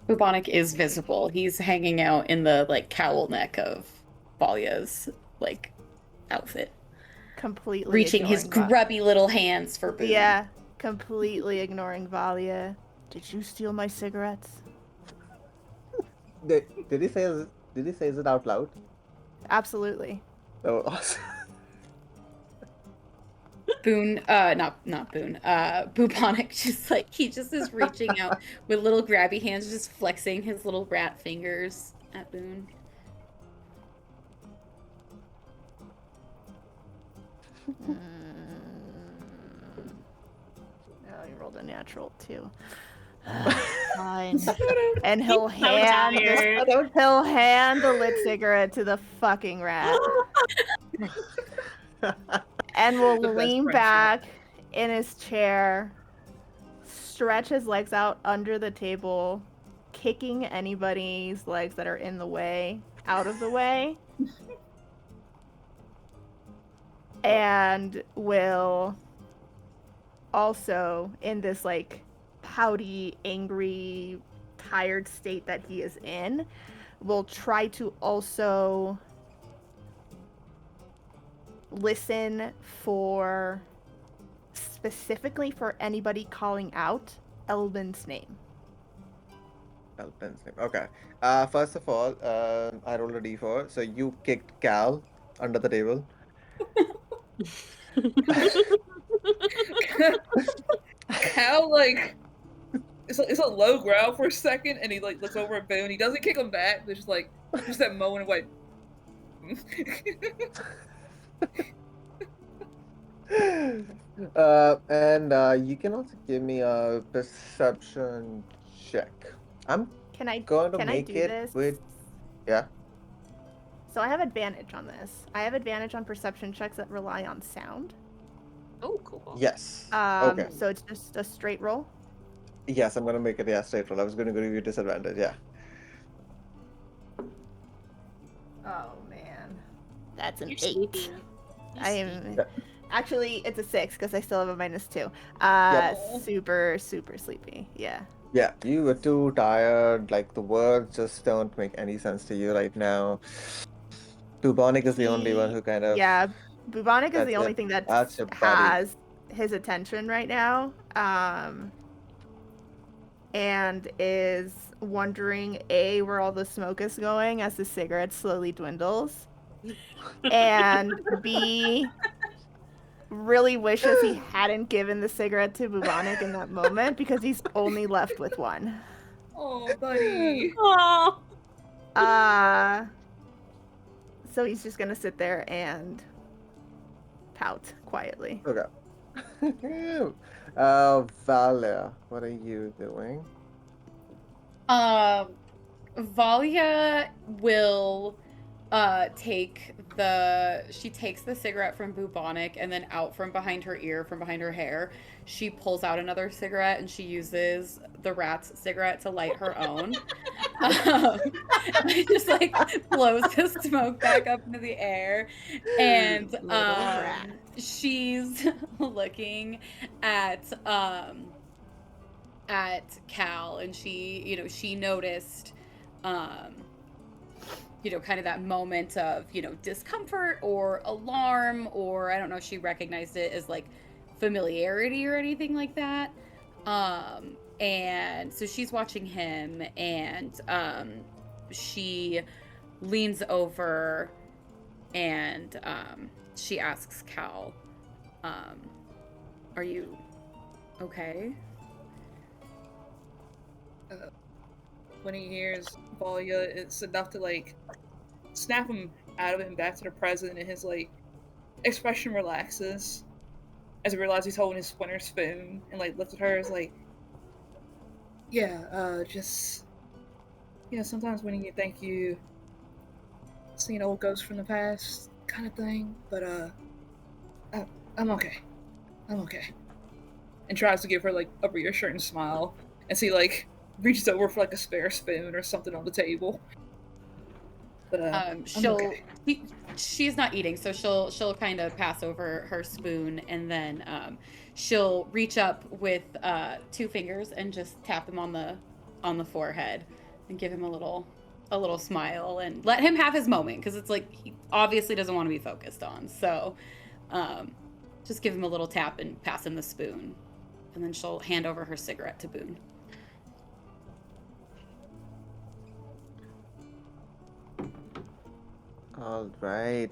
Bubonic is visible. He's hanging out in the like cowl neck of Valya's like outfit, Completely reaching his ignoring grubby little hands for Boone. Yeah, completely ignoring Valya. Did you steal my cigarettes? Did he say it out loud? Absolutely. Oh, awesome. Boone, not Boone, Bubonic he just is reaching out with little grabby hands, just flexing his little rat fingers at Boone. Oh, you rolled a natural too. Fine. And he'll hand the lit cigarette to the fucking rat. And will lean back in his chair, stretch his legs out under the table, kicking anybody's legs that are in the way out of the way. And will also, in this like pouty, angry, tired state that he is in, will try to also listen for specifically for anybody calling out Elvin's name. Elvin's name. Okay. First of all, I rolled a d4, so you kicked Cal under the table. Cal like it's a low growl for a second, and he like looks over at Boone. He doesn't kick him back. There's just that moment of like. And you can also give me a perception check. I'm Can I going to can I make do it this? with yeah. So I have advantage on this. I have advantage on perception checks that rely on sound. Oh, cool. Yes. Okay. So it's just a straight roll. Yes, I'm gonna make it straight roll. I was gonna give you disadvantage. Yeah. Oh man, that's an You're 8. sleepy. I am Yeah. actually it's a 6 because I still have a -2. Yep. Super sleepy. Yeah. Yeah, you were too tired. Like the words just don't make any sense to you right now. Bubonic is the only one who kind of Yeah, Bubonic is the only yep, thing that that's your buddy. has his attention right now. And is wondering A, where all the smoke is going as the cigarette slowly dwindles. And B, really wishes he hadn't given the cigarette to Bubonic in that moment because he's only left with one. Oh, buddy. Oh. So he's just gonna sit there and pout quietly. Okay. Valya, what are you doing? Valya will she takes the cigarette from Bubonic, and then out from behind her ear, from behind her hair, she pulls out another cigarette, and she uses the rat's cigarette to light her own. She just like blows the smoke back up into the air, and she's looking at Cal, and she noticed kind of that moment of, discomfort or alarm, or I don't know if she recognized it as like familiarity or anything like that. And so she's watching him, and she leans over and she asks Cal, are you okay? When he hears Valya, it's enough to like snap him out of it and back to the present, and his like expression relaxes as he realizes he's holding his splinter spoon, and like looks at her as like, just sometimes when you think you see an old ghost from the past kind of thing, but I'm okay, and tries to give her like a reassuring smile as he like reaches over for like a spare spoon or something on the table. But she's not eating, so she'll kind of pass over her spoon, and then she'll reach up with 2 fingers and just tap him on the forehead and give him a little smile and let him have his moment, because it's like he obviously doesn't want to be focused on. So just give him a little tap and pass him the spoon, and then she'll hand over her cigarette to Boone. All right.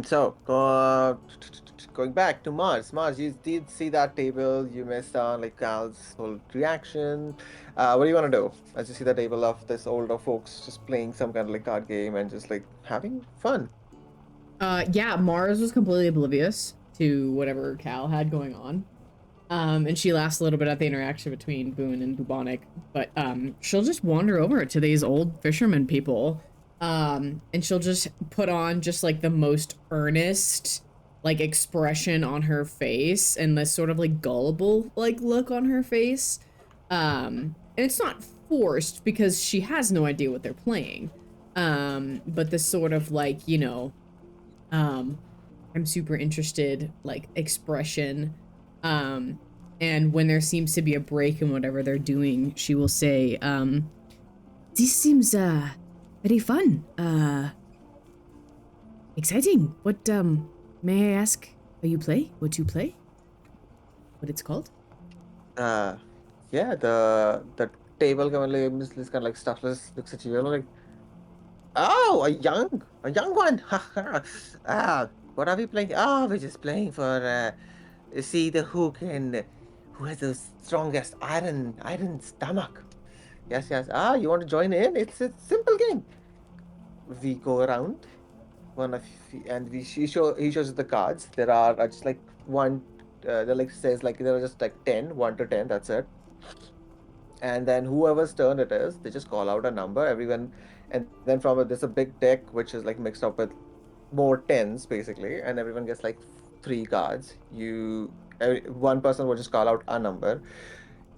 So going back to Mars. Mars, you did see that table. You missed on like Cal's whole reaction. What do you want to do as you see the table of this older folks just playing some kind of like card game and just like having fun? Yeah, Mars was completely oblivious to whatever Cal had going on. And she laughs a little bit at the interaction between Boone and Bubonic, but she'll just wander over to these old fisherman people. And she'll just put on just like the most earnest like expression on her face and this sort of like gullible like look on her face. And it's not forced because she has no idea what they're playing. But this sort of like, I'm super interested like expression. And when there seems to be a break in whatever they're doing, she will say, this seems very fun. Exciting. What may I ask how you play? What you play? What it's called? Yeah, the table kind of like stuffless looks at you and like, oh, a young one. What are we playing? Oh, we're just playing for See the who has the strongest iron stomach. Yes, yes. Ah, you want to join in? It's a simple game. We go around one of and we he shows us the cards. There are just like one. There like says like there are just like 10, 1 to 10. That's it. And then whoever's turn it is, they just call out a number. Everyone, and then from it, there's a big deck which is like mixed up with more tens basically, and everyone gets like three cards. One person will just call out a number.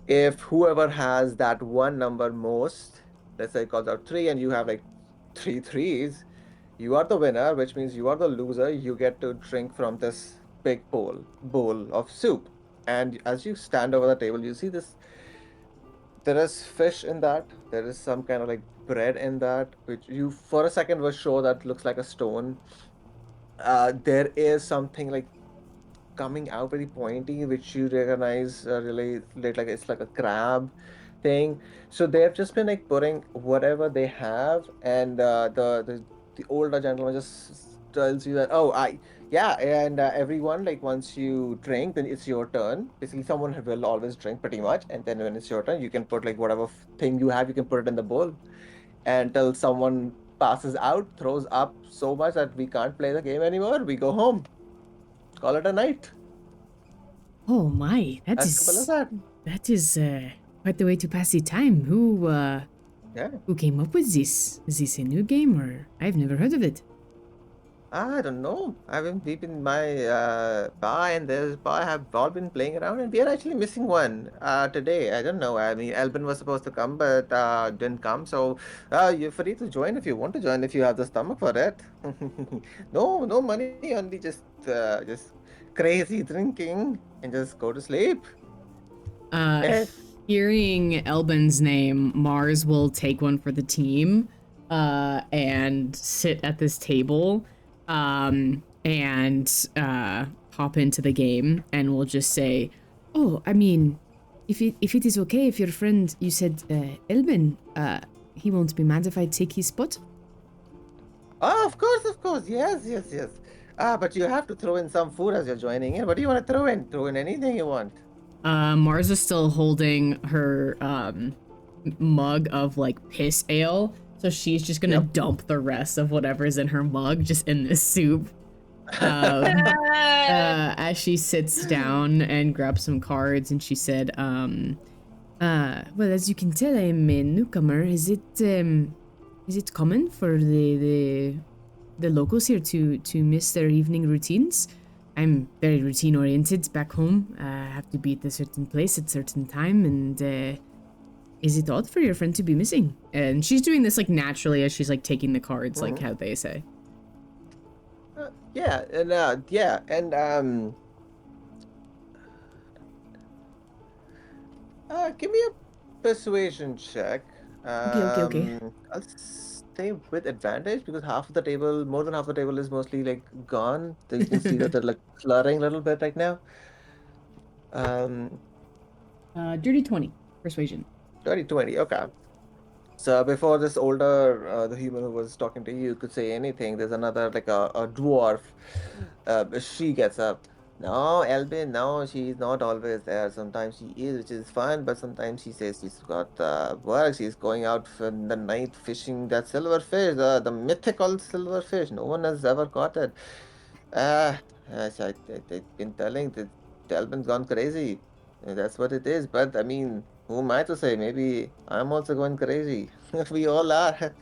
If whoever has that one number most, let's say calls out three, and you have like three threes, you are the winner, which means you are the loser. You get to drink from this big bowl of soup. And as you stand over the table, you see this. There is fish in that. There is some kind of like bread in that, which you for a second was sure that looks like a stone. There is something like coming out very pointy, which you recognize really like it's like a crab thing. So they have just been like putting whatever they have, and the older gentleman just tells you that, oh, I yeah, and everyone like once you drink, then it's your turn. Basically, someone will always drink pretty much, and then when it's your turn, you can put like whatever thing you have, you can put it in the bowl until someone passes out, throws up so much that we can't play the game anymore. We go home, call it a night. Oh my, As simple as that. that is quite the way to pass the time. Yeah. Who came up with this? Is this a new game or I've never heard of it? I don't know. We've been my bar and this bar have all been playing around, and we are actually missing one today. I don't know. I mean, Albin was supposed to come, but didn't come. So you're free to join if you want to join, if you have the stomach for it. No money, only just crazy drinking and just go to sleep. Uh, Eh. Hearing Elbin's name, Mars will take one for the team, and sit at this table, and hop into the game, and we'll just say, "Oh, I mean, if it is okay, if your friend, you said Elbin, he won't be mad if I take his spot." Oh, of course. Yes, yes, yes. But you have to throw in some food as you're joining in. What do you want to throw in? Throw in anything you want. Mars is still holding her mug of like piss ale, so she's just gonna Yep. dump the rest of whatever's in her mug just in this soup. As she sits down and grabs some cards, and she said, well, as you can tell, I'm a newcomer. Is it common for the locals here to miss their evening routines? I'm very routine oriented back home. I have to be at a certain place at a certain time, and is it odd for your friend to be missing? And she's doing this like naturally as she's like taking the cards, like how they say. Yeah, and give me a persuasion check. Okay. I'll stay with advantage because half of the table, more than half the table, is mostly like gone. So you can see that they're like cluttering a little bit right now. Um, Dirty 20 persuasion. 20. Okay. So before this older, the human who was talking to you could say anything, there's another like a dwarf. She gets up. No, Albin, no, she's not always there. Sometimes she is, which is fun, but sometimes she says she's got work. She's going out in the night fishing that silverfish, the mythical silverfish. No one has ever caught it. As I've been telling, that Albin's gone crazy. That's what it is. But I mean, who am I to say? Maybe I'm also going crazy. We all are.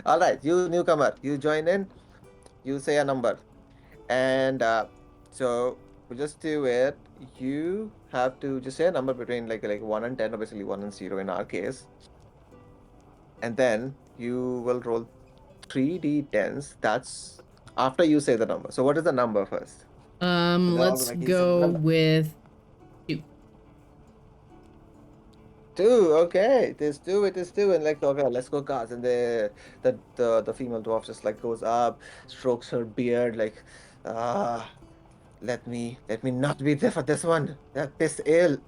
All right, you newcomer, you join in, you say a number. And so we just do it. You have to just say a number between like 1 and 10, or basically 1 and 0 in our case. And then you will roll 3d10s. That's after you say the number. So what is the number first? So they're all Let's like, he's go remember. with 2. Two, okay. It is two, and like okay, let's go cards. And the female dwarf just like goes up, strokes her beard, like ah, let me not be there for this one. That piss ill.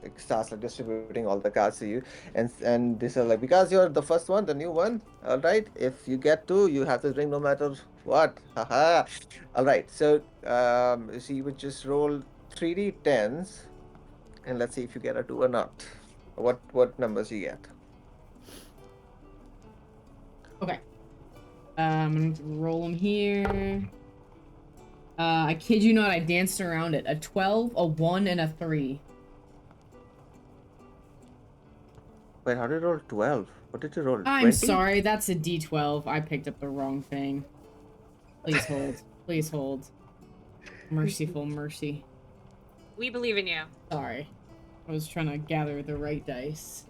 like starts like distributing all the cards to you, and they say like, because you're the first one, the new one. All right, if you get two, you have to drink no matter what. Haha. All right, so she would just roll 3d10s, and let's see if you get a two or not. What numbers you get? Okay. I'm gonna roll them here. I kid you not, I danced around it. A 12, a 1, and a 3. Wait, how did you roll 12? What did you roll? I'm 20? sorry, that's a D12. I picked up the wrong thing. Please hold. Please hold. Merciful mercy. We believe in you. Sorry. I was trying to gather the right dice.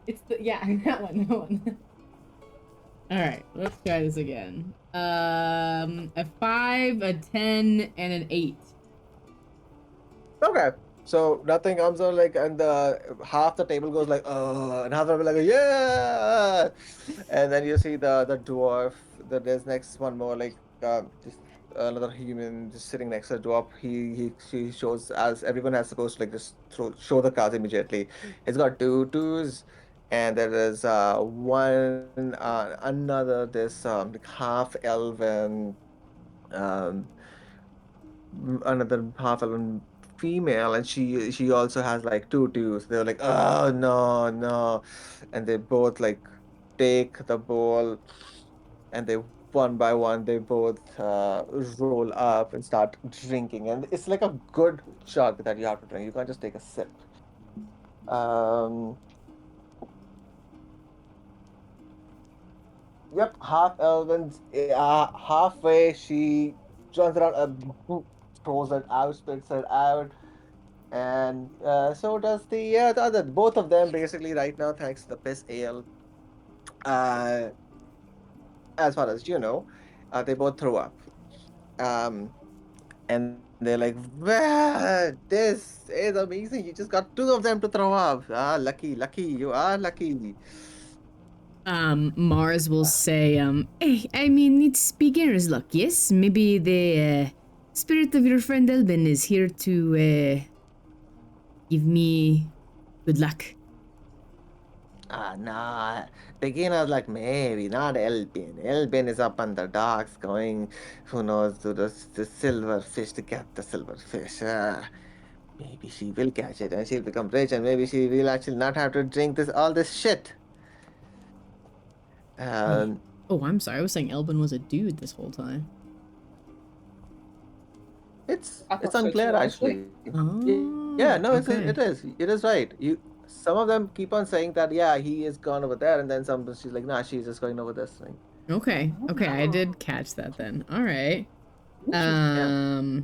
It's the, yeah, that one. Alright, let's try this again. A 5, a 10, and an 8. Okay. So nothing comes out like, and the half the table goes like, and half the table like, yeah, and then you see the dwarf. There's next one more like just another human just sitting next to the dwarf. She shows, as everyone has supposed to like just show the cards immediately. He's got two twos, and there is one another this like half elven um another half elven female, and she also has like two twos. They're like, oh no, no, and they both like take the bowl, and they one by one they both roll up and start drinking, and it's like a good chug that you have to drink. You can't just take a sip. Um, yep, half elven. Halfway she turns around, throws it out, spits it out. And so does the other. Both of them basically right now, thanks to the piss ale. Uh, as far as you know, they both throw up. Um, and they're like, "Wow, this is amazing! You just got two of them to throw up. Ah, lucky, lucky, you are lucky." Mars will say, hey, I mean, it's beginner's luck, yes? Maybe the, spirit of your friend Elbin is here to, give me good luck. Ah, nah. Beginners like maybe, not Elbin. Elbin is up on the docks going, who knows, to the silver fish to get the silver fish. Maybe she will catch it and she'll become rich, and maybe she will actually not have to drink all this shit. Wait. Um, Oh, I'm sorry. I was saying Elbin was a dude this whole time. I it's thought so unclear too, honestly. actually. Yeah, Oh, no, okay. it is right. Some of them keep on saying that yeah, he is gone over there, and then some she's like, nah, she's just going over this thing. Okay. Okay, I Oh, did catch that then. All right. interesting. Yeah.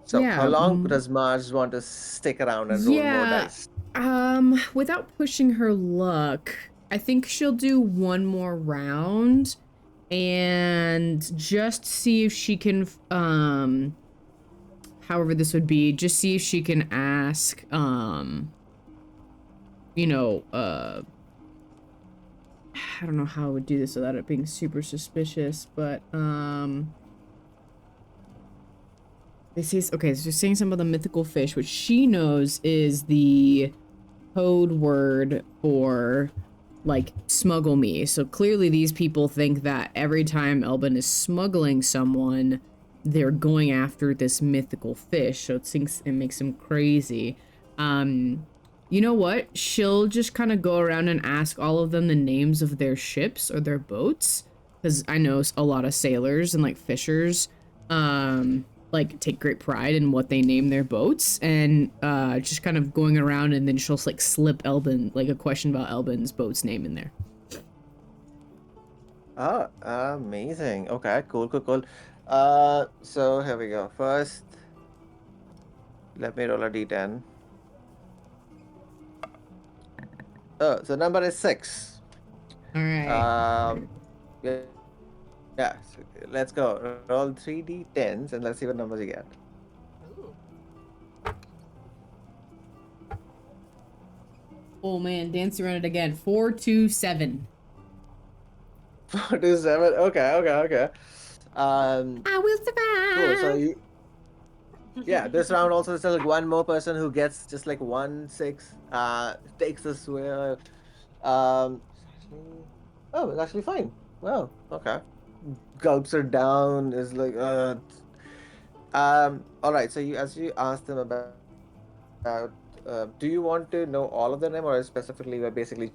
So how Yeah. long does Mars want to stick around and roll more Yeah. dice? Without pushing her luck, I think she'll do one more round and just see if she can, however this would be, just see if she can ask, you know, I don't know how I would do this without it being super suspicious, but, they say, okay, so they're saying some of the mythical fish, which she knows is the code word for, like, smuggle me. So clearly these people think that every time Elbin is smuggling someone, they're going after this mythical fish. So it makes them crazy. You know what? She'll just kind of go around and ask all of them the names of their ships or their boats. Because I know a lot of sailors and, like, fishers, like, take great pride in what they name their boats, and just kind of going around, and then she'll like slip Elbin like a question about Elbin's boat's name in there. Oh, amazing. Okay, cool, cool, cool. So here we go. First, let me roll a d10. Oh, so number is 6. All right. Yeah, so let's go. Roll 3d10s and let's see what numbers you get. Ooh. Oh man, dance around it again. 4, 2, 7. 4 to 7. Okay, okay, okay. I will Cool. So survive. Yeah, this round also is like one more person who gets just like 1-6, takes the swear. Um, oh, it's actually fine. Wow, okay. Gulps her down, is like, all right. So you, as you asked them about, do you want to know all of their name, or specifically we're basically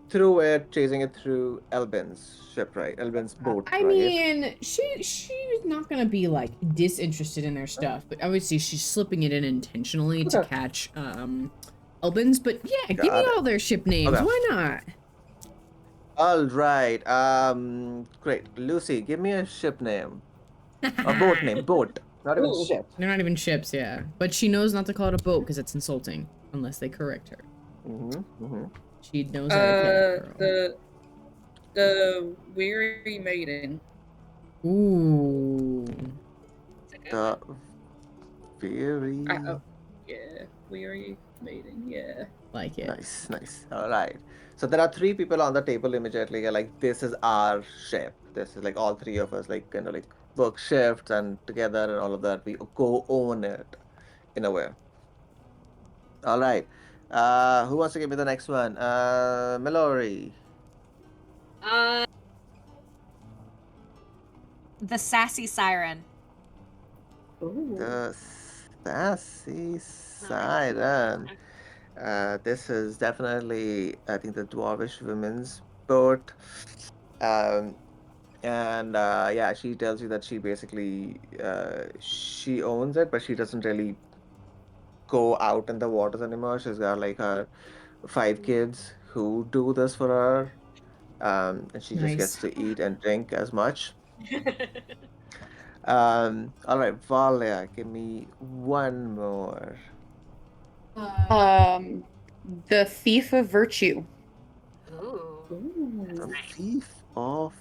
through it, chasing it through Elbin's ship, right? Elbin's boat, I right? mean, she's not gonna be like disinterested in their stuff, but obviously she's slipping it in intentionally to Okay, catch Albans. But yeah, give me got it. all their ship names. Okay. Why not? All right. Great. Lucy, give me a ship name. A boat name. Boat. Not even Ooh. ship. They're not even ships, yeah. But she knows not to call it a boat because it's insulting unless they correct her. Mm-hmm. She knows etiquette, girl. The weary maiden. Ooh, It's a good The one. very Yeah, weary maiden. Yeah. like it. nice. All right. So there are three people on the table immediately. Like, this is our ship. This is like all three of us like kind of like work shifts and together and all of that. We go own it in a way. All right. Who wants to give me the next one? Mellori. Uh, the sassy siren. Ooh. The sassy Siren. siren. This is definitely, I think, the dwarvish women's boat. Um, and yeah, she tells you that she basically she owns it, but she doesn't really go out in the waters anymore. She's got like her 5 kids who do this for her, and she just gets Nice. to eat and drink as much. All right, Valya, give me one more. Um, the thief of virtue. Ooh. The Ooh. thief of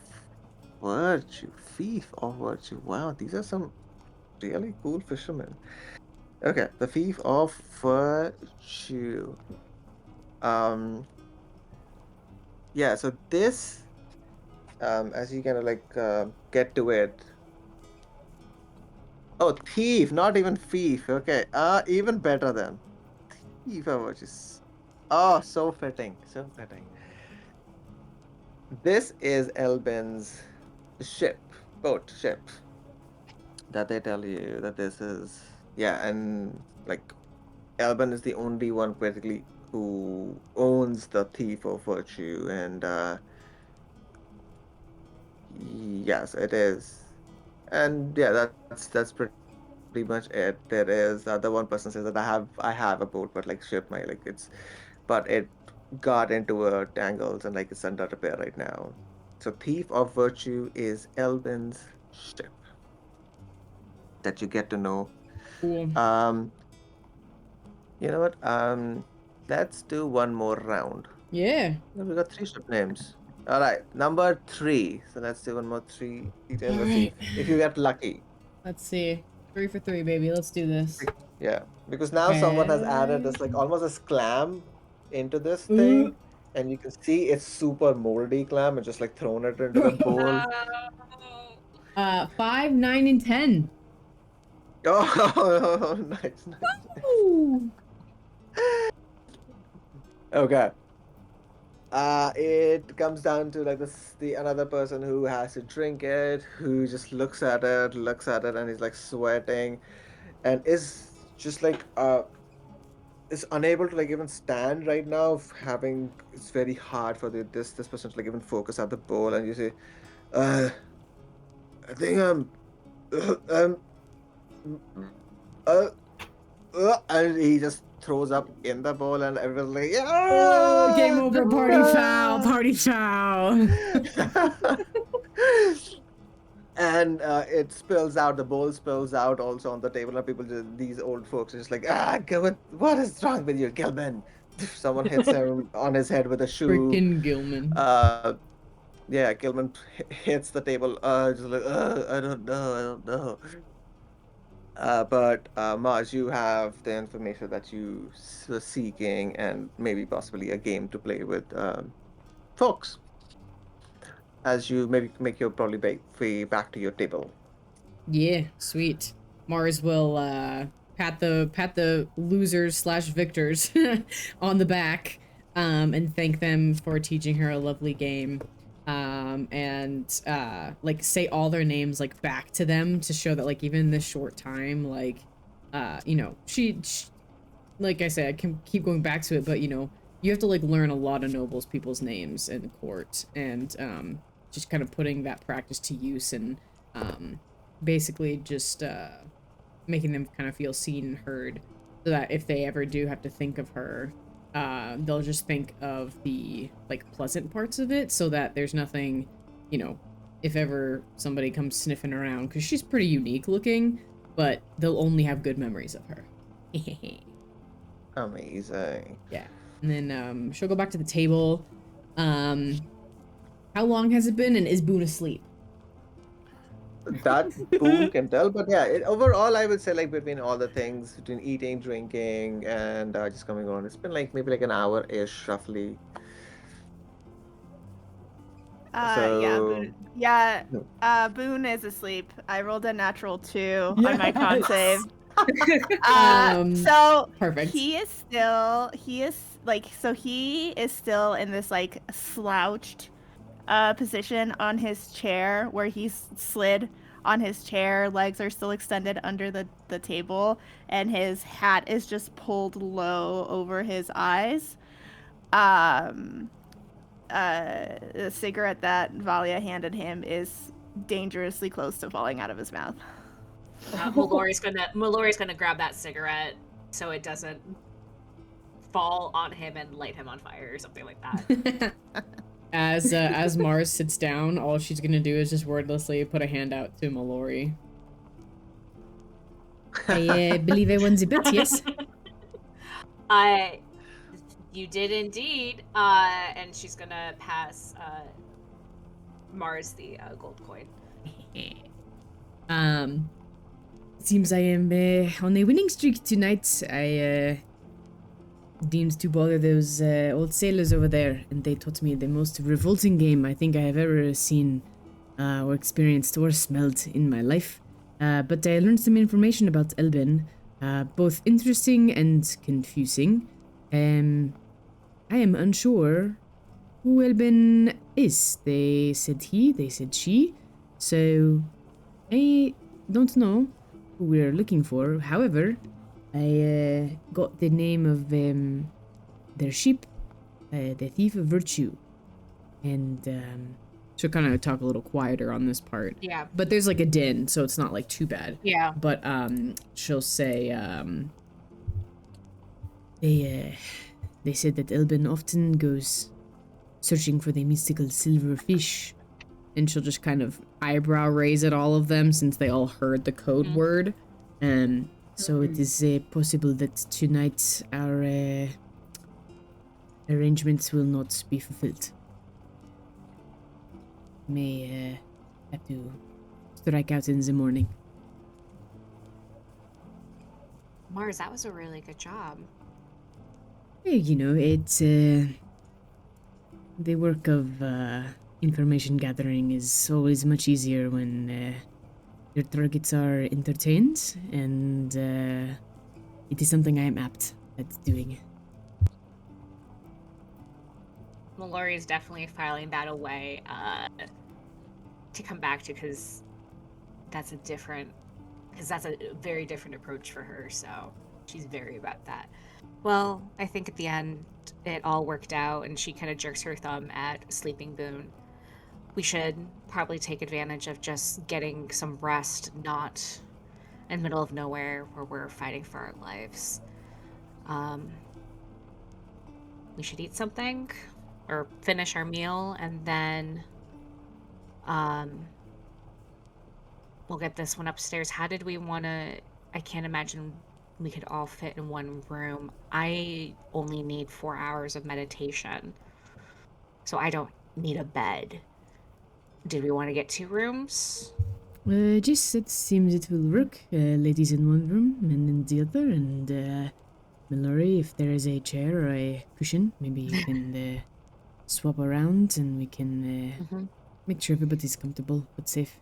virtue. Thief of virtue. Wow, these are some really cool fishermen. Okay, the thief of virtue. Um, yeah, so this, as you kind of like get to it. Oh, thief, not even thief. Okay, even better then. Thief of virtue. Oh, so fitting, so fitting. This is Elbin's ship, boat ship, that they tell you that this is, yeah, and like Elbin is the only one basically who owns the thief of virtue, and yes, it is. And yeah, that's pretty much it. There is the one person says that I have a boat, but like ship my like it's, but it got into a tangles and like it's under repair right now. So thief of virtue is Elvin's ship that you get to know. Cool. Um, you know what? Let's do one more round. Yeah. Well, we got 3 ship names. All right, number 3. So let's do one more 3 details. All Let's see right. if you get lucky. Let's see. 3 for 3, baby. Let's do this. Yeah, because now someone has added Okay. this like almost a clam into this Ooh. thing, and you can see it's super moldy clam and just like thrown it into the bowl. No. 5, 9, and 10. Oh, nice. Ooh. Okay. It comes down to like this the another person who has to drink it, who just looks at it, and he's like sweating, and is just like is unable to like even stand right now. Having it's very hard for this person to like even focus at the bowl, and you say, uh, I think um, mm, uh, and he just throws up in the bowl, and everyone's like, Oh, game yeah, over. Party foul. Party foul. and it spills out. The bowl spills out also on the table, and these old folks are just like, what is wrong with you, Gilman? Someone hits him on his head with a shoe. Freaking Gilman. Yeah, Gilman hits the table. Just like, I don't know. But Maj, you have the information that you were seeking, and maybe possibly a game to play with folks, as you maybe make your probably way back to your table. Yeah, sweet. Mars will pat the losers slash victors on the back, and thank them for teaching her a lovely game. And like say all their names like back to them to show that like even in this short time, like you know, she like I said, I can keep going back to it, but you know, you have to like learn a lot of nobles people's names in court, and just kind of putting that practice to use, and basically just making them kind of feel seen and heard, so that if they ever do have to think of her, they'll just think of the like pleasant parts of it, so that there's nothing, you know, if ever somebody comes sniffing around, because she's pretty unique looking, but they'll only have good memories of her. Amazing. Yeah. And then she'll go back to the table. How long has it been, and is Boone asleep? That Boone can tell, but yeah, overall, I would say like between all the things, between eating, drinking, and just coming on, it's been like maybe like an hour-ish, roughly. Yeah, So, Boone. Yeah, hmm. Boone is asleep. I rolled a natural 2 on my con save. Um, So perfect. he is still in this like slouched position on his chair where he's slid on his chair. Legs are still extended under the table, and his hat is just pulled low over his eyes. Um, the cigarette that Valya handed him is dangerously close to falling out of his mouth. Mellori's gonna grab that cigarette so it doesn't fall on him and light him on fire or something like that. As Mars sits down, all she's gonna do is just wordlessly put a hand out to Mellori. I believe I won the bet, yes? You did indeed. And she's gonna pass Mars the gold coin. Seems I am on a winning streak tonight. I deemed to bother those old sailors over there, and they taught me the most revolting game I think I have ever seen or experienced or smelled in my life. But I learned some information about Elben, both interesting and confusing. I am unsure who Elben is. They said he, they said she, so I don't know who we're looking for. However, I got the name of their ship, the Thief of Virtue, and she'll kind of talk a little quieter on this part. Yeah. But there's like a din, so it's not like too bad. Yeah. But she'll say they said that Elben often goes searching for the mystical silver fish, and she'll just kind of eyebrow raise at all of them since they all heard the code word. So it is possible that tonight our arrangements will not be fulfilled. May have to strike out in the morning. Mars, that was a really good job. You know, it's the work of information gathering is always much easier when your targets are entertained, and it is something I am apt at doing. Mellori is definitely filing that away to come back to, because that's a very different approach for her, so she's very about that. Well, I think at the end it all worked out, and she kind of jerks her thumb at Sleeping Boone. We should probably take advantage of just getting some rest, not in the middle of nowhere where we're fighting for our lives. We should eat something or finish our meal, and then we'll get this one upstairs. How did we want to... I can't imagine we could all fit in one room. I only need 4 hours of meditation, so I don't need a bed. Did we want to get 2 rooms? Yes, it seems it will work. Ladies in one room, men in the other, and Mellori, if there is a chair or a cushion, maybe you can swap around, and we can make sure everybody's comfortable but safe.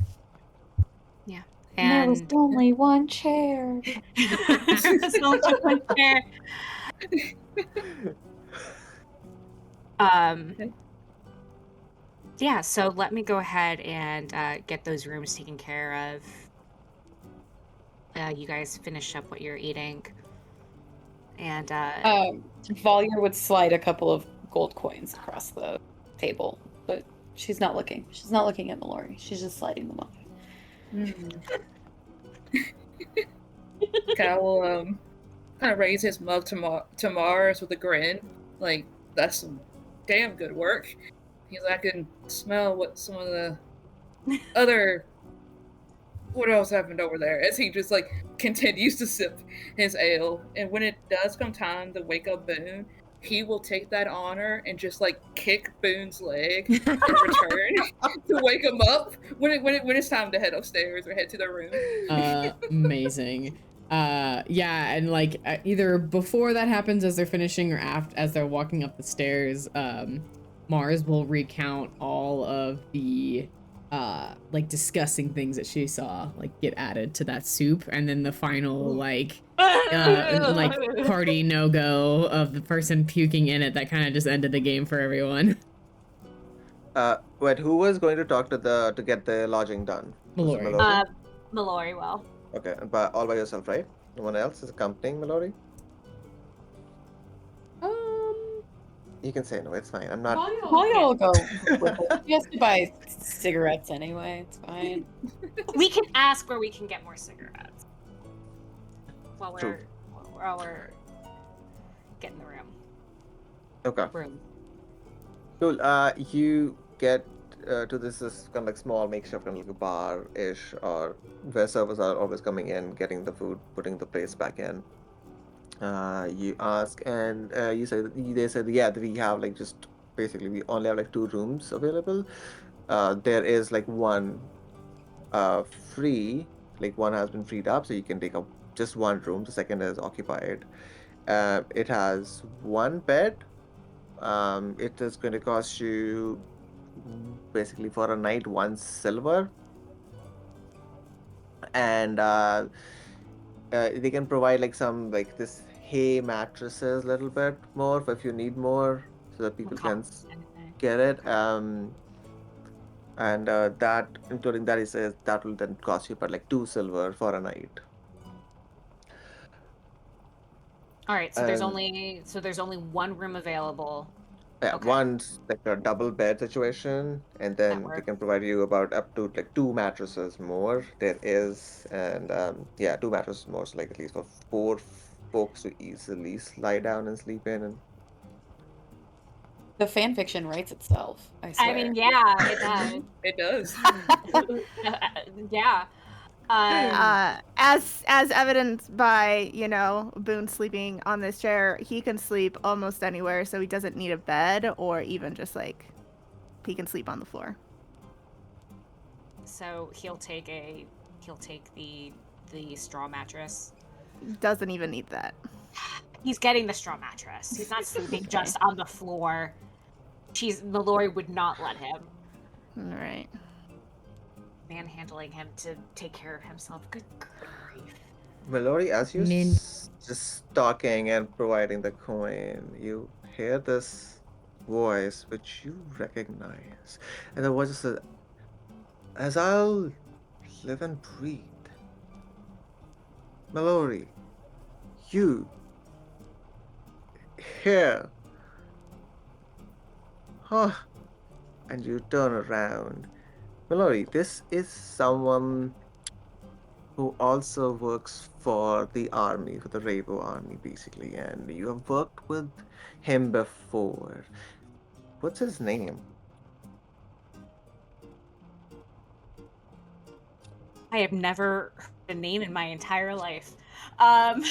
Yeah. There was And only one chair. there's only one chair. Okay. Yeah, so let me go ahead and get those rooms taken care of. You guys finish up what you're eating. And Valya would slide a couple of gold coins across the table, but she's not looking. She's not looking at Mellori. She's just sliding them off. Cal will kind of raise his mug to Mars with a grin. Like, that's some damn good work. He's like, I can smell what some of the other. What else happened over there? As he just like continues to sip his ale, and when it does come time to wake up Boone, he will take that honor and just like kick Boone's leg in return to wake him up when it's time to head upstairs or head to their room. Amazing. Yeah, and like either before that happens as they're finishing or after as they're walking up the stairs, Mars will recount all of the like disgusting things that she saw like get added to that soup, and then the final like party no-go of the person puking in it that kind of just ended the game for everyone. Wait, who was going to talk to get the lodging done? Was it Mellori. Mellori? Mellori will. Okay, but all by yourself, right? No one else is accompanying Mellori? You can say no, it's fine. I'm not. Valya will go with her. He has to buy cigarettes anyway. It's fine. We can ask where we can get more cigarettes while True. we're getting the room. Okay. Room. Cool. You get to this kind of like small makeshift kind of like a bar-ish, or where servers are always coming in, getting the food, putting the place back in. You ask, and they said, yeah, we have like just basically we only have like 2 rooms available. There is like one free, like one has been freed up, so you can take up just one room. The second is occupied. It has 1 bed. It is going to cost you basically for a night 1 silver, and they can provide like some like this hay mattresses a little bit more if you need more, so that people can get it. And that including that, he says that will then cost you about like 2 silver for a night. All right, so there's Um, only 1 room available. Yeah, Okay. one's like a double bed situation, and then they works. can provide you about up to like 2 mattresses more. There is, and yeah, 2 mattresses more, so like at least for 4 folks to easily lie down and sleep in. And The fan fiction writes itself, I swear. I mean, yeah, it does. It does. Yeah. As evidenced by, you know, Boone sleeping on this chair, he can sleep almost anywhere, so he doesn't need a bed, or even just like he can sleep on the floor. So he'll take the straw mattress. Doesn't even need that. He's getting the straw mattress. He's not sleeping just on the floor. Mellori would not let him. All right. Manhandling him to take care of himself. Good grief. Mellori, as you Min- just talking and providing the coin, you hear this voice which you recognize, and the voice says, "As I'll live and breathe, Mellori, you here, huh?" And you turn around. Mellori, this is someone who also works for the army, for the Rabo army, basically, and you have worked with him before. What's his name? I have never heard a name in my entire life. Oh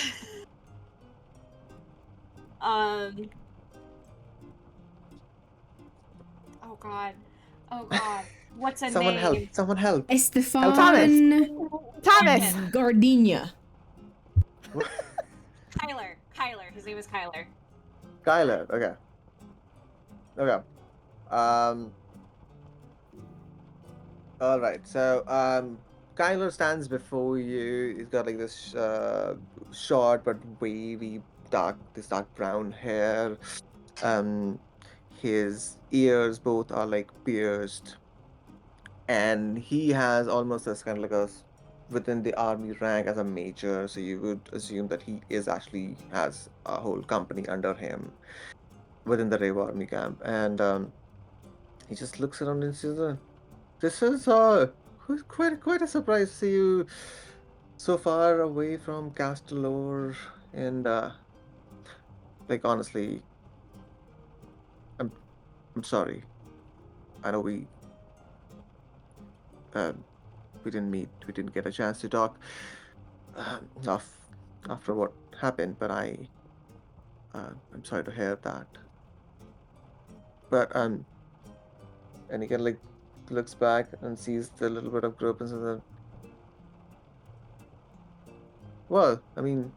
God. What's a Someone name? help! Someone help! Estefan Thomas. Gardenia. Kyler. His name is Kyler. Skylar. Okay. All right. So Kyler stands before you. He's got like this short but wavy dark brown hair. Um, his ears both are like pierced, and he has almost as kind of like within the army rank as a major. So you would assume that he is actually has a whole company under him within the Rave Army camp, and he just looks around and says, "This is quite a surprise to see you so far away from Castelor, and like honestly, I'm I'm sorry. I know uh, we didn't meet, we didn't get a chance to talk af after what happened, but I'm sorry to hear that. But and he kind of like looks back and sees the little bit of group and says, "Well, I mean,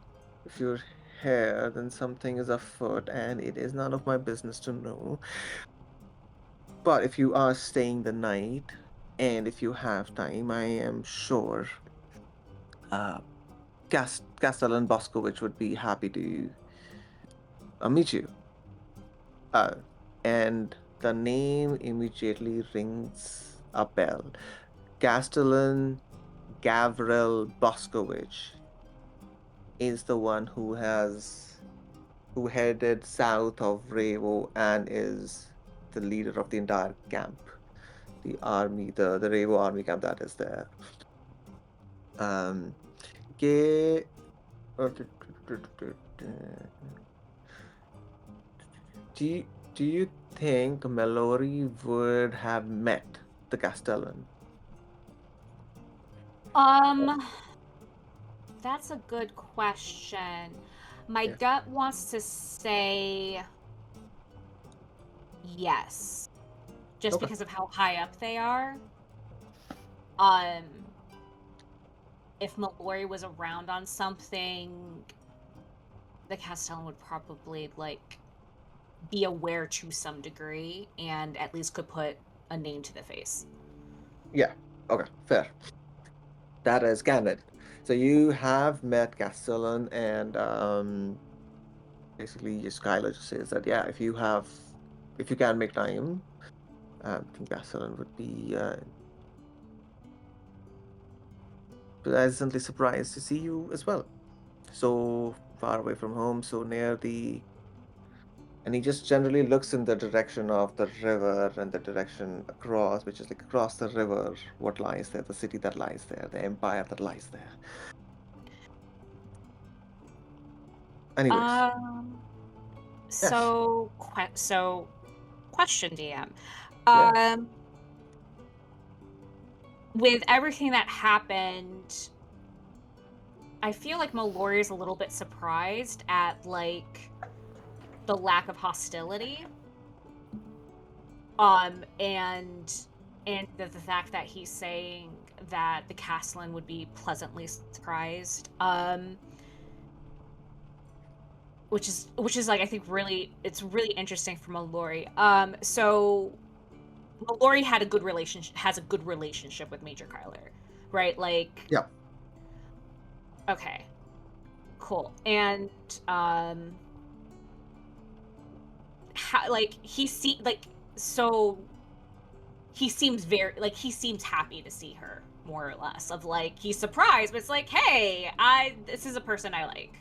if you're here, then something is afoot, and it is none of my business to know. But if you are staying the night, and if you have time, I am sure uh, Castellan Boscovich would be happy to meet you." Uh, and the name immediately rings a bell. Castellan Gavril Boscovich is the one who headed south of Revo and is the leader of the entire camp, the army, the Revo army camp that is there. Um, Ke- do you, do you think Mellori would have met the Castellan? Um, that's a good question. My Yeah. gut wants to say yes, just Okay. because of how high up they are. Um, if Mellori was around on something, the Castellan would probably like be aware to some degree and at least could put a name to the face. Yeah. Okay. Fair. That is canon. So you have met Castellan, and basically, Skylar just says that yeah, if you can make time, I think Castellan would be pleasantly surprised to see you as well. So far away from home, so near the. And he just generally looks in the direction of the river and the direction across, which is like across the river, what lies there, the city that lies there, the empire that lies there. Anyways, Um, yes, so question, DM. yeah, Um, with everything that happened, I feel like Mellori is a little bit surprised at like the lack of hostility. And the fact that he's saying that the Castellan would be pleasantly surprised. Which is like I think really it's really interesting for Mellori. So Mellori has a good relationship with Major Kyler, right? Like, yeah. okay, cool. And like so he seems he seems happy to see her, more or less, of like he's surprised, but it's like, hey, this is a person I like.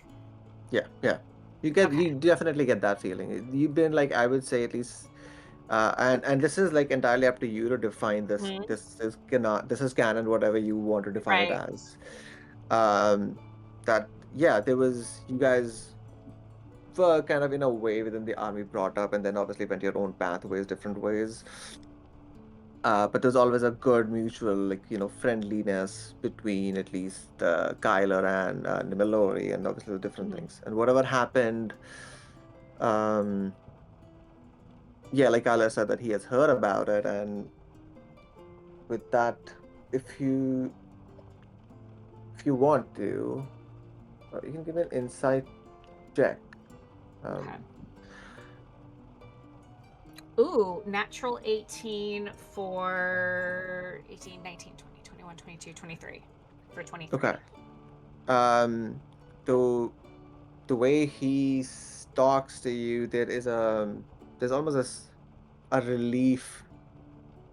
Yeah, yeah. Okay. You definitely get that feeling. You've been like I would say at least and this is like entirely up to you to define this. Mhm. This is canon, whatever you want to define it Right. as. Um that yeah, there was you guys were kind of in a way within the army brought up and then obviously went your own pathways, different ways. But there's always a good mutual, like, friendliness between at least Kyler and Mellori, and obviously the different Mhm. things. And whatever happened, um, yeah, like Kyler said, that he has heard about it. And with that, if you want to, you can give me an insight check. Okay. Um, Ooh, natural 18 for 18, 19, 20, 21, 22, 23. For 23. Okay. Um, the the way he talks to you, there's almost a relief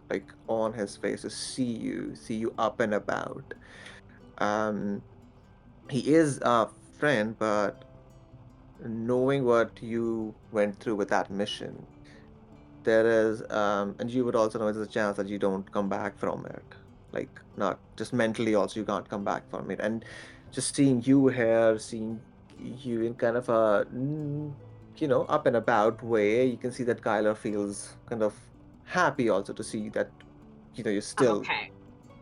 like on his face to see you up and about. Um, he is a friend, but knowing what you went through with that mission, there is and you would also know there's a chance that you don't come back from it, like not just mentally also you can't come back from it. And just seeing you here, seeing you in kind of a up and about way, you can see that Kyler feels kind of happy also to see that you're I'm still, okay.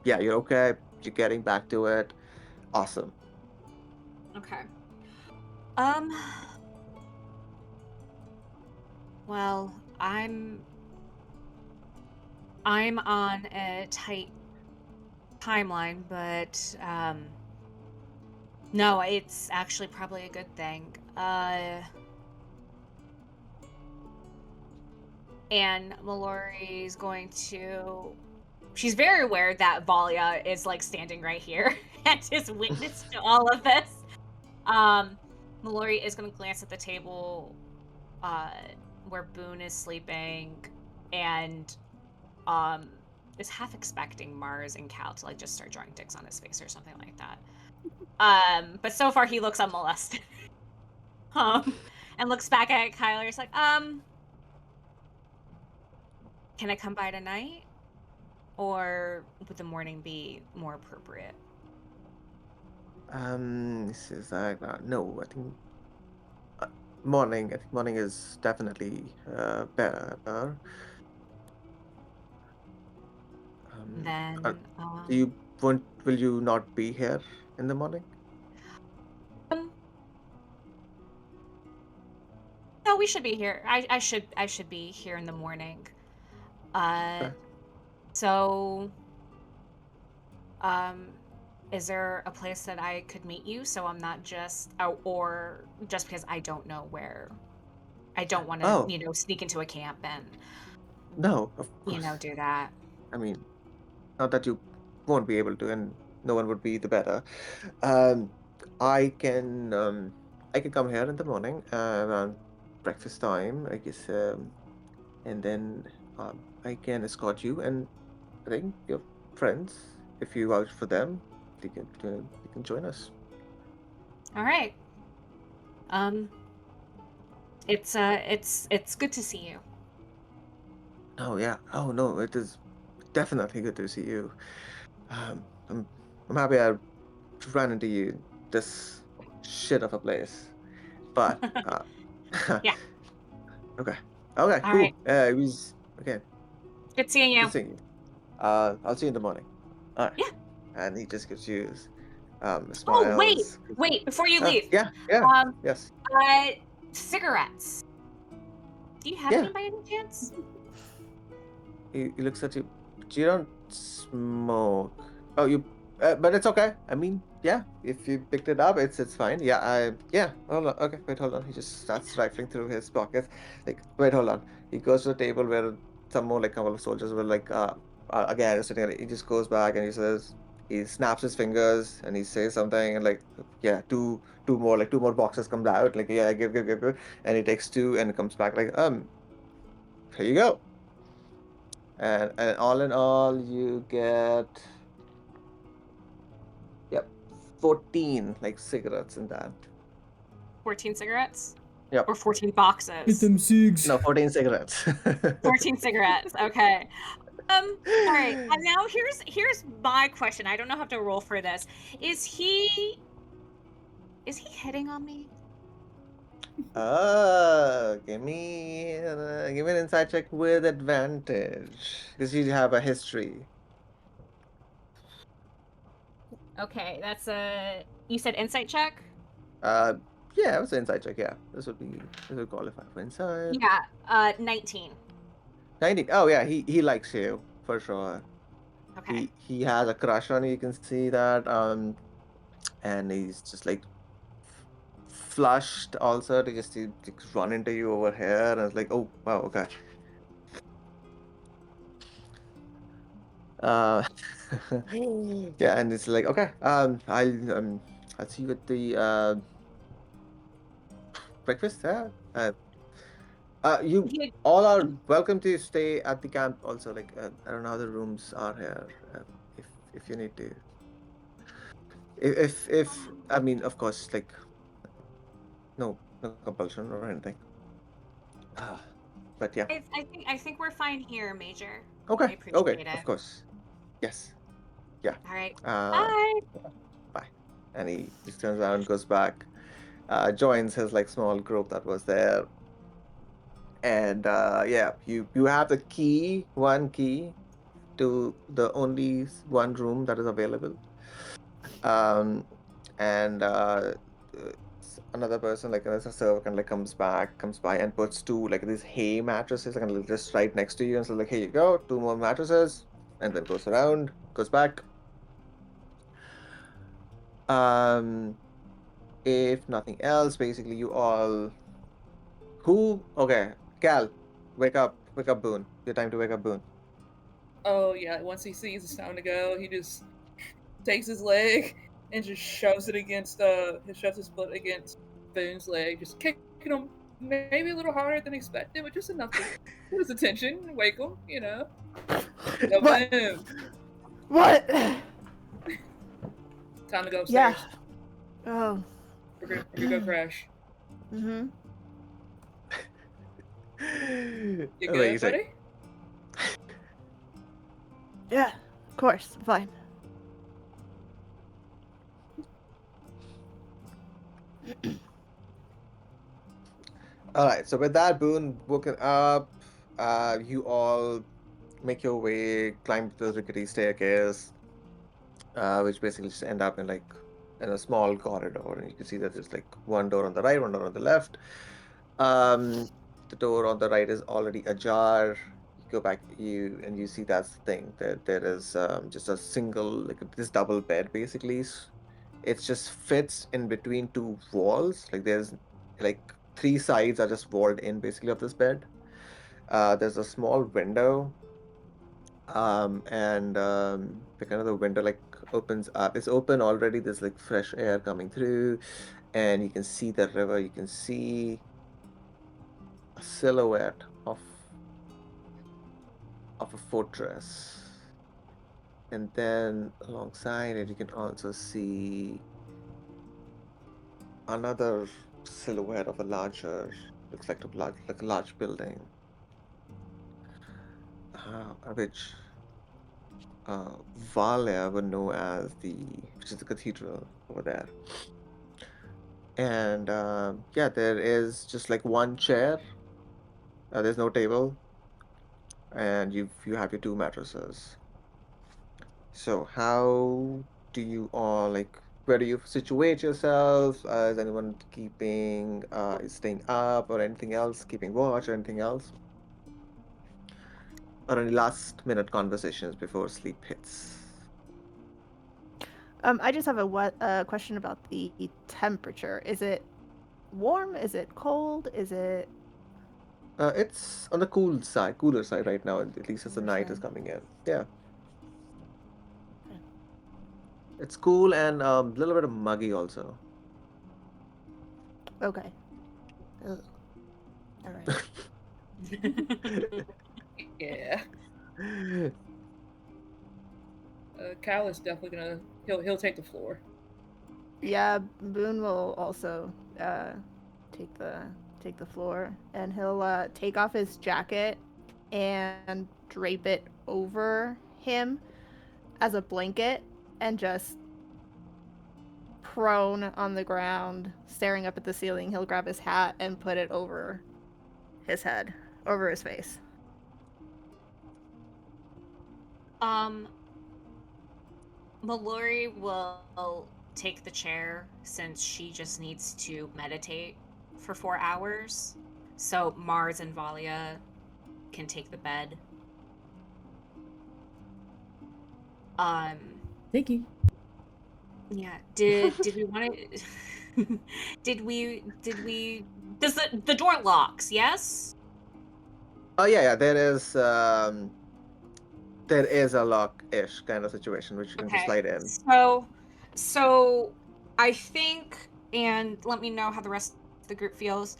yeah, you're okay, you're getting back to it. Awesome. Okay. Well, I'm on a tight timeline, but no, it's actually probably a good thing. And Mellori's going to. She's very aware that Valya is like standing right here and is witness to all of this. Mellori is going to glance at the table where Boone is sleeping and is half expecting Mars and Cal to like just start drawing dicks on his face or something like that. But so far he looks unmolested. And looks back at Kyler. He's like, can I come by tonight? Or would the morning be more appropriate? This is like no, uh, I think morning is definitely better. Um, uh, Then, you won't, will you not be here in the morning? um, no, we should be here. I should be here in the morning. Okay. So, um, is there a place that I could meet you so I'm not just, or just because I don't know where, I don't want to, Oh, sneak into a camp and, no, of course. do that. I mean, not that you won't be able to, and no one would be the better. Um, I can come here in the morning around breakfast time, I guess, and then I can escort you, and I think your friends, if you vouch for them, they can join us. All right. Um, it's good to see you. Oh yeah. Oh no, it is definitely good to see you. I'm happy I ran into you in this shit of a place. But Yeah. okay. Okay, All right. cool. It was okay. Good seeing Good you. seeing you. I'll see you in the morning. All right. Yeah. And he just gives you Oh, wait, smiles. wait, before you leave. Yeah, yeah, Um, yes, uh, cigarettes. Do you have yeah. any by any chance? He looks at you. But you don't smoke. Oh, but it's okay. I mean, yeah. If you picked it up, it's fine. Yeah. Yeah. Hold on. Okay. Wait. Hold on. He just starts rifling through his pockets. Like, wait. Hold on. He goes to the table where some more like couple of soldiers were like again sitting. He just goes back and he says he snaps his fingers and he says something and like yeah two more boxes comes out like yeah give and he takes two and comes back like here you go. And all in all, you get yep 14 like cigarettes in that. 14 cigarettes? Yep. Or 14 Get boxes? them cigs. No, 14 cigarettes. 14 cigarettes. Okay. All right. And now here's my question. I don't know how to roll for this. Is he hitting on me? Give me an insight check with advantage because you have a history. Okay, that's a you said insight check? Uh, yeah, it was an insight check. Yeah, this would qualify for insight. Yeah, 19. 19. Oh yeah, he likes you for sure. Okay. He has a crush on you. You can see that. And he's just like flushed also to just to run into you over here and it's like oh wow okay Uh, yeah, and it's like, okay, I'll see you at the breakfast. You Yeah, all are welcome to stay at the camp. Also, like, I don't know how the rooms are here. If you need to, if I mean, of course, like, no compulsion or anything. Uh, but yeah, I think we're fine here, Major. I okay, okay, appreciate of it. course, yes, yeah. All right. Uh, Bye. bye. And he just turns around, goes back, joins his like small group that was there, and yeah, you have the key, one key to the only one room that is available. Um, and another person, like another server, kind of like comes by and puts two like these hay mattresses, like, kind of just right next to you, and so like, here you go, two more mattresses, and then goes around, goes back. Um, if nothing else, basically you all who okay, Cal, wake up, Boone. Your time to wake up, Boone. Oh yeah, once he sees it's time to go, he just takes his leg and just shoves his foot against Boone's leg, just kicking him maybe a little harder than expected, but just enough to get his attention and wake him, you know. Yo, What? Boone, What? time to go Yeah. upstairs. Oh. We're gonna go crash. Mm-hmm. You good, Amazing. buddy? Yeah. Of course. Fine. All right. So with that, Boone woken up. You all make your way, climb the rickety staircase, which basically just end up in a small corridor, and you can see that there's like one door on the right, one door on the left. Um, the door on the right is already ajar. You go back, you see that's the thing that there is just a single like this double bed basically. It just fits in between two walls. Like there's like three sides are just walled in basically of this bed. There's a small window, and the kind of the window like opens up. It's open already. There's like fresh air coming through, and you can see the river. You can see a silhouette of a fortress. And then alongside it, you can also see another silhouette of a larger, looks like a large building, which Valya would know as which is the cathedral over there. And yeah, there is just like one chair. There's no table, and you have your two mattresses. So how do you all like? Where do you situate yourselves? Is anyone is staying up or anything else, keeping watch or anything else? Or any last minute conversations before sleep hits? I just have a question about the temperature. Is it warm? Is it cold? Is it It's on the cooler side right now, at least as the cooler night is side? coming in. Yeah, it's cool and a little bit of muggy also. Okay. Ugh. All right. Yeah. Cal is definitely gonna he'll take the floor. Yeah, Boone will also take the take the floor, and he'll take off his jacket and drape it over him as a blanket, and just prone on the ground, staring up at the ceiling. He'll grab his hat and put it over his head, over his face. um, Mellori will take the chair since she just needs to meditate for 4 hours. So Mars and Valya can take the bed. Um, Thank you. yeah. Did we want to? did we? Does the door locks? Yes. Oh yeah, yeah. There is there is a lock-ish kind of situation which you can just Okay. slide in. So I think, and let me know how the rest of the group feels.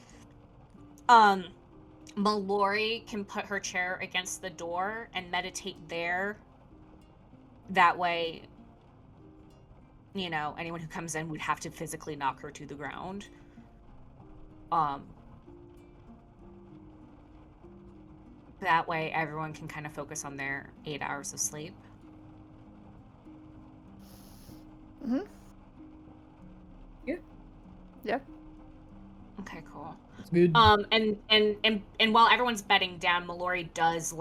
Um, Mellori can put her chair against the door and meditate there. That way, anyone who comes in would have to physically knock her to the ground. Um, that way everyone can kind of focus on their 8 hours of sleep. Mm-hmm. Yeah. Yeah. Okay, cool. It's good. And while everyone's bedding down, Mellori does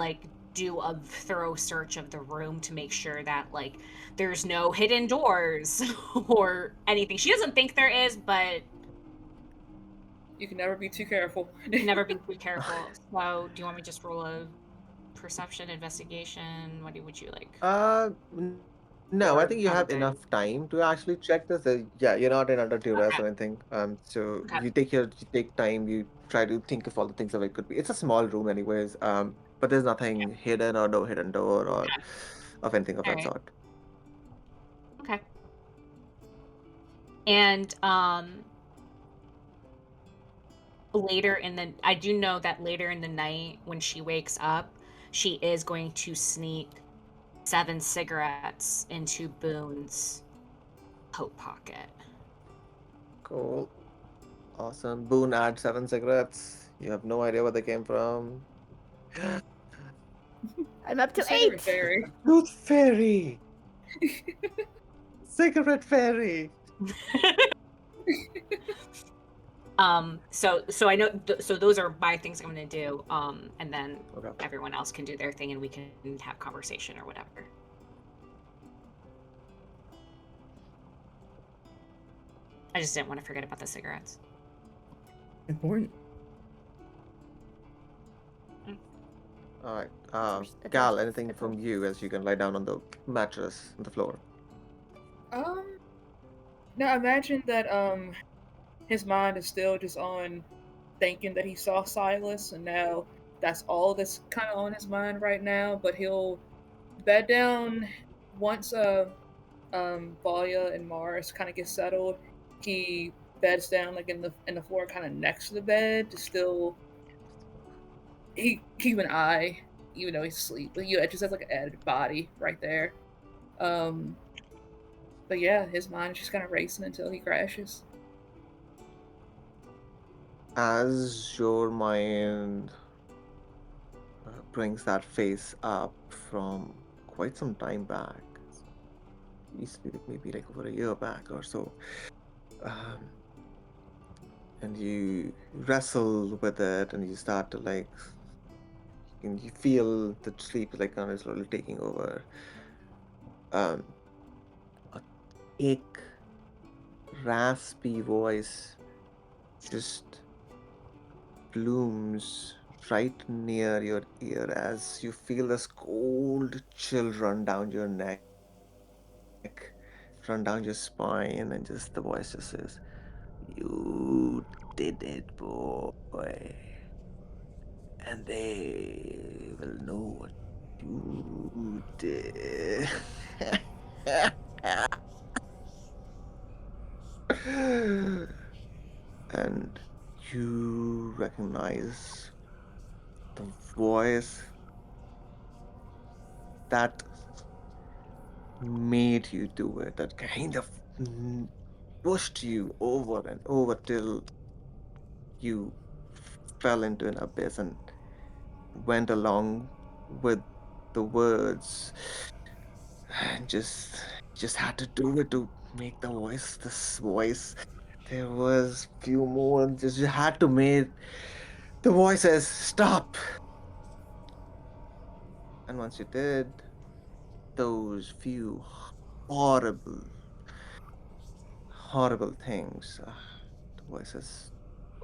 do a thorough search of the room to make sure that there's no hidden doors or anything. She doesn't think there is, but You can never be too careful. never be too careful. So, do you want me to just roll a perception investigation? Would you like? No, I Or think you have probably. enough time to actually check this. Yeah, you're not in under duress Okay. or anything. So Okay. you take time, you try to think of all the things that it could be. It's a small room anyways. But there's nothing hidden or no hidden door or Okay. of anything of All that right. sort. Okay. And I do know that later in the night when she wakes up, she is going to sneak 7 cigarettes into Boone's coat pocket. Cool. Awesome. Boone adds 7 cigarettes. You have no idea where they came from. I'm up The to cigarette 8. fairy. Tooth fairy. Cigarette fairy. So I know so those are my things I'm going to do, and then Okay. everyone else can do their thing and we can have conversation or whatever. I just didn't want to forget about the cigarettes. Important. All right. It's Gal, a- anything it's a- from you as you can lie down on the mattress on the floor? Now imagine that his mind is still just on thinking that he saw Silas, and now that's all that's kind of on his mind right now. But he'll bed down once Valya and Mars kind of get settled. He beds down in the floor, kind of next to the bed, to still he keep an eye, even though he's asleep. But it just has like an added body right there. Um, but yeah, his mind is just kind of racing until he crashes. As your mind brings that face up from quite some time back, easily maybe like over a year back or so, um, and you wrestle with it and you start to and you feel the sleep like kind of slowly taking over. Um, a thick, raspy voice just blooms right near your ear as you feel this cold chill run down your neck, run down your spine, and just the voice just says, "You did it, boy, and they will know what you did." And you recognize the voice that made you do it, that kind of pushed you over and over till you fell into an abyss and went along with the words and just had to do it to make the voice. There was few more, just you had to make the voice says stop. And once you did, those few horrible, horrible things, the voices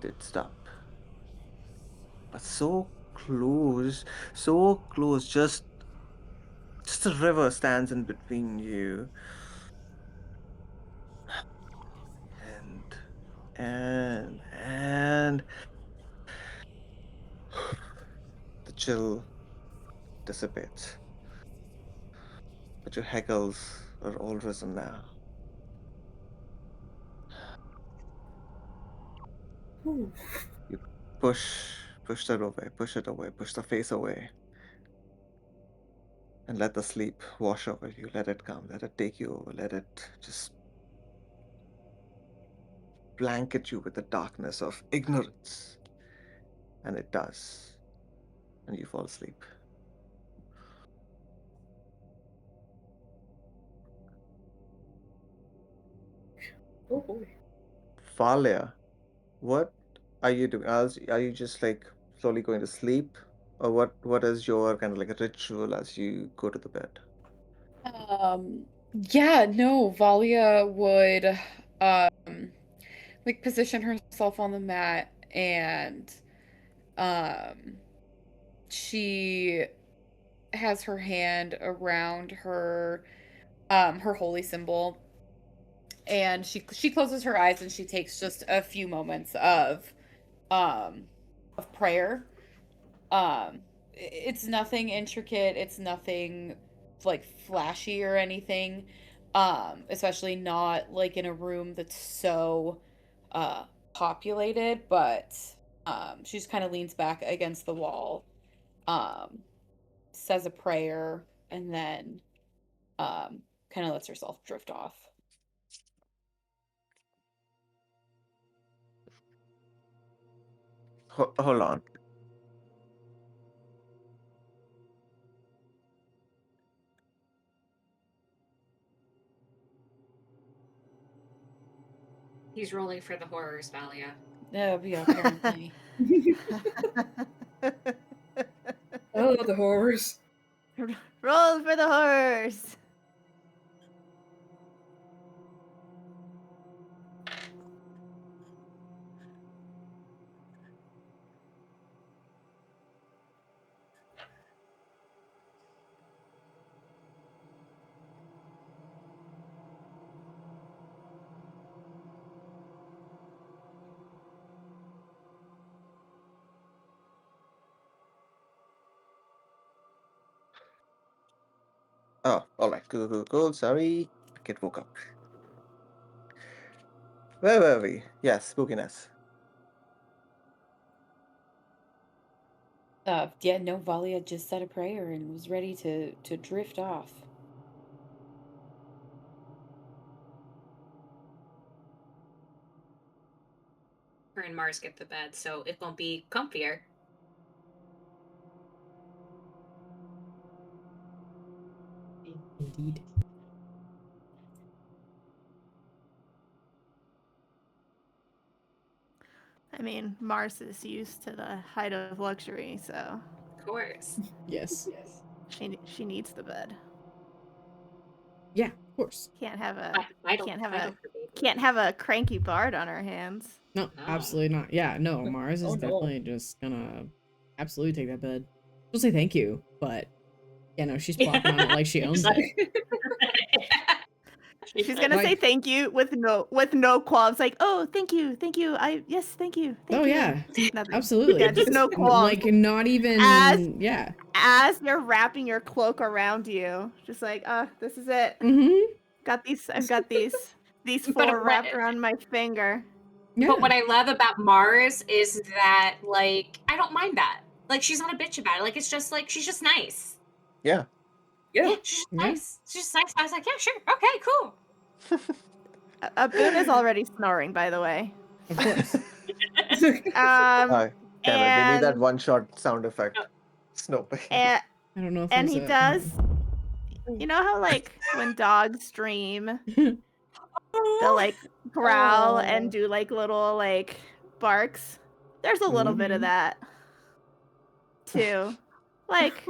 did stop. But so close, just a river stands in between you, and and the chill dissipates. but your hackles are all risen now. Ooh. You push that away, push it away, push the face away, and let the sleep wash over you. Let it come, let it take you over, let it just blanket you with the darkness of ignorance. And it does. And you fall asleep. Oh boy. Valya, what are you doing? Are you just like slowly going to sleep? Or what is your kind of like a ritual as you go to the bed? Yeah, no, Valya would like position herself on the mat and um she has her hand around her holy symbol and she closes her eyes and she takes just a few moments um of prayer. It's nothing intricate, it's nothing like flashy or anything. Especially not like in a room that's so uh populated, but she just kind of leans back against the wall, um, says a prayer, and then kind of lets herself drift off. Hold on. He's rolling for the horrors, Valya. Yeah, apparently. Oh, the horrors. Roll for the horrors. Oh, alright. Cool. Sorry. Kid woke up. Where were we? Yes, spookiness. Yeah, no, Valia just said a prayer and was ready to drift off. Her and Mars get the bed, so it won't be comfier. Indeed. I mean, Mars is used to the height of luxury, so Of course. Yes. she needs the bed. Yeah, of course. Can't have a Vital, can't have vital a for baby. can't have a cranky bard on her hands. No, No. absolutely not. Yeah, no, Mars is Oh, no. definitely just gonna absolutely take that bed. She'll say thank you, but yeah, no, she's plopping on it like she owns it. She's gonna Like- say thank you with no qualms. Like, oh, thank you. Yes, thank you. Thank Oh you. yeah, Nothing. absolutely. Yeah, just no qualms. Like not even. As- Yeah. As you're wrapping your cloak around you, just like, this is it. Mm-hmm. I've got these But four wrapped around my finger. Yeah. But what I love about Mars is that, like, I don't mind that. Like, she's not a bitch about it. Like, it's just like she's just nice. Yeah. Yeah. Yeah, she's just Yeah. nice. She's just nice. I was like, yeah, sure, okay, cool. Boone is already snoring, by the way. Of course. Damn it. We need that And one-shot sound effect. Snowping. and, I don't know if and there's he a- does. You know how like when dogs dream, they'll like growl and Aw. do like little like barks. There's a little bit of Mhm. that too, like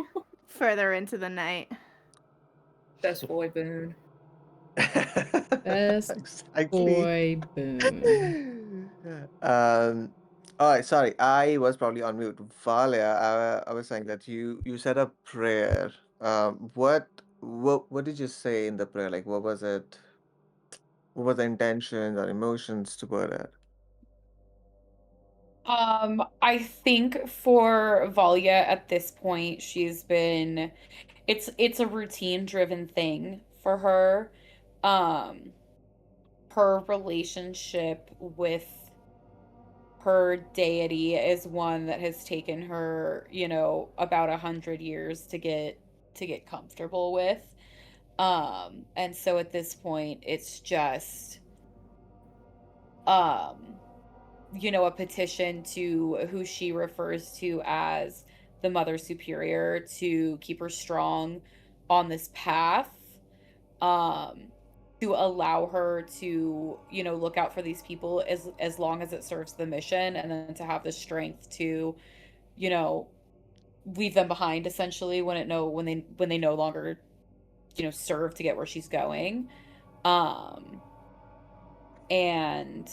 further into the night. Best boy Boone. Best Exactly. boy Boone. All right, sorry, I was probably on mute. Valia, I was saying that you said a prayer. What did you say in the prayer? Like, what was it? What was the intentions or emotions toward it? I think for Valia at this point, she's been it's a routine driven thing for her. Um, her relationship with her deity is one that has taken her, about 100 years to get comfortable with. And so at this point, it's just um, a petition to who she refers to as the Mother Superior to keep her strong on this path. Um, to allow her to, look out for these people as long as it serves the mission, and then to have the strength to, you know, leave them behind essentially when they no longer, serve to get where she's going. Um, and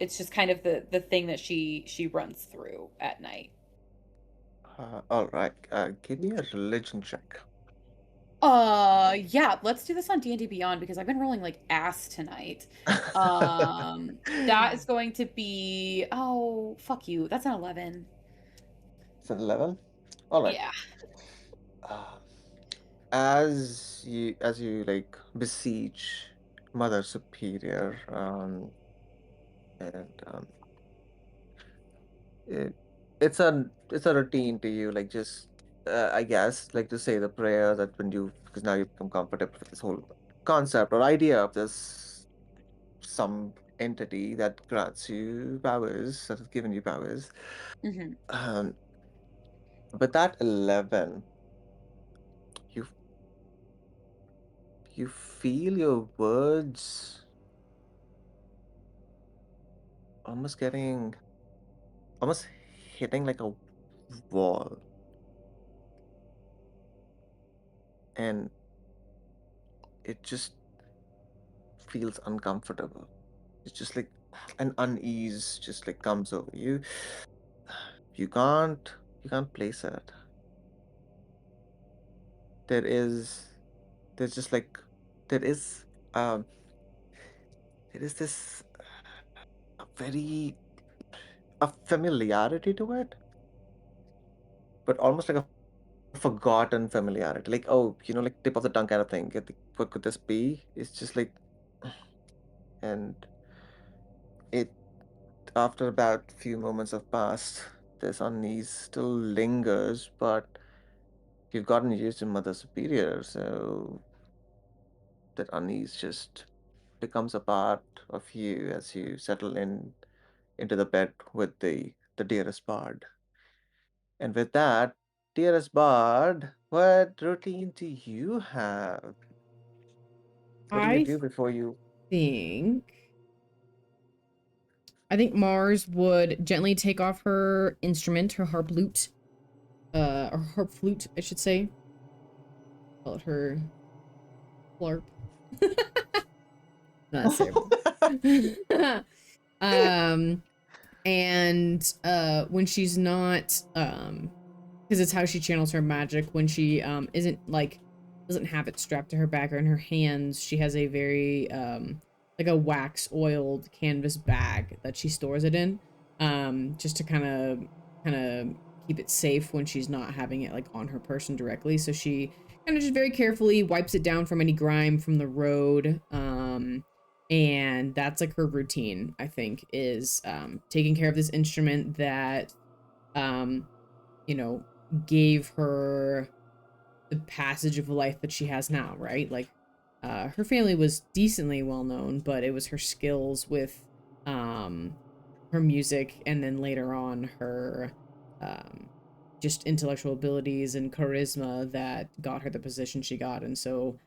it's just kind of the thing that she runs through at night. All right. Give me a religion check. Yeah, let's do this on D&D Beyond because I've been rolling like ass tonight. That is going to be, oh, fuck you. That's an 11. It's an 11. All right. Yeah. Uh, as you like beseech Mother Superior, and it, it's a routine to you, like just I guess like to say the prayer that when you because now you become comfortable with this whole concept or idea of this some entity that grants you powers that has given you powers. Hmm. Um, but that 11, you you feel your words almost getting almost hitting like a wall, and it just feels uncomfortable. It's just like an unease just like comes over you. You can't you can't place it. There is there's just like there is um there is this very a familiarity to it, but almost like a forgotten familiarity. Like, oh, like tip of the tongue kind of thing. Like, what could this be? It's just like, and it after about few moments have passed, this unease still lingers, but you've gotten used to Mother Superior, so that unease just becomes a part of you as you settle into the bed with the dearest bard. And with that, dearest bard, what routine do you have? What do you I do before you? think I think Mars would gently take off her instrument, her harp lute, or harp flute, I should say. Call it her flarp. Not terrible. um, and when she's not, because it's how she channels her magic. When she isn't like doesn't have it strapped to her back or in her hands, she has a very like a wax oiled canvas bag that she stores it in, just to kind of keep it safe when she's not having it like on her person directly. So she kind of just very carefully wipes it down from any grime from the road. And that's like her routine, I think, is taking care of this instrument that um you know gave her the passage of life that she has now, right? Like her family was decently well known, but it was her skills with um her music, and then later on her um just intellectual abilities and charisma that got her the position she got. And so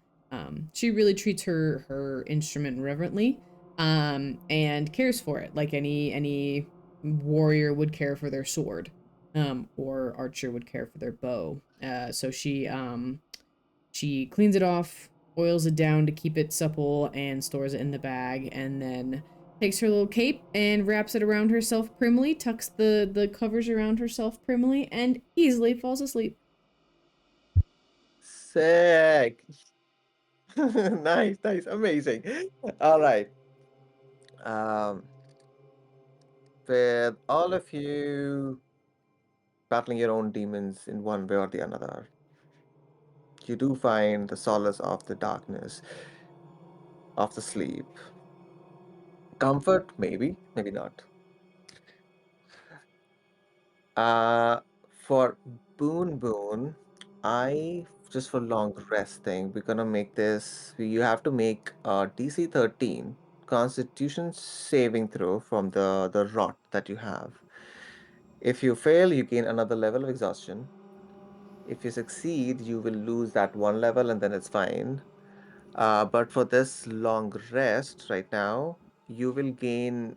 she really treats her instrument reverently, and cares for it like any warrior would care for their sword, or archer would care for their bow. So she cleans it off, oils it down to keep it supple, and stores it in the bag, and then takes her little cape and wraps it around herself primly, tucks the covers around herself primly, and easily falls asleep. Sick. Nice, nice, amazing. All right. Um, with all of you battling your own demons in one way or the another, you do find the solace of the darkness, of the sleep. Comfort, maybe, maybe not. Uh, for Boone, I just for long resting, we're gonna make this. You have to make a DC 13 Constitution saving throw from the rot that you have. If you fail, you gain another level of exhaustion. If you succeed, you will lose that one level, and then it's fine. But for this long rest right now, you will gain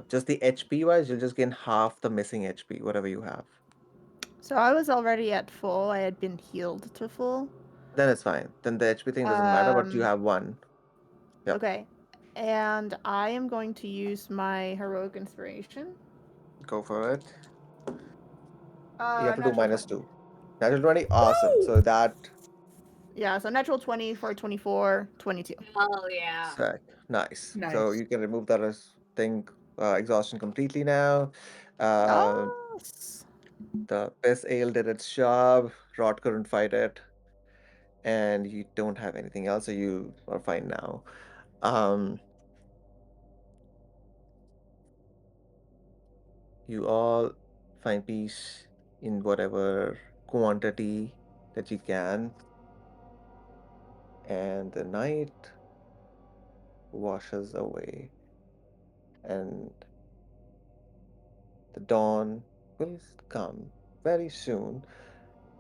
just the HP wise, you'll just gain half the missing HP, whatever you have. So I was already at full. I had been healed to full. Then it's fine. Then the HP thing doesn't matter, but you have one. Yep, Okay. And I am going to use my heroic inspiration. go for it. You have to do Natural minus 20. 2. Natural 20, awesome. So that, Yeah, so natural 20 for 24, 22. Oh yeah. sick. Nice. So Nice. you can remove that as thing, exhaustion completely now. Uh, Yes. the piss ale did its job. Rot couldn't fight it. And you don't have anything else, so you are fine now. Um, you all find peace in whatever quantity that you can, and the night washes away, and the dawn will come very soon,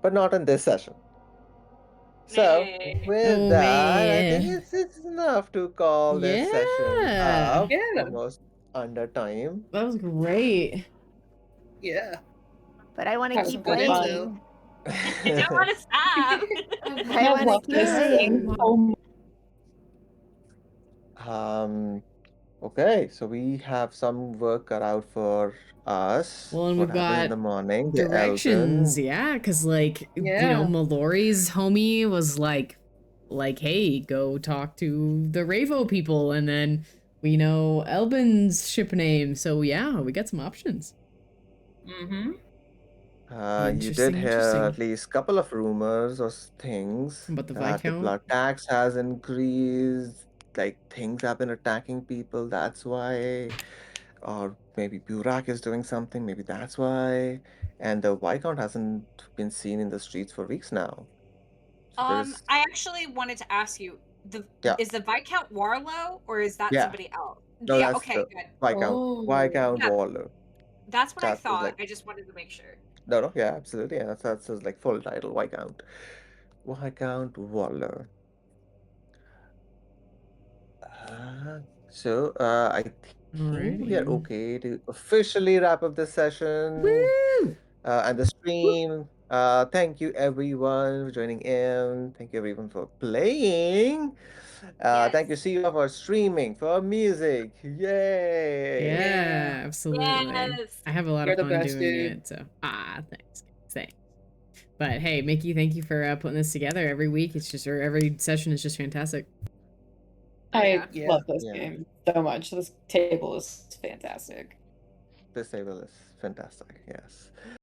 but not in this session. So, Hey. with Oh that, I think man. it's enough to call this session Yeah. up. Yeah. Almost under time. That was great. Yeah. But I want to That was keep Good so fun. playing. I don't want to stop. I I want to love keep this game playing. so much. um, okay, so we have some work cut out for us. Well, and What we've happens in got the morning? The directions, Elven. yeah, because like Yeah. Mellori's homie was like, hey, go talk to the Ravo people, and then we know Elbin's ship name, so yeah, we got some options. Mm-hmm. You did Interesting, hear interesting. at least couple of rumors or things About the that the Viscount. blood tax has increased, like things have been attacking people, that's why. Or maybe Burak is doing something, maybe that's why. And the Viscount hasn't been seen in the streets for weeks now. So there's, I actually wanted to ask you, yeah, is the Viscount Warlow or is that yeah. somebody else? No, Yeah, that's okay, the good. Viscount, Oh. Viscount Yeah, Warlow. that's what I That's his thought. like, I just wanted to make sure. no, no, yeah, absolutely. Yeah, that's his like full title, Viscount. Viscount Warlow. Uh, I think we are Alrighty. okay to officially wrap up this session Woo! and the stream. Thank you everyone for joining in. Thank you everyone for playing. Yes. Thank you, CEO, for streaming, for music. Yay! Yeah. Yeah, absolutely. Yes. I have a lot You're of the fun best, doing dude. it. So, thanks, guys. Thanks. But hey, Mickey, thank you for putting this together every week. It's just, or every session is just fantastic. Oh, yeah. I Yeah. love this Yeah, game so much. This table is fantastic. this table is fantastic. Yes.